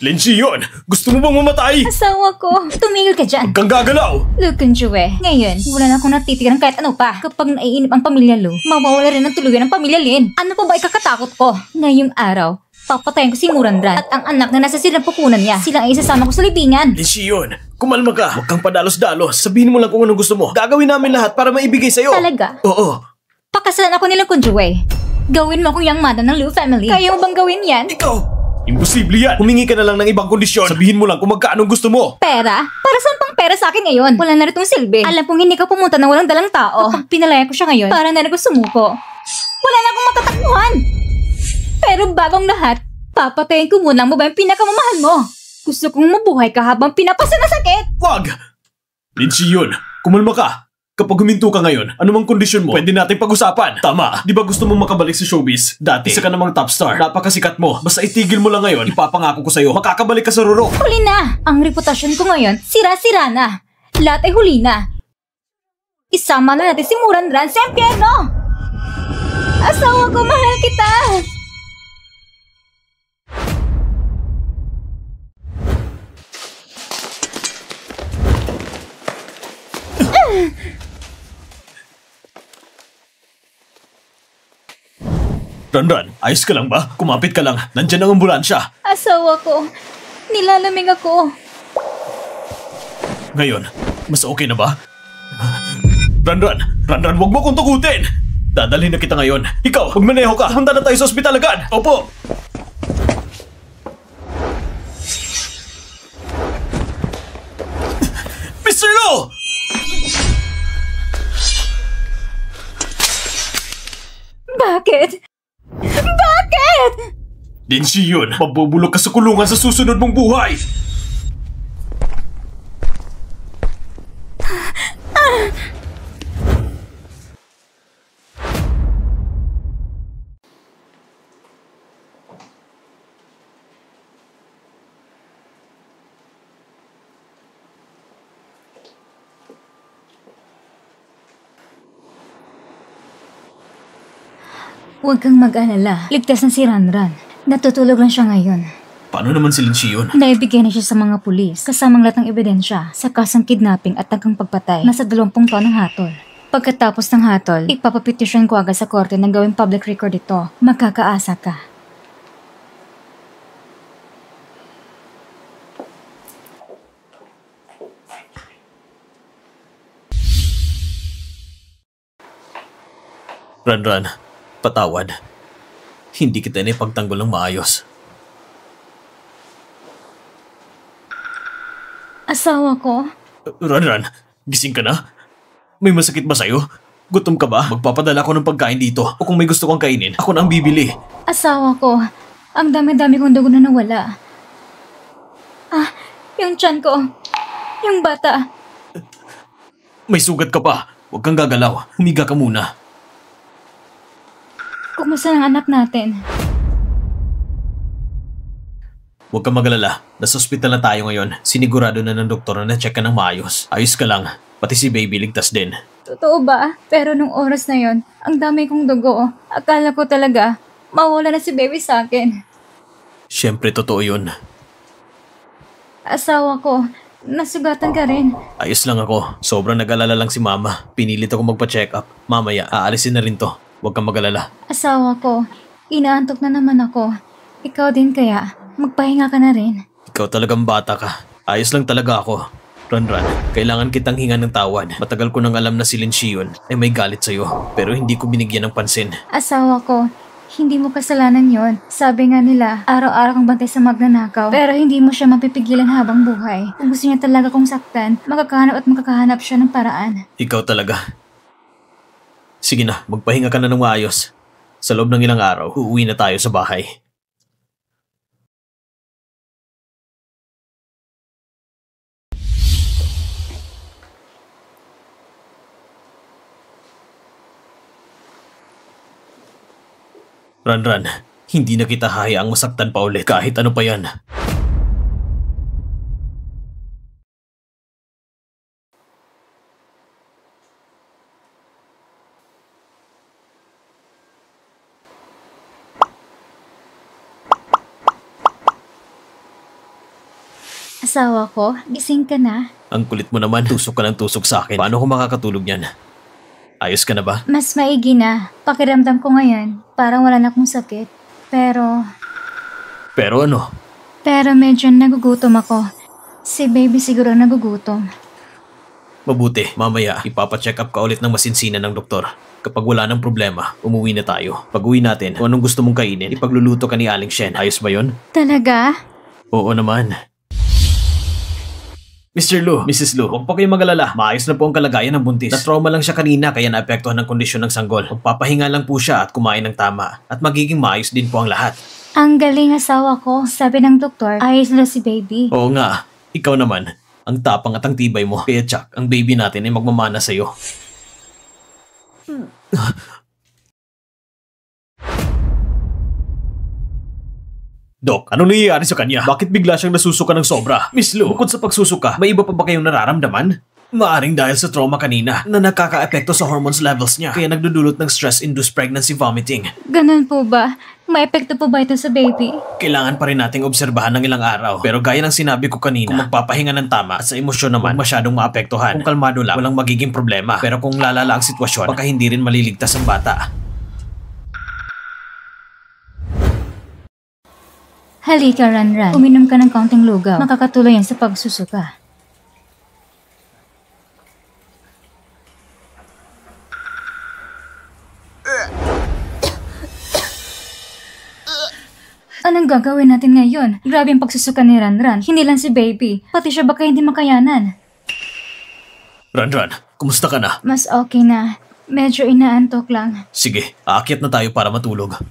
A: Lin Shion, gusto mo bang mamatay?
B: Asawa ko, tumigil ka dyan.
A: Huwag kang gagalaw!
B: Look, Joey, ngayon, wala na akong natitirang kahit ano pa. Kapag naiinip ang pamilya Lu, mawawala rin ang tuluyan ng pamilya Lin. Ano pa ba ikakatakot ko? Ngayong araw, papatayin ko si Muranran at ang anak na nasa sinapupunan niya. Sila ang isasama ko sa libingan.
A: Lin Shion, kumalma ka. Huwag kang padalos-dalos. Sabihin mo lang kung anong gusto mo. Gagawin namin lahat para maibigay sa'yo.
B: Talaga?
A: Oo.
B: Pakasalan ako nila Joey. Gawin mo akong Young Mother ng Lu family. Kaya mo bang gawin yan?
A: Ikaw! Imposible yan! Humingi ka na lang ng ibang kondisyon. Sabihin mo lang kung magkano gusto mo.
B: Pera? Para saan pang pera sa akin ngayon? Wala na rin itong silbi. Alam kong hindi ka pumunta na walang dalang tao. Kapag pinalaya ko siya ngayon, para na rin ako sumuko. Wala na akong matatakbuhan! Pero bagong lahat, papatayin ko muna mo ba yung pinakamamahal mo? Gusto kong mabuhay ka habang pinapasa na sakit!
A: Wag! Lindsay yun, kumalma ka. Kapag huminto ka ngayon, anumang kondisyon mo, pwede natin pag-usapan. Tama, di ba gusto mong makabalik sa showbiz? Dati, isa ka namang top star. Napakasikat mo. Basta itigil mo lang ngayon, ipapangako ko sa'yo, makakabalik ka sa Rurok.
B: Huli na! Ang reputasyon ko ngayon, sira-sira na. Lahat ay huli na. Isama na natin si Murandran sa impyerno! Asawa ko, mahal kita!
A: Ranran, ayos ka lang ba? Kumapit ka lang. Nandyan ang ambulansya.
B: Asawa ko, nilalamig ako.
A: Ngayon, mas okay na ba? Ranran, wag mo kong tugutin! Dadalhin na kita ngayon. Ikaw, magmaneho ka. Punta na tayo sa ospital agad. Opo. Mr. Lo!
B: Bakit? Bakit?
A: Lindsay yun. Mabubulok ka sa kulungan sa susunod mong buhay.
B: Huwag kang mag-alala. Ligtas na si Ranran. Natutulog lang siya ngayon.
A: Paano naman si Lindsay yun?
B: Naibigay na siya sa mga pulis, kasamang lahat ng ebidensya sa kasang kidnapping at hanggang pagpatay. Nasa 20 taon ng hatol. Pagkatapos ng hatol, ipapapetisyon ko agad sa korte na gawing public record ito. Magkakaasa ka.
A: Ranran, patawad. Hindi kita naipagtanggol ng maayos.
B: Asawa ko?
A: Ranran, gising ka na? May masakit ba sa'yo? Gutom ka ba? Magpapadala ko ng pagkain dito. O kung may gusto kang kainin, ako na ang bibili.
B: Asawa ko, ang dami-dami kong dugo na nawala. Yung tiyan ko. Yung bata.
A: May sugat ka pa. Huwag kang gagalaw. Humiga ka muna.
B: Kumusta ang anak natin?
A: Huwag kang magalala. Nasa ospital na tayo ngayon. Sinigurado na ng doktor na na-check ka ng maayos. Ayos ka lang. Pati si baby ligtas din.
B: Totoo ba? Pero nung oras na yon, ang dami kong dugo. Akala ko talaga, mawala na si baby sa akin.
A: Siyempre totoo yun.
B: Asawa ko, nasugatan ka rin.
A: Ayos lang ako. Sobrang nag-alala lang si mama. Pinilit ako magpa-check up. Mamaya, aalisin na rin to. Huwag kang magalala.
B: Asawa ko, inaantok na naman ako. Ikaw din kaya, magpahinga ka na rin.
A: Ikaw talagang bata ka. Ayos lang talaga ako. Ranran, kailangan kitang hinga ng tawad. Matagal ko nang alam na si Lindsay yun ay may galit sa'yo. Pero hindi ko binigyan ng pansin.
B: Asawa ko, hindi mo kasalanan yon. Sabi nga nila, araw-araw kang bantay sa magnanakaw. Pero hindi mo siya mapipigilan habang buhay. Kung gusto niya talaga kong saktan, makakahanap siya ng paraan.
A: Ikaw talaga. Sige na, magpahinga ka na ng maayos. Sa loob ng ilang araw, uuwi na tayo sa bahay. Ranran, hindi na kita hayaang masaktan pa ulit kahit ano pa yan.
B: Asawa ko, gising ka na.
A: Ang kulit mo naman, tusok ka ng tusok sa akin. Paano ko makakatulog yan? Ayos ka na ba?
B: Mas maigi na. Pakiramdam ko ngayon, parang wala na akong sakit. Pero
A: Pero
B: medyo nagugutom ako. Si baby siguro nagugutom.
A: Mabuti, mamaya ipapacheck up ka ulit ng masinsinan ng doktor. Kapag wala ng problema, umuwi na tayo. Pag uwi natin, kung anong gusto mong kainin, ipagluluto ka ni Aling Shen. Ayos ba yon?
B: Talaga?
A: Oo naman. Mr. Lu, Mrs. Lu, huwag po kayong mag-alala. Maayos na po ang kalagayan ng buntis. Na-trauma lang siya kanina kaya naapektuhan ng kondisyon ng sanggol. Magpapahinga lang po siya at kumain ng tama. At magiging maayos din po ang lahat.
B: Ang galing asawa ko. Sabi ng doktor, ayos na si baby.
A: Oo nga, ikaw naman. Ang tapang at ang tibay mo. Kaya Chuck, ang baby natin ay magmamana sa'yo. Dok, ano nangyayari sa kanya? Bakit bigla siyang nasusuka ng sobra? Miss Lu, bukod sa pagsusuka, may iba pa ba kayong nararamdaman? Maaring dahil sa trauma kanina na nakaka-epekto sa hormones levels niya kaya nagdudulot ng stress-induced pregnancy vomiting.
B: Ganun po ba? May epekto po ba ito sa baby?
A: Kailangan pa rin nating obserbahan ng ilang araw. Pero gaya ng sinabi ko kanina, kung magpapahinga ng tama at sa emosyon naman, huwag masyadong maapektuhan. Kung kalmado lang, walang magiging problema. Pero kung lalala ang sitwasyon, baka hindi rin maliligtas ang bata.
B: Halika, Ranran. Uminom ka ng kaunting lugaw. Makakatulong yan sa pagsusuka. Anong gagawin natin ngayon? Grabe ang pagsusuka ni Ranran. Hindi lang si baby. Pati siya baka hindi makayanan.
A: Ranran, kumusta ka na?
B: Mas okay na. Medyo inaantok lang.
A: Sige, aakyat na tayo para matulog.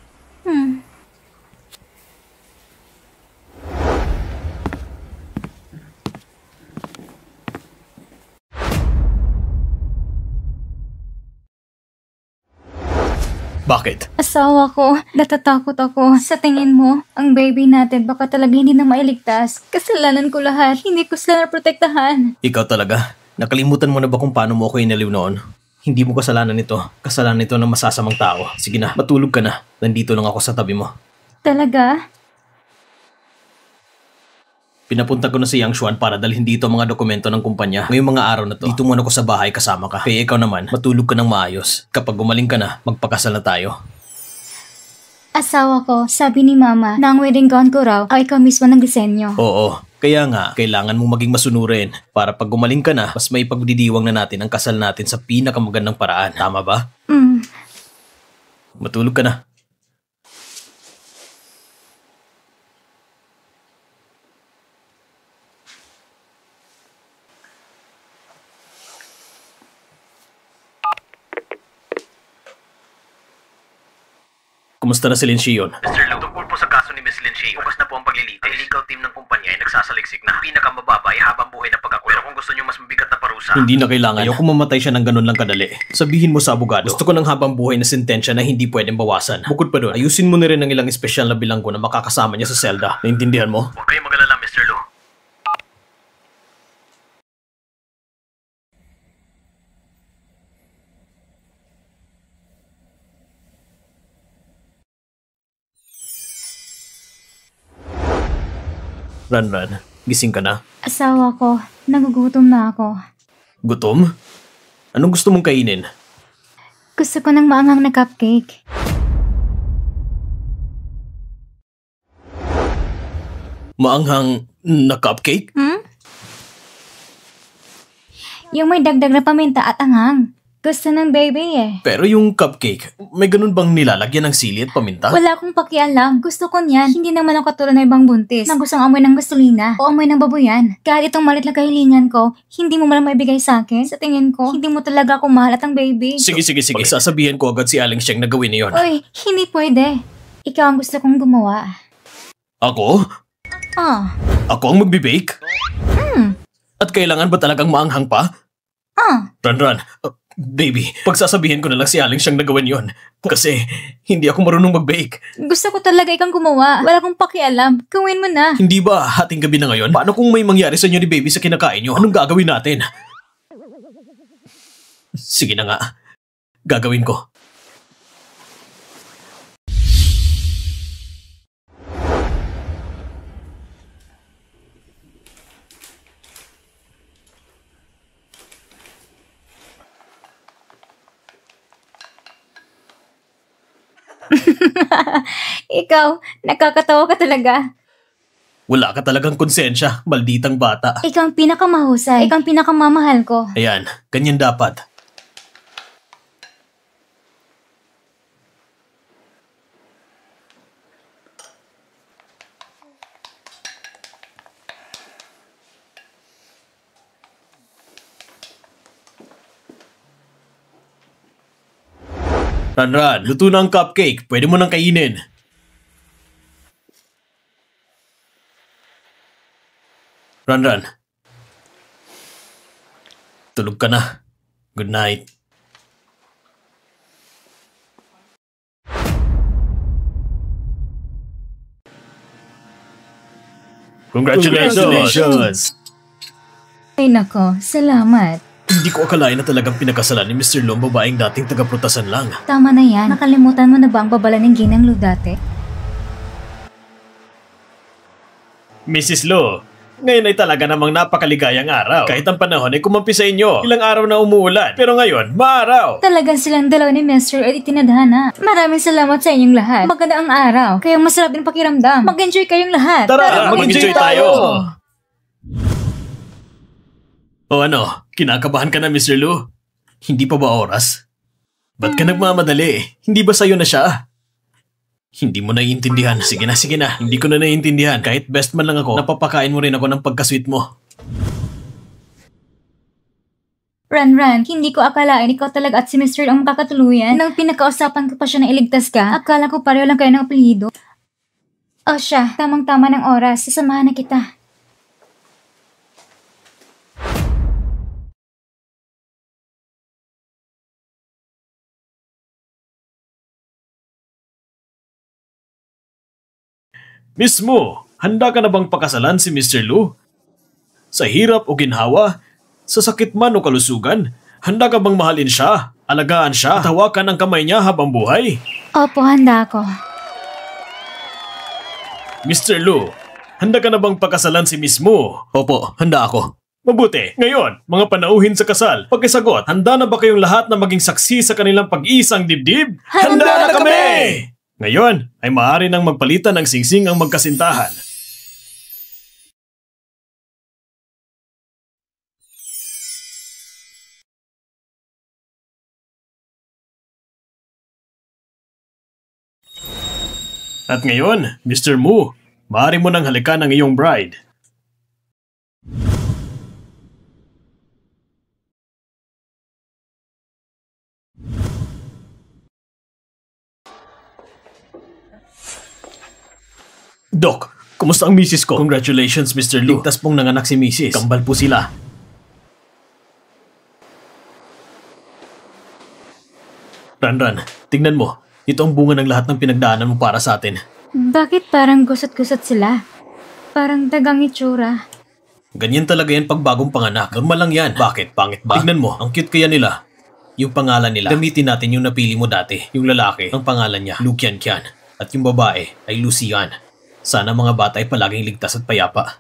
A: Bakit?
B: Asawa ko, natatakot ako. Sa tingin mo, ang baby natin baka talaga hindi na mailigtas. Kasalanan ko lahat. Hindi ko sila naprotektahan.
A: Ikaw talaga? Nakalimutan mo na ba kung paano mo ako inaliw noon? Hindi mo kasalanan ito. Kasalanan ito ng masasamang tao. Sige na, matulog ka na. Nandito lang ako sa tabi mo.
B: Talaga?
A: Pinapunta ko na si Yang Xuan para dalhin dito ang mga dokumento ng kumpanya. Ngayong mga araw na to, dito muna ako sa bahay kasama ka. Kaya ikaw naman, matulog ka ng maayos. Kapag gumaling ka na, magpakasal na tayo.
B: Asawa ko, sabi ni Mama na ang wedding gown ko raw ay ikaw mismo ng disenyo.
A: Oo, kaya nga, kailangan mong maging masunurin para pag gumaling ka na, mas may pagdidiwang na natin ang kasal natin sa pinakamagandang paraan. Tama ba? Matulog ka na. Kumusta na si Lin Shion?
E: Mr. Lu, tungkol po sa kaso ni Miss Lin Shi, bukas na po ang paglilitis. Ang legal team ng kumpanya ay nagsasaliksik na pinakamababa ay habang buhay na pagkakulong. Pero kung gusto niyo mas mabigat na parusa,
A: Hindi na kailangan. Ayoko mamatay siya ng ganun lang kadali. Sabihin mo sa abogado, gusto ko ng habang buhay na sentensya na hindi pwedeng bawasan. Bukod pa doon, ayusin mo na rin ang ilang espesyal na bilanggo na makakasama niya sa selda. Naintindihan mo?
E: huwag kayong mag-alala, Mr. Lu.
A: Ranran, gising ka na?
B: Asawa ko, nagugutom na ako.
A: Gutom? Anong gusto mong kainin?
B: Gusto ko ng maanghang na cupcake.
A: Maanghang na cupcake?
B: Yung may dagdag na paminta at anghang. Gusto ng baby eh.
A: Pero yung cupcake, may ganun bang nilalagyan ng sili at paminta?
B: Wala akong pakialam. Gusto ko niyan. Hindi naman ako katulad ng ibang buntis na gustong amoy ng gasolina o amoy ng babuyan. Kahit itong malit na kahilingan ko, hindi mo malang maibigay sa akin. Sa tingin ko, hindi mo talaga ako mahal at ang baby.
A: Sige. Sasabihin ko agad si Aling Sheng na gawin niyon.
B: Uy, hindi pwede. Ikaw ang gusto kong gumawa.
A: Ako?
B: Ah.
A: Ako ang magbe-bake? At kailangan ba talagang maanghang pa? Ran. Baby, pagsasabihin ko na lang si Aling Sheng na gawin yon. Kasi hindi ako marunong mag-bake.
B: Gusto ko talaga ikang gumawa. Wala akong pakialam. Gawin mo na.
A: Hindi ba hating gabi na ngayon? Paano kung may mangyari sa inyo ni Baby sa kinakain nyo? Anong gagawin natin? Sige na nga. Gagawin ko.
B: Ikaw, nakakatawa ka talaga.
A: Wala ka talagang konsensya, malditang bata.
B: Ikaw ang pinakamahusay. Ikaw ang pinakamamahal ko.
A: Ayan, ganyan dapat. Ranran, luto na ang cupcake. Pwede mo nang kainin. Ranran. Tulog ka na. Good night. Congratulations!
B: Ay nako, salamat.
A: Hindi ko akalain na talagang pinakasalan ni Mr. Lo ang babaeng dating taga-prutasan lang.
B: Tama na yan. Nakalimutan mo na ba ang babala ng ginang Lu dati?
A: Mrs. Lo, ngayon ay talaga namang napakaligayang araw. Kahit ang panahon ay kumampi sa inyo. Ilang araw na umuulan, pero ngayon, maaraw.
B: Talagang silang dalawa ni Mr. ay itinadhana. Maraming salamat sa inyong lahat. Maganda ang araw, kaya masarap din pakiramdam. Mag-enjoy kayong lahat.
A: Tara, mag-enjoy tayo! O ano, kinakabahan ka na, Mr. Lu? Hindi pa ba oras? Ba't ka nagmamadali? Hindi ba sa'yo na siya? Hindi mo naiintindihan. Sige na, sige na. Hindi ko na naiintindihan. Kahit best man lang ako, napapakain mo rin ako ng pagkasweet mo.
B: Ran, hindi ko akalain ikaw talaga at si Mr. ang makakatuluyan. Nang pinakausapan ko pa siya na iligtas ka, akala ko pareho lang kayo ng apelyido. O siya, tamang-tama ng oras. Sasamahan na kita.
A: Mismo, handa ka na bang pakasalan si Mr. Lu? Sa hirap o ginhawa, sa sakit man o kalusugan, handa ka bang mahalin siya, alagaan siya, at hawakan ang kamay niya habang buhay?
B: Opo, handa ako.
A: Mr. Lu, handa ka na bang pakasalan si Miss Mo? Opo, handa ako. Mabuti. Ngayon, mga panauhin sa kasal, pagkisagot, handa na ba kayong lahat na maging saksi sa kanilang pag-iisang dibdib? Handa na kami! Ngayon, ay maaari nang magpalitan ng singsing ang magkasintahan. At ngayon, Mr. Mu, maaari mo nang halikan ang iyong bride. Doc, kumusta ang misis ko? Congratulations, Mr. Lu. Ligtas pong nanganak si misis. Kambal po sila. Ran, tingnan mo. Ito ang bunga ng lahat ng pinagdaanan mo para sa atin.
B: Bakit parang gusot-gusot sila? Parang dagang itsura.
A: Ganyan talaga yan pag bagong panganak. Normal lang yan. Bakit? Pangit ba? Tignan mo, ang cute kaya nila. Yung pangalan nila. Gamitin natin yung napili mo dati. Yung lalaki, ang pangalan niya, Lu Qianqian. At yung babae ay Lucian. Sana mga bata ay palaging ligtas at payapa.